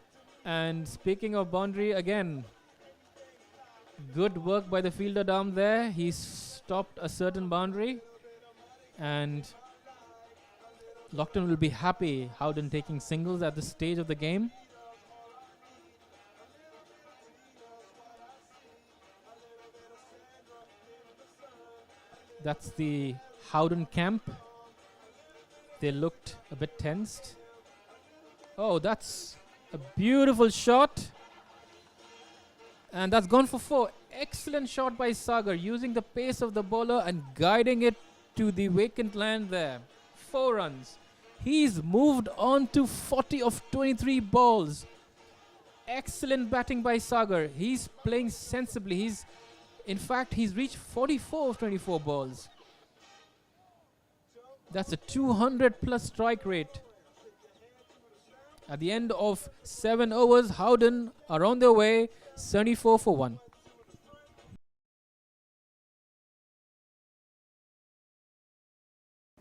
Speaker 11: And speaking of boundary, again, good work by the fielder down there. He stopped a certain boundary, and Lockton will be happy Howden taking singles at this stage of the game. That's the Howden camp. They looked a bit tensed. Oh, that's a beautiful shot. And that's gone for 4. Excellent shot by Sagar, using the pace of the bowler and guiding it to the vacant land there. 4 runs. He's moved on to 40 of 23 balls. Excellent batting by Sagar. He's playing sensibly. In fact, he's reached 44 of 24 balls. That's a 200 plus strike rate. At the end of 7 overs, Howden are on their way, 74 for 1.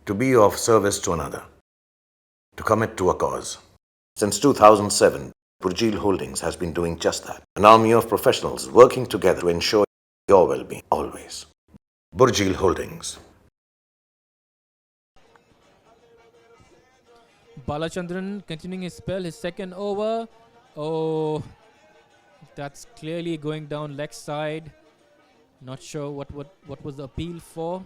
Speaker 10: To be of service to another. To commit to a cause. Since 2007, Burjeel Holdings has been doing just that. An army of professionals working together to ensure your well-being always. Burjeel Holdings.
Speaker 11: Balachandran continuing his spell, his second over. Oh, that's clearly going down leg side. Not sure what was the appeal for.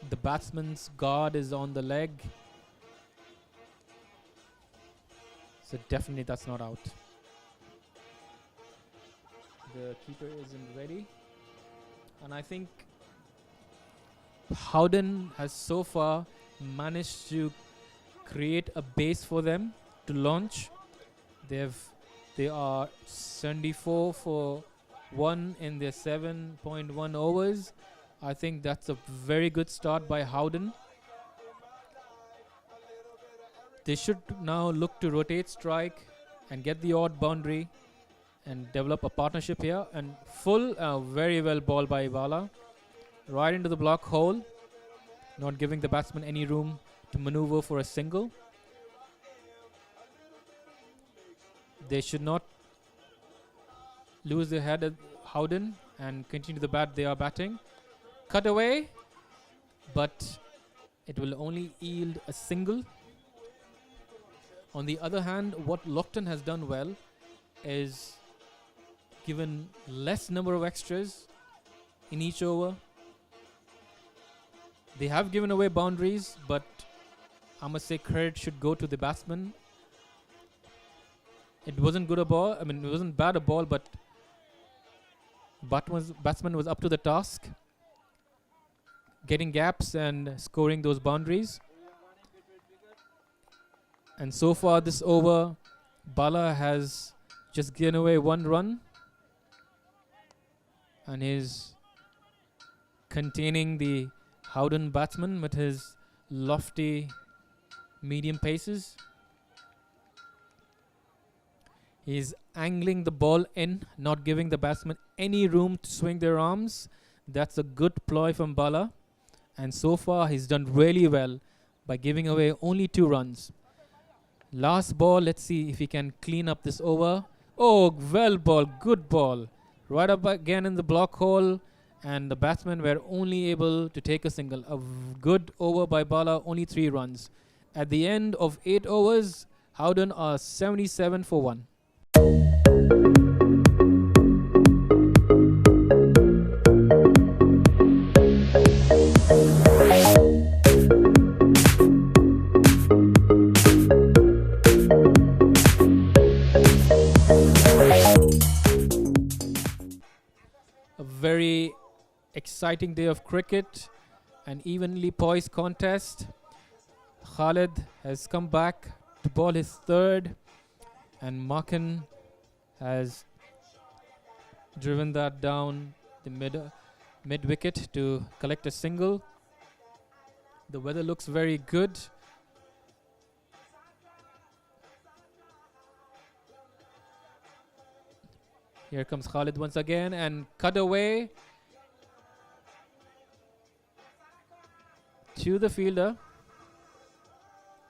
Speaker 11: The batsman's guard is on the leg. So definitely that's not out. The keeper isn't ready. And I think Howden has so far managed to create a base for them to launch. They are 74 for 1 in their 7.1 overs. I think that's a very good start by Howden. They should now look to rotate strike and get the odd boundary and develop a partnership here. And very well ball by Bala. Right into the block hole. Not giving the batsman any room to maneuver for a single. They should not lose their head at Howden and continue the bat they are batting. Cut away, but it will only yield a single. On the other hand, what Lockton has done well is given less number of extras in each over. They have given away boundaries, but I must say credit should go to the batsman. It wasn't good a ball. I mean, it wasn't bad a ball, but batsman was up to the task, getting gaps and scoring those boundaries. And so far this over, Bala has just given away 1 run and is containing the Howden batsman with his lofty medium paces. He's angling the ball in, not giving the batsman any room to swing their arms. That's a good ploy from Bala. And so far he's done really well by giving away only 2 runs. Last ball, let's see if he can clean up this over. Oh, well ball, good ball. Right up again in the block hole, and the batsmen were only able to take a single. A good over by Bala, only 3 runs. At the end of 8 overs, Howden are 77 for 1. Very exciting day of cricket, an evenly poised contest. Khalid has come back to bowl his 3rd, and Makan has driven that down the mid wicket to collect a single. The weather looks very good. Here comes Khalid once again and cut away to the fielder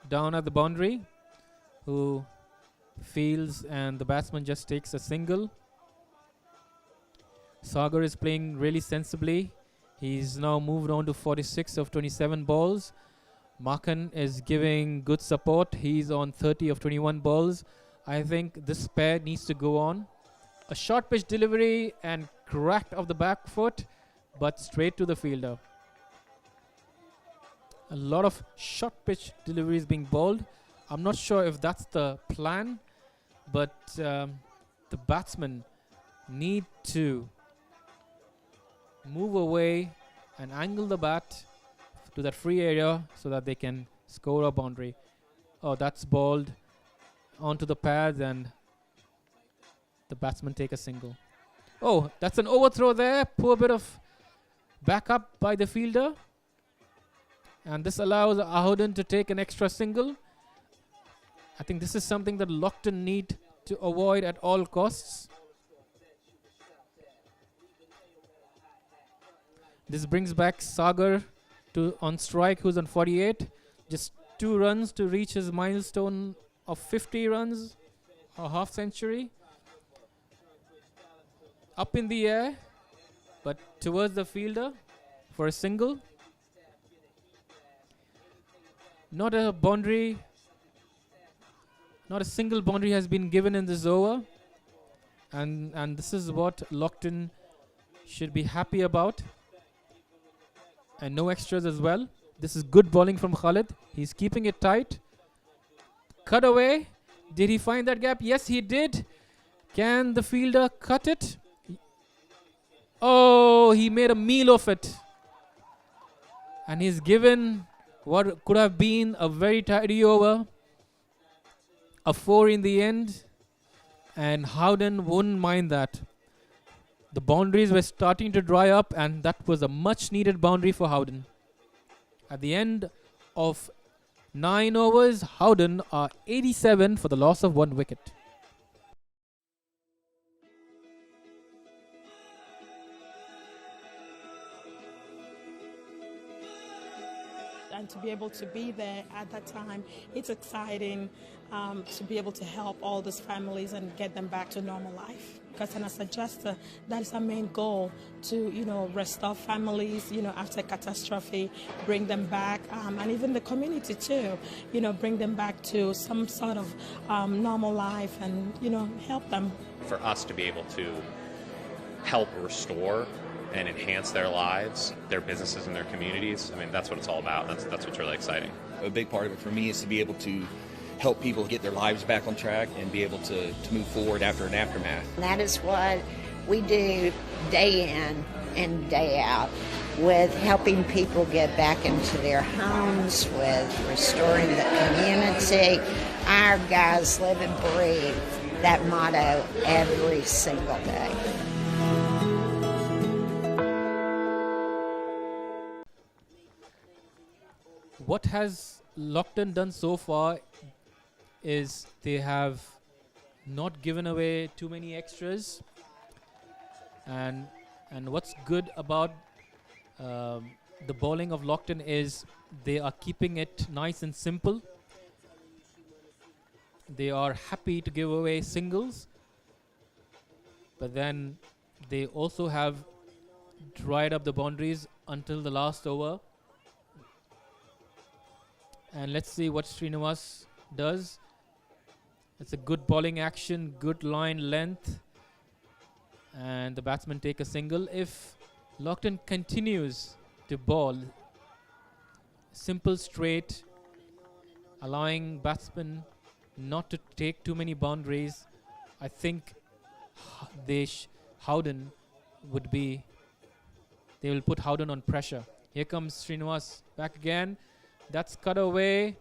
Speaker 11: down at the boundary, who fields, and the batsman just takes a single. Sagar is playing really sensibly. He's now moved on to 46 of 27 balls. Makan is giving good support. He's on 30 of 21 balls. I think this pair needs to go on. A short pitch delivery and cracked off the back foot, but straight to the fielder. A lot of short pitch deliveries being bowled. I'm not sure if that's the plan, but the batsmen need to move away and angle the bat to that free area so that they can score a boundary. Oh, that's balled onto the pads and the batsman take a single. Oh, that's an overthrow there. Poor bit of backup by the fielder. And this allows Howden to take an extra single. I think this is something that Lockton need to avoid at all costs. This brings back Sagar to on strike, who's on 48. Just 2 runs to reach his milestone of 50 runs, a half century. Up in the air, but towards the fielder for a single. Not a boundary, not a single boundary has been given in this over. And this is what Lockton should be happy about. And no extras as well. This is good bowling from Khalid. He's keeping it tight. Cut away. Did he find that gap? Yes, he did. Can the fielder cut it? Oh, he made a meal of it. And he's given what could have been a very tidy over. A 4 in the end. And Howden wouldn't mind that. The boundaries were starting to dry up, and that was a much needed boundary for Howden. At the end of 9 overs, Howden are 87 for the loss of 1 wicket.
Speaker 6: And to be able to be there at that time, it's exciting to be able to help all these families and get them back to normal life. Because as a adjuster, that is our main goal, to restore families, after catastrophe, bring them back, and even the community too, bring them back to some sort of normal life and help them.
Speaker 7: For us to be able to help restore and enhance their lives, their businesses, and their communities, I mean, that's what it's all about. That's what's really exciting.
Speaker 8: A big part of it for me is to be able to help people get their lives back on track and be able to move forward after an aftermath.
Speaker 9: And that is what we do day in and day out, with helping people get back into their homes, with restoring the community. Our guys live and breathe that motto every single day.
Speaker 11: What has Lockton done so far is they have not given away too many extras, and what's good about the bowling of Lockton is they are keeping it nice and simple. They are happy to give away singles, but then they also have dried up the boundaries until the last over. And let's see what Srinivas does. It's a good bowling action, good line length, and the batsmen take a single. If Lockton continues to bowl simple straight, allowing batsmen not to take too many boundaries, I think Howden they will put Howden on pressure. Here comes Srinivas back again. That's cut away,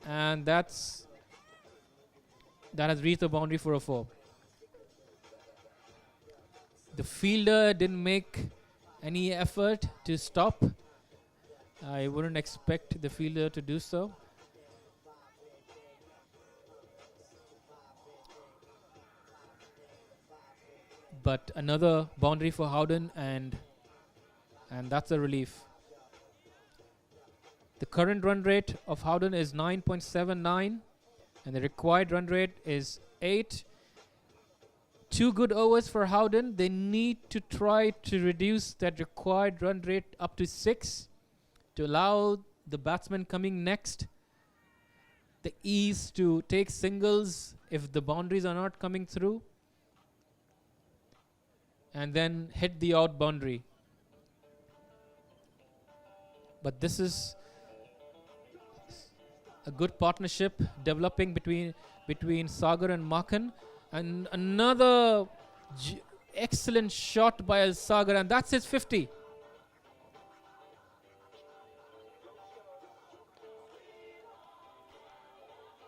Speaker 11: and that has reached the boundary for a 4. The fielder didn't make any effort to stop. I wouldn't expect the fielder to do so. But another boundary for Howden, and that's a relief. The current run rate of Howden is 9.79, and the required run rate is 8. 2 good overs for Howden. They need to try to reduce that required run rate up to 6 to allow the batsman coming next the ease to take singles if the boundaries are not coming through, and then hit the out boundary. But this is a good partnership developing between Sagar and Makhan, and another excellent shot by Sagar, and that's his 50.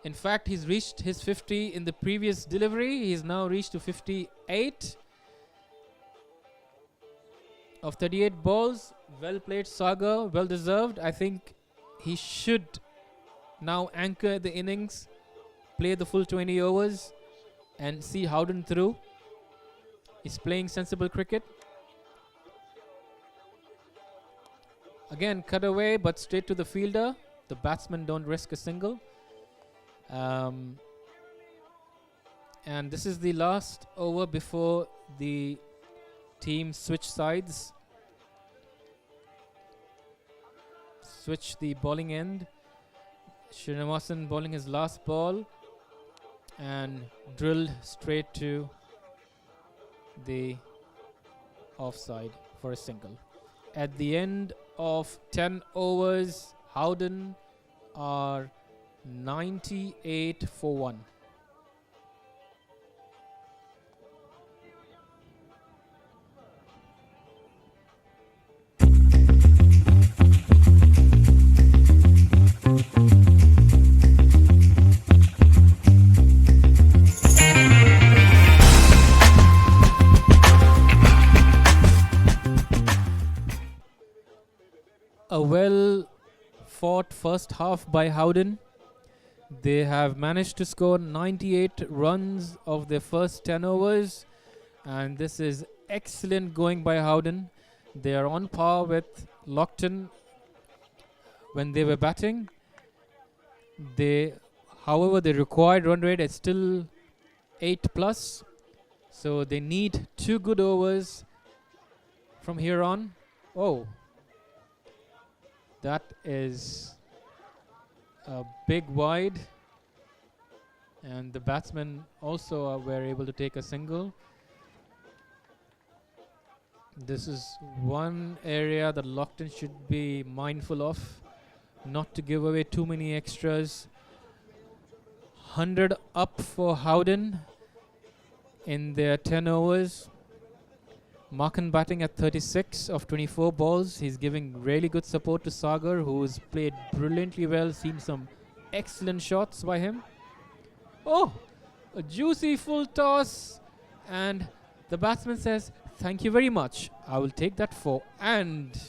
Speaker 11: In fact, he's reached his 50 in the previous delivery. He's now reached to 58 of 38 balls. Well played, Sagar. Well deserved. I think he should now anchor the innings, play the full 20 overs, and see Howden through. He's playing sensible cricket. Again, cut away, but straight to the fielder. The batsmen don't risk a single. And this is the last over before the team switch sides. Switch the bowling end. Srinivasan bowling his last ball and drilled straight to the offside for a single. At the end of 10 overs, Howden are 98 for 1. A well fought first half by Howden. They have managed to score 98 runs of their first 10 overs, and this is excellent going by Howden. They are on par with Lockton when they were batting. However, the required run rate is still 8 plus, so they need 2 good overs from here on. Oh, that is a big wide, and the batsmen also were able to take a single. This is one area that Lockton should be mindful of, not to give away too many extras. 100 up for Howden in their 10 overs. Markan batting at 36 of 24 balls. He's giving really good support to Sagar, who's played brilliantly well. Seen some excellent shots by him. Oh, a juicy full toss. And the batsman says, "Thank you very much. I will take that 4." And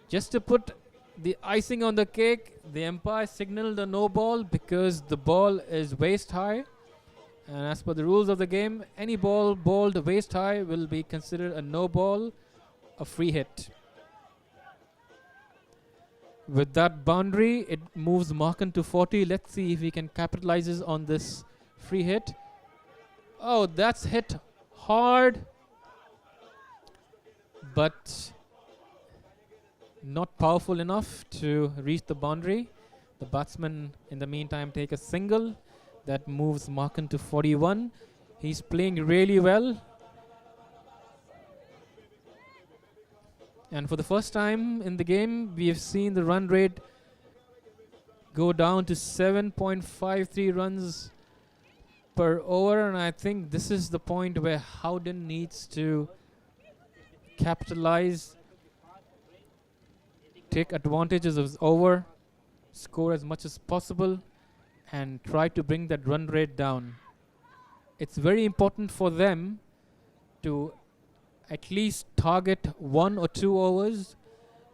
Speaker 11: just to put the icing on the cake, the umpire signaled a no ball because the ball is waist high. And as per the rules of the game, any ball bowled waist high will be considered a no ball, a free hit. With that boundary, it moves Markan to 40. Let's see if he can capitalize on this free hit. Oh, that's hit hard, but not powerful enough to reach the boundary. The batsman, in the meantime, take a single. That moves Markan to 41. He's playing really well. And for the first time in the game, we have seen the run rate go down to 7.53 runs per over. And I think this is the point where Howden needs to capitalize, take advantages of his over, score as much as possible, and try to bring that run rate down. It's very important for them to at least target 1 or 2 overs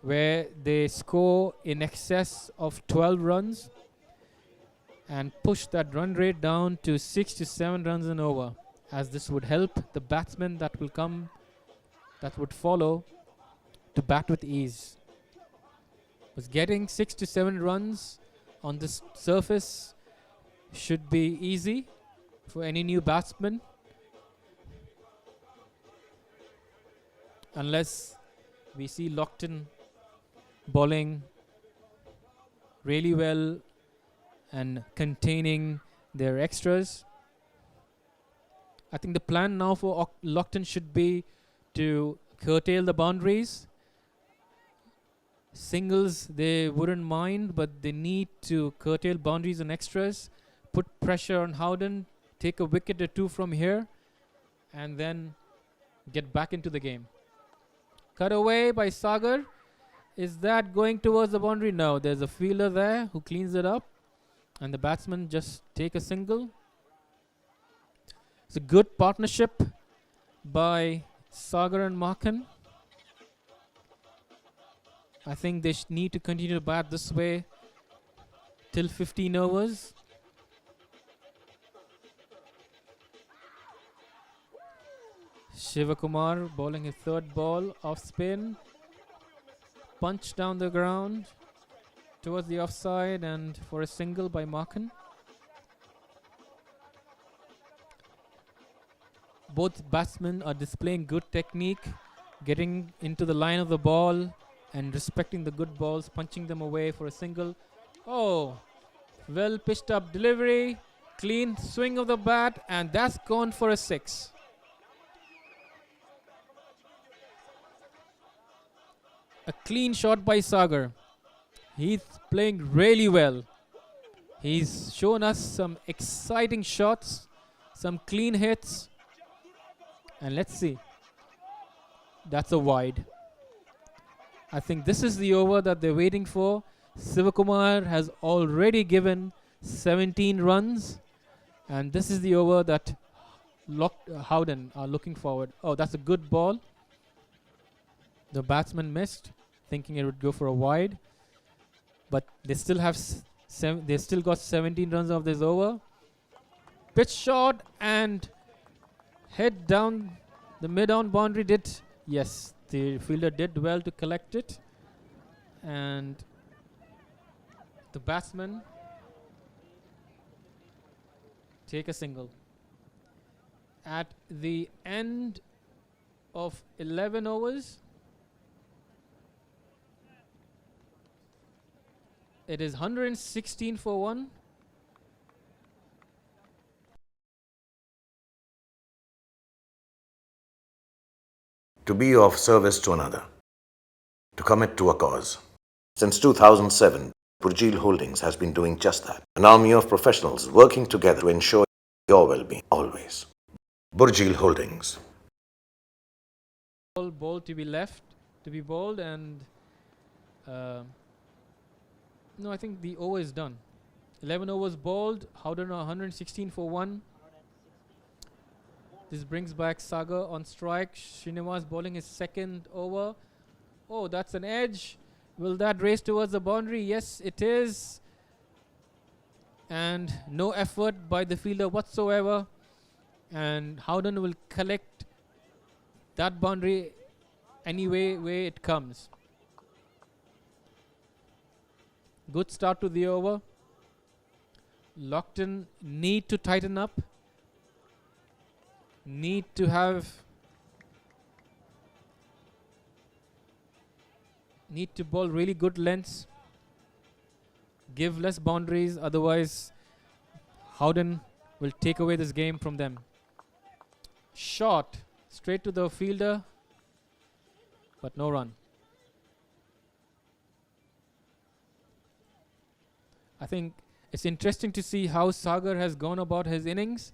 Speaker 11: where they score in excess of 12 runs and push that run rate down to 6 to 7 runs an over, as this would help the batsmen that would follow to bat with ease. Was getting 6 to 7 runs on this surface should be easy for any new batsman, unless we see Lockton bowling really well and containing their extras. I think the plan now for Lockton should be to curtail the boundaries. Singles they wouldn't mind, but they need to curtail boundaries and extras, put pressure on Howden, take a wicket or 2 from here, and then get back into the game. Cut away by Sagar. Is that going towards the boundary? No, there's a fielder there who cleans it up. and the batsman just take a single. It's a good partnership by Sagar and Markan. I think they need to continue to bat this way till 15 overs. Shivakumar bowling his third ball off spin. Punch down the ground towards the offside and for a single by Markan. Both batsmen are displaying good technique, getting into the line of the ball and respecting the good balls, punching them away for a single. Oh, well pitched up delivery, clean swing of the bat, and that's gone for a 6. A clean shot by Sagar. He's playing really well. He's shown us some exciting shots, some clean hits. And let's see. That's a wide. I think this is the over that they're waiting for. Sivakumar has already given 17 runs. And this is the over that Howden are looking forward. Oh, that's a good ball. The batsman missed, thinking it would go for a wide. But they still have they still got 17 runs of this over. Pitch shot and head down the mid-on boundary. Yes, the fielder did well to collect it. And the batsman take a single. At the end of 11 overs, it is 116 for 1.
Speaker 10: To be of service to another. To commit to a cause. Since 2007, Purjil Holdings has been doing just that. An army of professionals working together to ensure your well-being always. Purjil Holdings.
Speaker 11: Ball to be left, to be bowled, and no, I think the over is done. 11 overs bowled. Howden 116 for 1. This brings back Sagar on strike. Srinivas bowling his second over. Oh, that's an edge. Will that race towards the boundary? Yes, it is. And no effort by the fielder whatsoever. And Howden will collect that boundary any way it comes. Good start to the over. Lockton need to tighten up. Need to bowl really good lengths. Give less boundaries, otherwise Howden will take away this game from them. Shot straight to the fielder, but no run. I think it's interesting to see how Sagar has gone about his innings.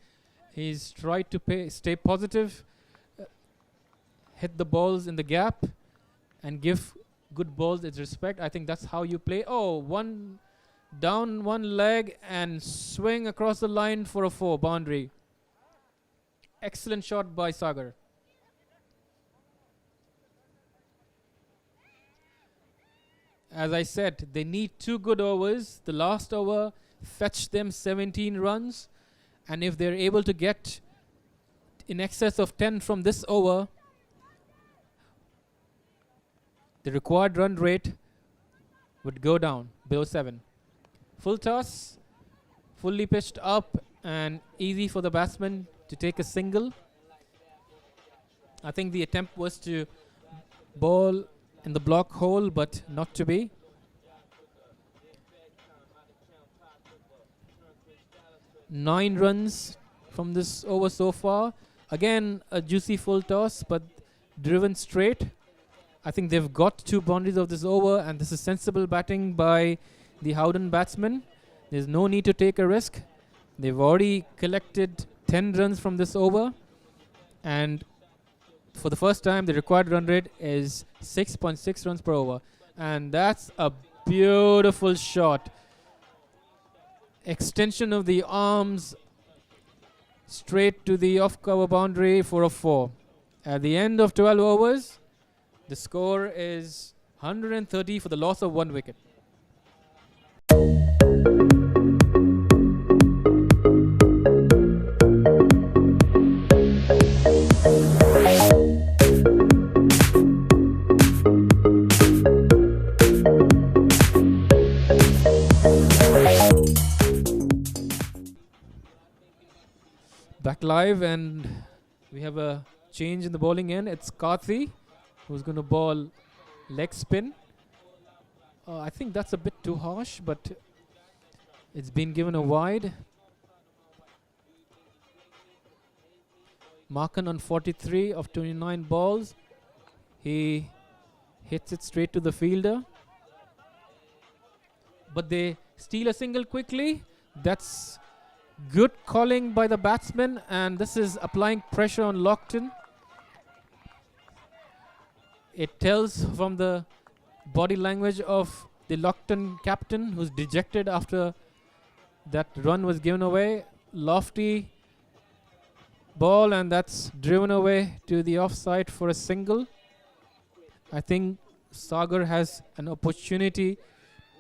Speaker 11: He's tried to stay positive, hit the balls in the gap, and give good balls its respect. I think that's how you play. Oh, one down, one leg, and swing across the line for a 4 boundary. Excellent shot by Sagar. As I said, they need 2 good overs. The last over fetched them 17 runs. And if they're able to get in excess of 10 from this over, the required run rate would go down below 7. Full toss, fully pitched up, and easy for the batsman to take a single. I think the attempt was to bowl in the block hole, but not to be. Nine runs from this over so far. Again, a juicy full toss, but driven straight. I think they've got 2 boundaries of this over, and this is sensible batting by the Howden batsmen. There's no need to take a risk. They've already collected 10 runs from this over, and for the first time, the required run rate is 6.6 runs per over, and that's a beautiful shot. extension of the arms straight to the off-cover boundary for a 4. At the end of 12 overs, the score is 130 for the loss of 1 wicket. Back live, and we have a change in the bowling end. It's Karthi who's going to bowl leg spin. I think that's a bit too harsh, but it's been given a wide. Markan on 43 of 29 balls. He hits it straight to the fielder. But they steal a single quickly. That's good calling by the batsman, and this is applying pressure on Lockton. It tells from the body language of the Lockton captain, who's dejected after that run was given away. Lofty ball, and that's driven away to the offside for a single. I think Sagar has an opportunity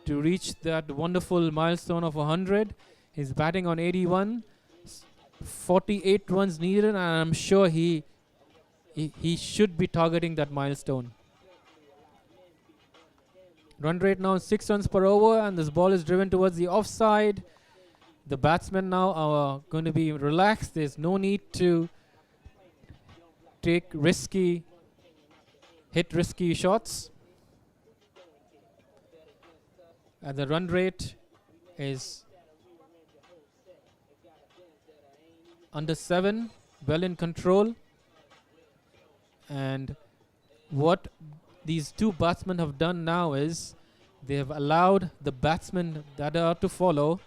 Speaker 11: to reach that wonderful milestone of 100. He's batting on 81, 48 runs needed, and I'm sure he should be targeting that milestone. Run rate now is 6 runs per over, and this ball is driven towards the offside. The batsmen now are going to be relaxed. There's no need to hit risky shots. And the run rate is under 7, well in control. And what these two batsmen have done now is they have allowed the batsmen that are to follow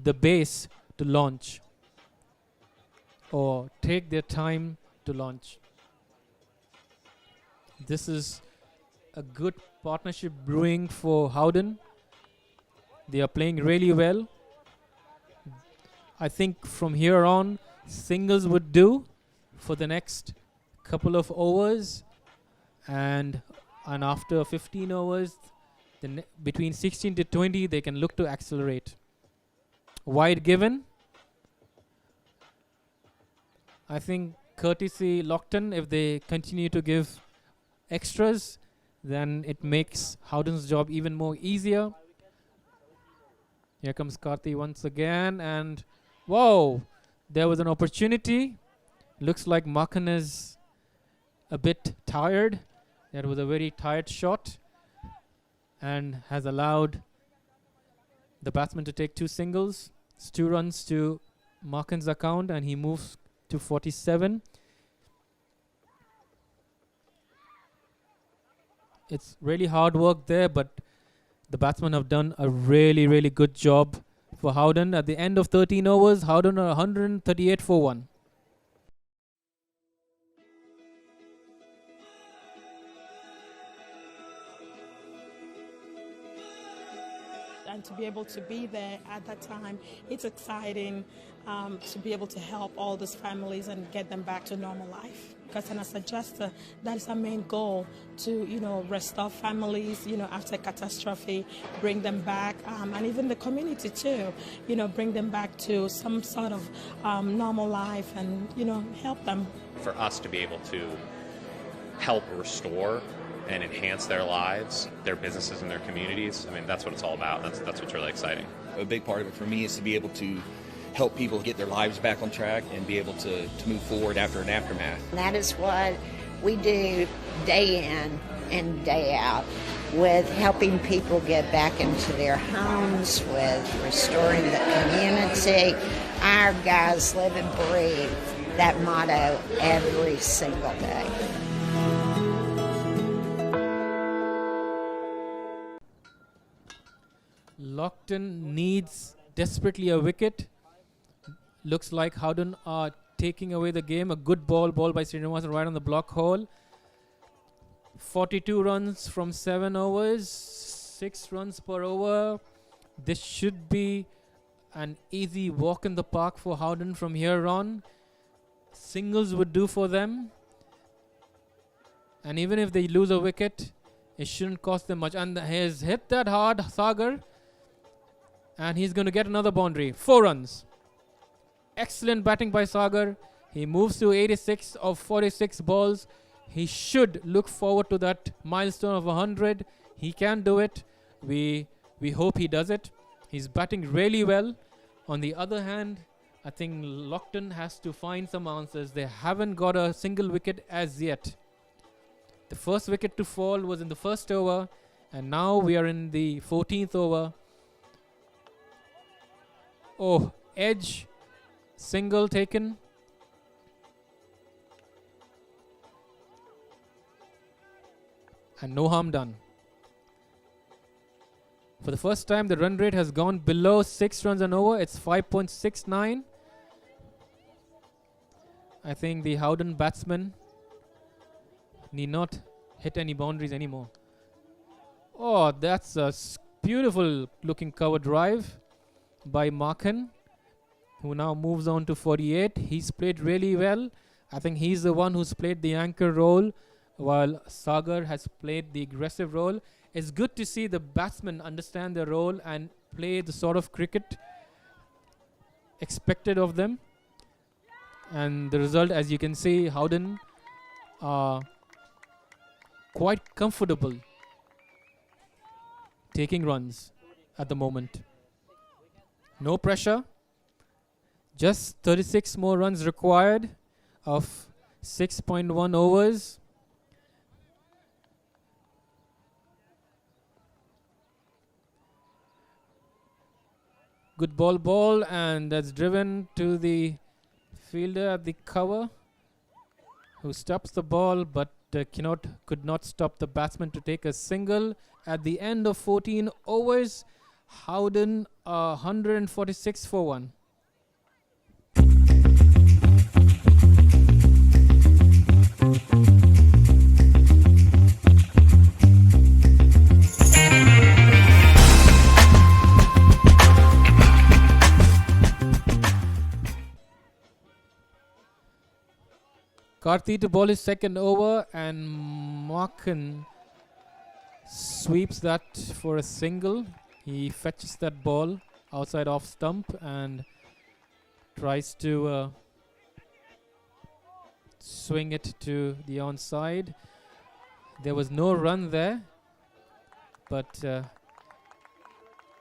Speaker 11: the base to launch or take their time to launch. This is a good partnership brewing for Howden. They are playing really well. I think from here on, singles would do for the next couple of overs, and after 15 overs, between 16 to 20, they can look to accelerate. Wide given. I think courtesy Lockton, if they continue to give extras, then it makes Howden's job even more easier. Here comes Karthi once again, and whoa, there was an opportunity. Looks like Markan is a bit tired. That was a very tired shot and has allowed the batsman to take 2 singles. It's 2 runs to Markan's account, and he moves to 47. It's really hard work there, but the batsmen have done a really, really good job for Howden. At the end of 13 overs, Howden are 138 for 1.
Speaker 6: And to be able to be there at that time, it's exciting to be able to help all these families and get them back to normal life. Because as a adjuster, that is our main goal, to restore families, after catastrophe, bring them back, and even the community too, bring them back to some sort of normal life and help them.
Speaker 7: For us to be able to help restore and enhance their lives, their businesses, and their communities, I mean, that's what it's all about. That's what's really exciting.
Speaker 8: A big part of it for me is to be able to help people get their lives back on track and be able to move forward after an aftermath.
Speaker 9: And that is what we do day in and day out, with helping people get back into their homes, with restoring the community. Our guys live and breathe that motto every single day.
Speaker 11: Lockton needs desperately a wicket. Looks like Howden are taking away the game. A good ball by Srinivasan right on the block hole. 42 runs from 7 overs, 6 runs per over. This should be an easy walk in the park for Howden from here on. Singles would do for them. And even if they lose a wicket, it shouldn't cost them much. And he has hit that hard, Sagar. And he's going to get another boundary. 4 runs. Excellent batting by Sagar. He moves to 86 of 46 balls. He should look forward to that milestone of 100. He can do it. We hope he does it. He's batting really well. On the other hand, I think Lockton has to find some answers. They haven't got a single wicket as yet. The first wicket to fall was in the first over, and now we are in the 14th over. Oh, edge, single taken. And no harm done. For the first time, the run rate has gone below 6 runs an over. It's 5.69. I think the Howden batsmen need not hit any boundaries anymore. Oh, that's a beautiful looking cover drive by Markhan, who now moves on to 48. He's played really well. I think he's the one who's played the anchor role, while Sagar has played the aggressive role. It's good to see the batsmen understand their role and play the sort of cricket expected of them. And the result, as you can see, Howden are quite comfortable taking runs at the moment. No pressure. Just 36 more runs required of 6.1 overs. Good ball, and that's driven to the fielder at the cover, who stops the ball, but could not stop the batsman to take a single. At the end of 14 overs, Howden 146 for 1. Karthi to ball his second over, and Markhan sweeps that for a single. He fetches that ball outside off stump and tries to swing it to the onside. There was no run there, but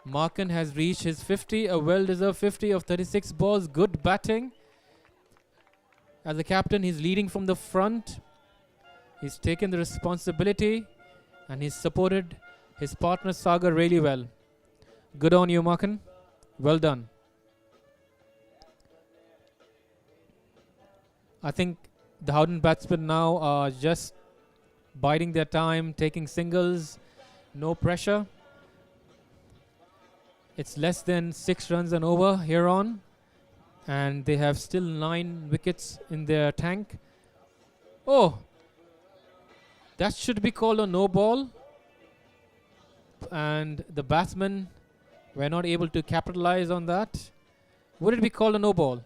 Speaker 11: Markhan has reached his 50, a well-deserved 50 of 36 balls. Good batting. As the captain, he's leading from the front. He's taken the responsibility and he's supported his partner Sagar really well. Good on you, Markhan. Well done. I think the Howden batsmen now are just biding their time, taking singles, no pressure. It's less than 6 runs and over here on, and they have still 9 wickets in their tank. Oh, that should be called a no ball, and the batsmen were not able to capitalize on that. Would it be called a no ball?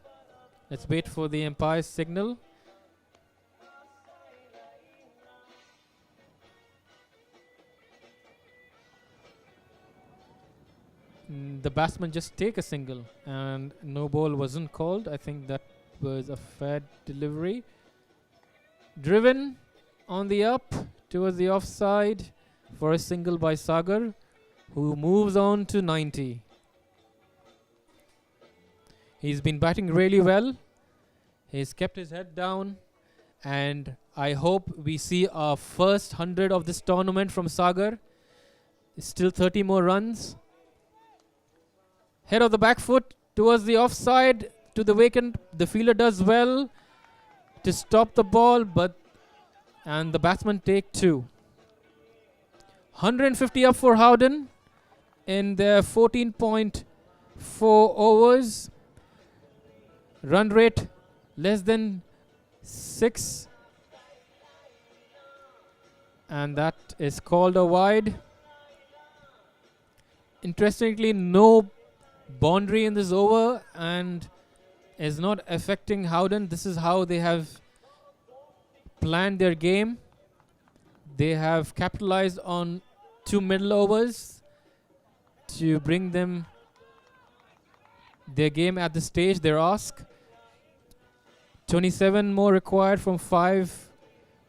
Speaker 11: Let's wait for the umpire's signal. The batsman just take a single, and no ball wasn't called. I think that was a fair delivery. Driven on the up towards the offside for a single by Sagar, who moves on to 90. He's been batting really well. He's kept his head down, and I hope we see our first 100 of this tournament from Sagar. Still 30 more runs. Head of the back foot towards the offside to the vacant. The fielder does well to stop the ball, and the batsman take 2. 150 up for Howden in their 14.4 overs. Run rate less than 6, and that is called a wide. Interestingly, no boundary in this over and is not affecting Howden. This is how they have planned their game. They have capitalized on 2 middle overs to bring them their game at the stage, their ask. 27 more required from 5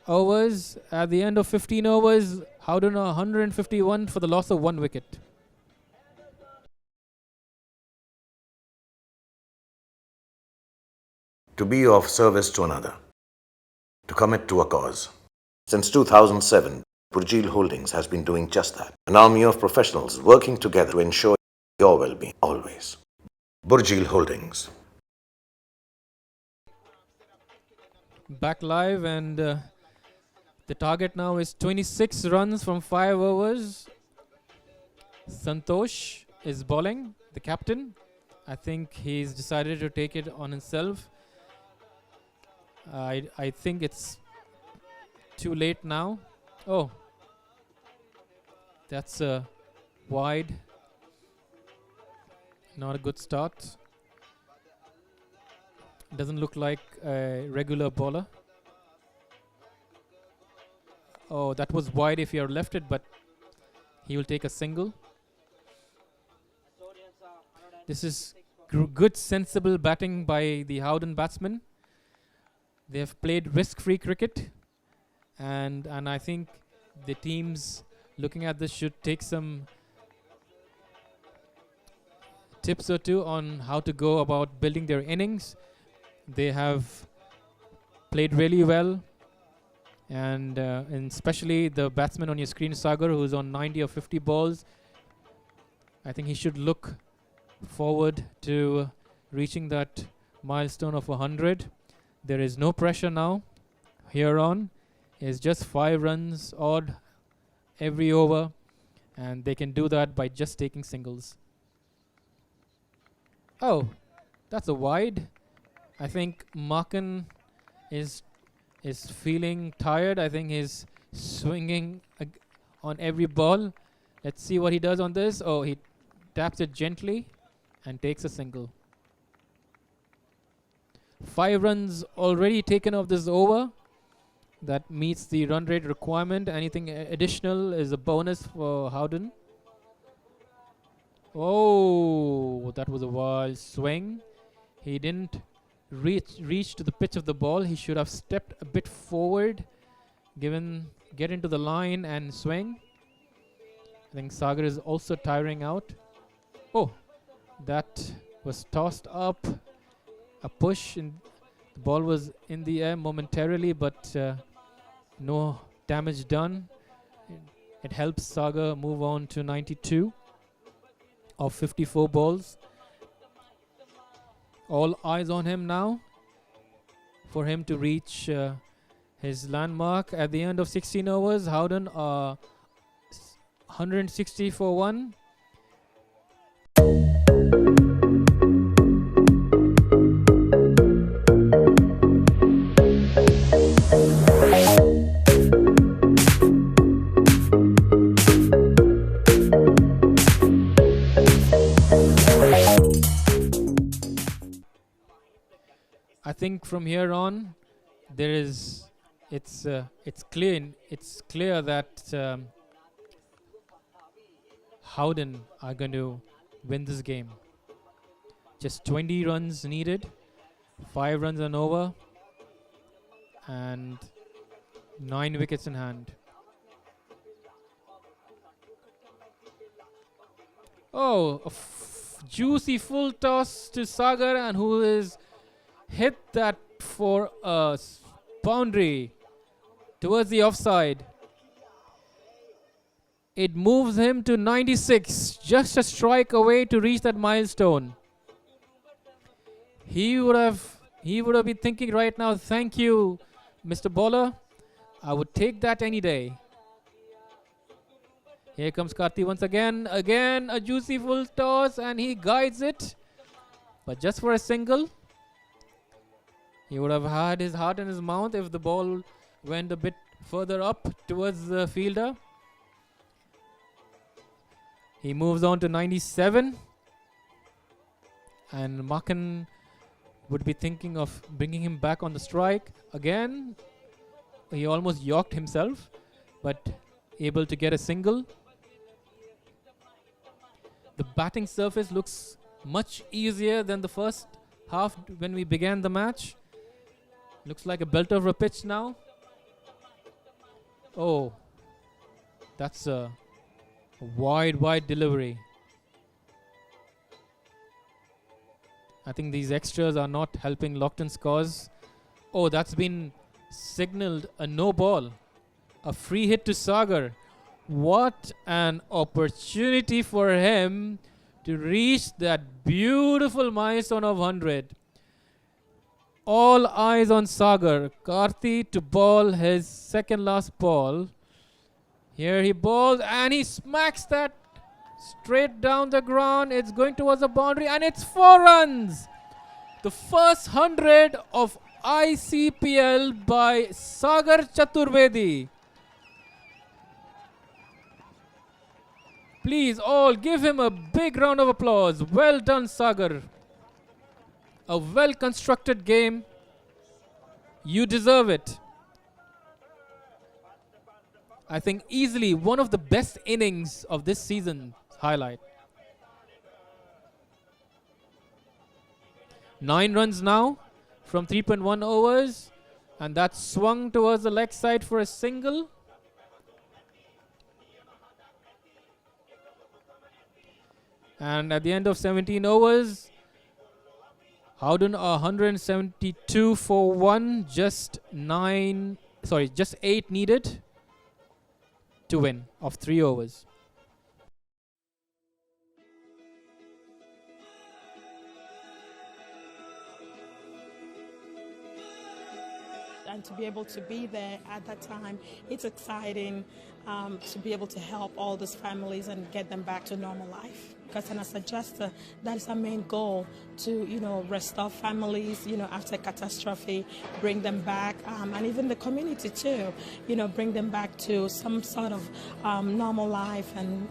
Speaker 11: overs. At the end of 15 overs, Howden are 151 for the loss of 1 wicket.
Speaker 10: To be of service to another. To commit to a cause. Since 2007, Burjeel Holdings has been doing just that. An army of professionals working together to ensure your well-being always. Burjeel Holdings.
Speaker 11: Back live, and the target now is 26 runs from 5 overs. Santosh is bowling, the captain. I think he's decided to take it on himself. I think it's too late now. Oh, that's wide. Not a good start. Doesn't look like a regular bowler. Oh, that was wide if you are left it, but he will take a single. This is good, sensible batting by the Howden batsmen. They have played risk-free cricket, and I think the teams looking at this should take some tips or two on how to go about building their innings. They have played really well, and especially the batsman on your screen, Sagar, who is on 90 or 50 balls. I think he should look forward to reaching that milestone of 100. There is no pressure now. Here on is just 5 runs odd every over, and they can do that by just taking singles. Oh, that's a wide. I think Markin is feeling tired. I think he's swinging on every ball. Let's see what he does on this. Oh, he taps it gently and takes a single. 5 runs already taken off this over. That meets the run rate requirement. Anything additional is a bonus for Howden. Oh, that was a wild swing. He didn't reach to the pitch of the ball. He should have stepped a bit forward, get into the line and swing. I think Sagar is also tiring out. Oh, that was tossed up. A push, and the ball was in the air momentarily, but no damage done. It helps Sagar move on to 92 of 54 balls. All eyes on him now for him to reach his landmark at the end of 16 overs. Howden 160 for 1. I think from here on, it's clear that Howden are going to win this game. Just 20 runs needed, 5 runs and over, and 9 wickets in hand. Oh, juicy full toss to Sagar, and who is hit that for a boundary towards the offside. It moves him to 96, just a strike away to reach that milestone. He would have been thinking right now, thank you, Mr. Bowler. I would take that any day. Here comes Karthi once again. Again, a juicy full toss, and he guides it. But just for a single. He would have had his heart in his mouth if the ball went a bit further up towards the fielder. He moves on to 97. And Makan would be thinking of bringing him back on the strike. Again, he almost yorked himself, but able to get a single. The batting surface looks much easier than the first half when we began the match. Looks like a belt of a pitch now. Oh, that's a wide delivery. I think these extras are not helping Lockton's cause. Oh, that's been signaled a no ball. A free hit to Sagar. What an opportunity for him to reach that beautiful milestone of 100. All eyes on Sagar. Karthi to ball his second last ball. Here he balls and he smacks that straight down the ground. It's going towards the boundary and it's 4 runs. The first 100 of ICPL by Sagar Chaturvedi. Please all give him a big round of applause. Well done, Sagar. A well constructed game. You deserve it. I think easily one of the best innings of this season highlight. 9 runs now from 3.1 overs, and that swung towards the leg side for a single. And at the end of 17 overs, Howden 172 for 1, just 8 needed to win of 3 overs.
Speaker 6: And to be able to be there at that time, it's exciting to be able to help all these families and get them back to normal life. Because as a adjuster, that is our main goal, to restore families, after catastrophe, bring them back, and even the community too, bring them back to some sort of normal life and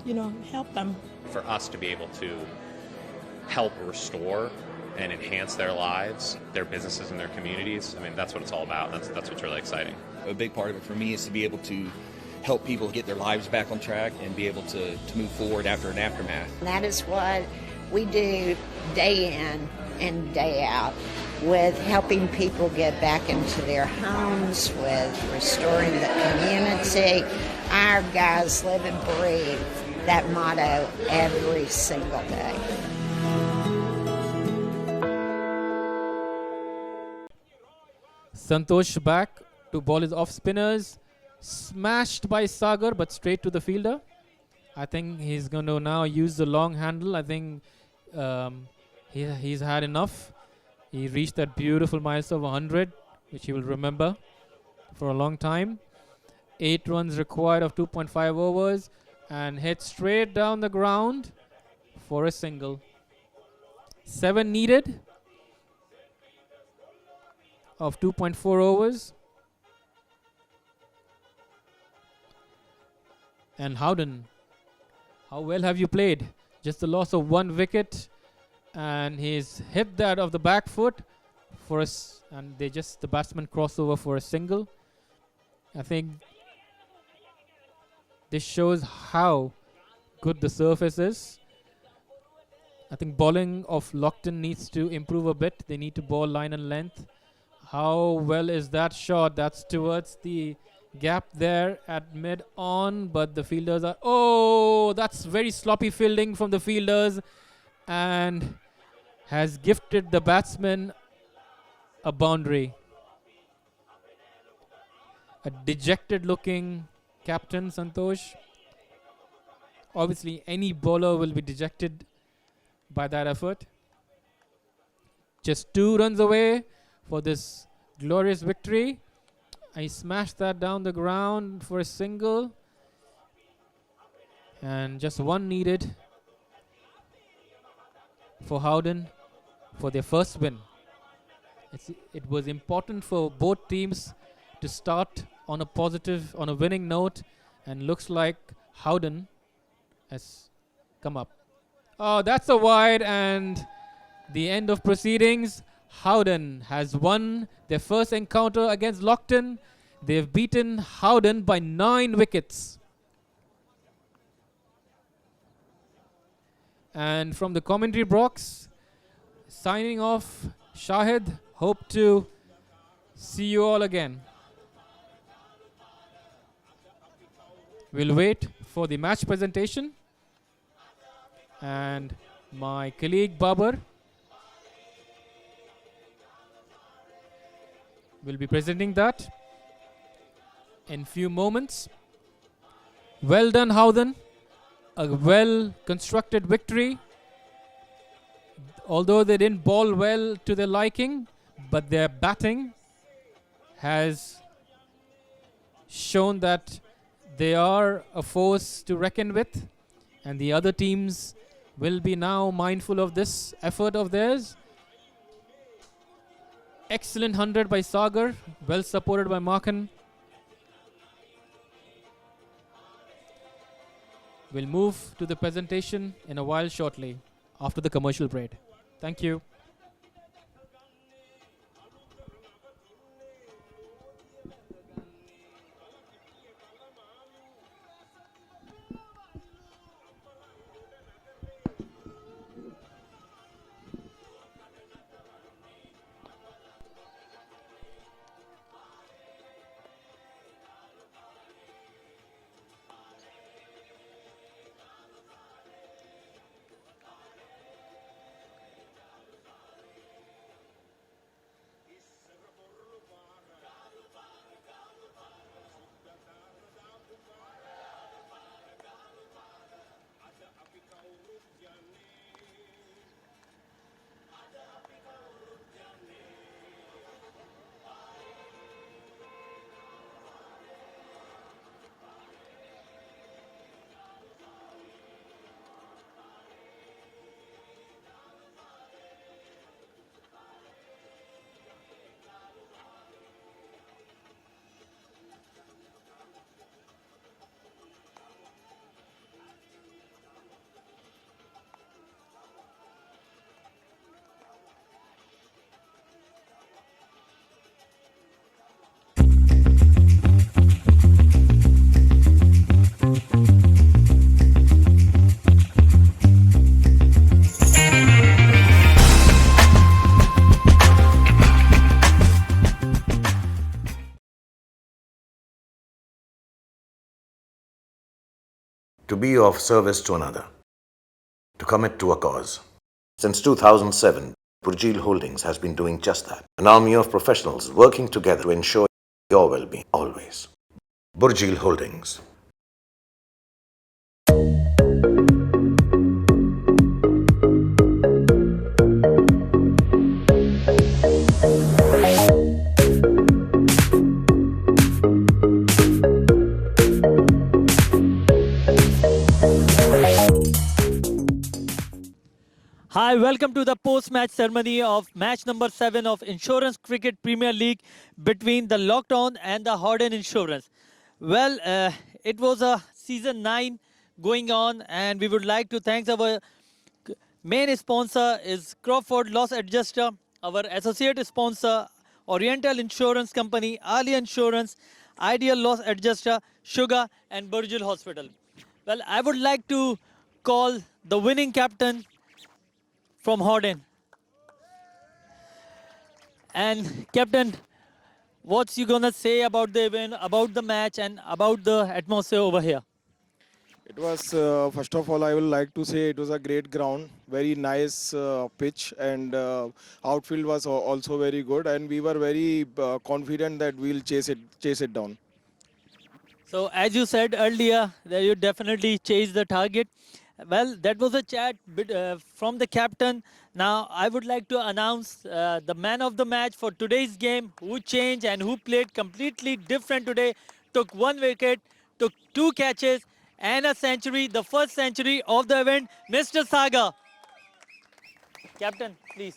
Speaker 6: help them.
Speaker 7: For us to be able to help restore and enhance their lives, their businesses, and their communities. I mean, that's what it's all about. That's what's really exciting.
Speaker 8: A big part of it for me is to be able to help people get their lives back on track and be able to move forward after an aftermath.
Speaker 9: And that is what we do day in and day out, with helping people get back into their homes, with restoring the community. Our guys live and breathe that motto every single day.
Speaker 11: Santosh back to ball his off spinners. Smashed by Sagar, but straight to the fielder. I think he's going to now use the long handle. I think he's had enough. He reached that beautiful milestone of 100, which he will remember for a long time. 8 runs required of 2.5 overs and hit straight down the ground for a single. 7 needed of 2.4 overs. And Howden, how well have you played? Just the loss of 1 wicket, and he's hit that off the back foot for us, and the batsman crossover for a single. I think this shows how good the surface is. I think bowling of Lockton needs to improve a bit. They need to bowl line and length. How well is that shot? That's towards the gap there at mid on, but the fielders are... Oh, that's very sloppy fielding from the fielders and has gifted the batsman a boundary. A dejected looking captain, Santosh. Obviously, any bowler will be dejected by that effort. Just 2 runs away for this glorious victory. I smashed that down the ground for a single. And just 1 needed for Howden for their first win. It was important for both teams to start on a winning note. And looks like Howden has come up. Oh, that's a wide, and the end of proceedings. Howden has won their first encounter against Lockton. They've beaten Howden by 9 wickets. And from the commentary box, signing off, Shahid. Hope to see you all again. We'll wait for the match presentation. And my colleague Babar will be presenting that in few moments. Well done, Howden. A well-constructed victory. Although they didn't bowl well to their liking, but their batting has shown that they are a force to reckon with, and the other teams will be now mindful of this effort of theirs. Excellent 100 by Sagar, well supported by Markan. We'll move to the presentation in a while shortly after the commercial break. Thank you.
Speaker 10: To be of service to another, to commit to a cause. Since 2007, Burjeel Holdings has been doing just that. An army of professionals working together to ensure your well-being always. Burjeel Holdings.
Speaker 3: Hi, welcome to the post-match ceremony of match number 7 of Insurance Cricket Premier League between the Lockton and the Howden Insurance. Well, it was a season 9 going on, and we would like to thank our main sponsor is Crawford Loss Adjuster, our associate sponsor Oriental Insurance Company, Ali Insurance, Ideal Loss Adjuster, Sugar, and Burjeel Hospital. Well, I would like to call the winning captain from Howden. And Captain, what's you gonna say about the event, about the match, and about the atmosphere over here?
Speaker 4: It was, first of all, I would like to say it was a great ground, very nice pitch, and outfield was also very good, and we were very confident that we'll chase it down.
Speaker 3: So as you said earlier, that you definitely chased the target. Well, that was a chat from the captain. Now I would like to announce the man of the match for today's game, who changed and who played completely different today. Took 1 wicket, took 2 catches and a century, the first century of the event, Mr. Saga. Captain, please.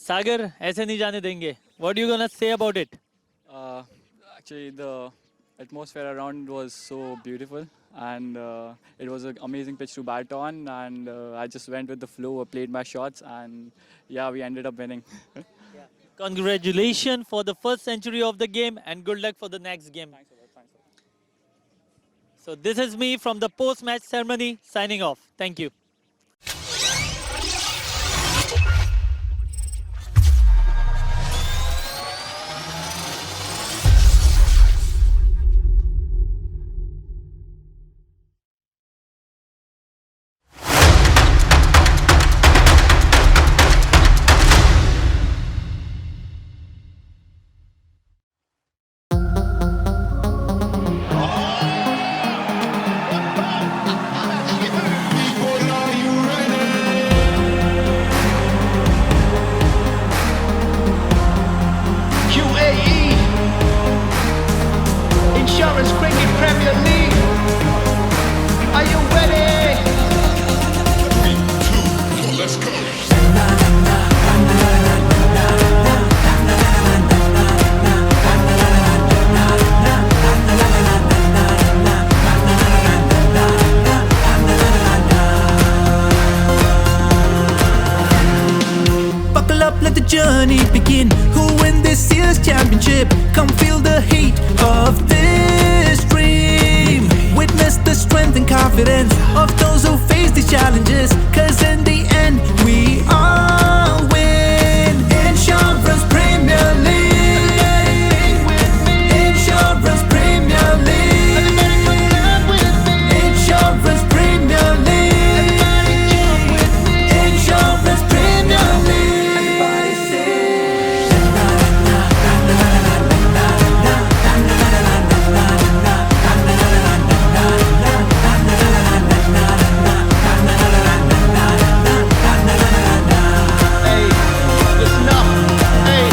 Speaker 3: Sagar, ऐसे नहीं जाने देंगे. What are you gonna say about it?
Speaker 12: Actually, the atmosphere around was so beautiful, and it was an amazing pitch to bat on. And I just went with the flow, played my shots, and yeah, we ended up winning.
Speaker 3: Congratulations for the first century of the game, and good luck for the next game.
Speaker 12: Thanks a lot. Thanks a lot.
Speaker 3: So this is me from the post-match ceremony signing off. Thank you.
Speaker 2: UAE Insurance Cricket Premier League. Are you ready?
Speaker 13: Let's go.
Speaker 1: Buckle up, let the journey begin. Who win this year's championship? Come feel the heat of this dream. Witness the strength and confidence of those who face these challenges. Cause in the end, we all win. Insurance Premier League. Insurance Premier League. Insurance Premier League. Insurance Premier League. Everybody sing.
Speaker 2: Hey, listen up. Hey.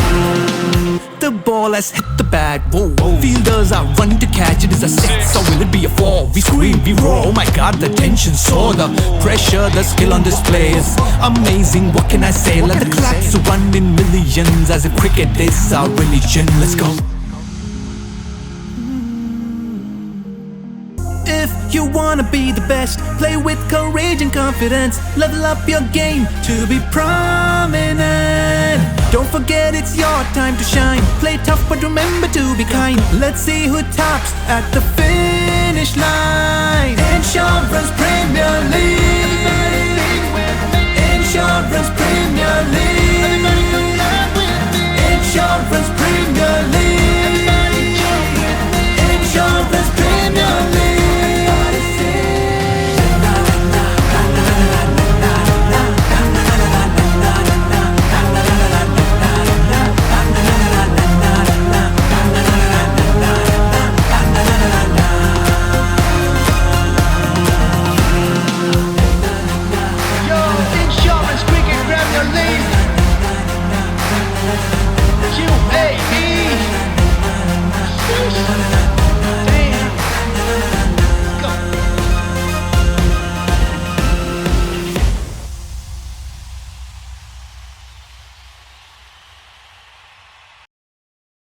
Speaker 1: The ball has hit the bat. Whoa, whoa. Fielders are running to catch it. Is a six or will it be a four? We scream, we roar. Oh my God, the tension soar. The pressure, the skill on display is amazing. What can I say? Let the clocks run in millions as if cricket is our religion. Let's go. If you wanna be the best, play with courage and confidence. Level up your game to be prominent. Don't forget it's your time to shine. Play tough but remember to be kind. Let's see who tops at the finish line. Insurance Premier League. Insurance Premier League.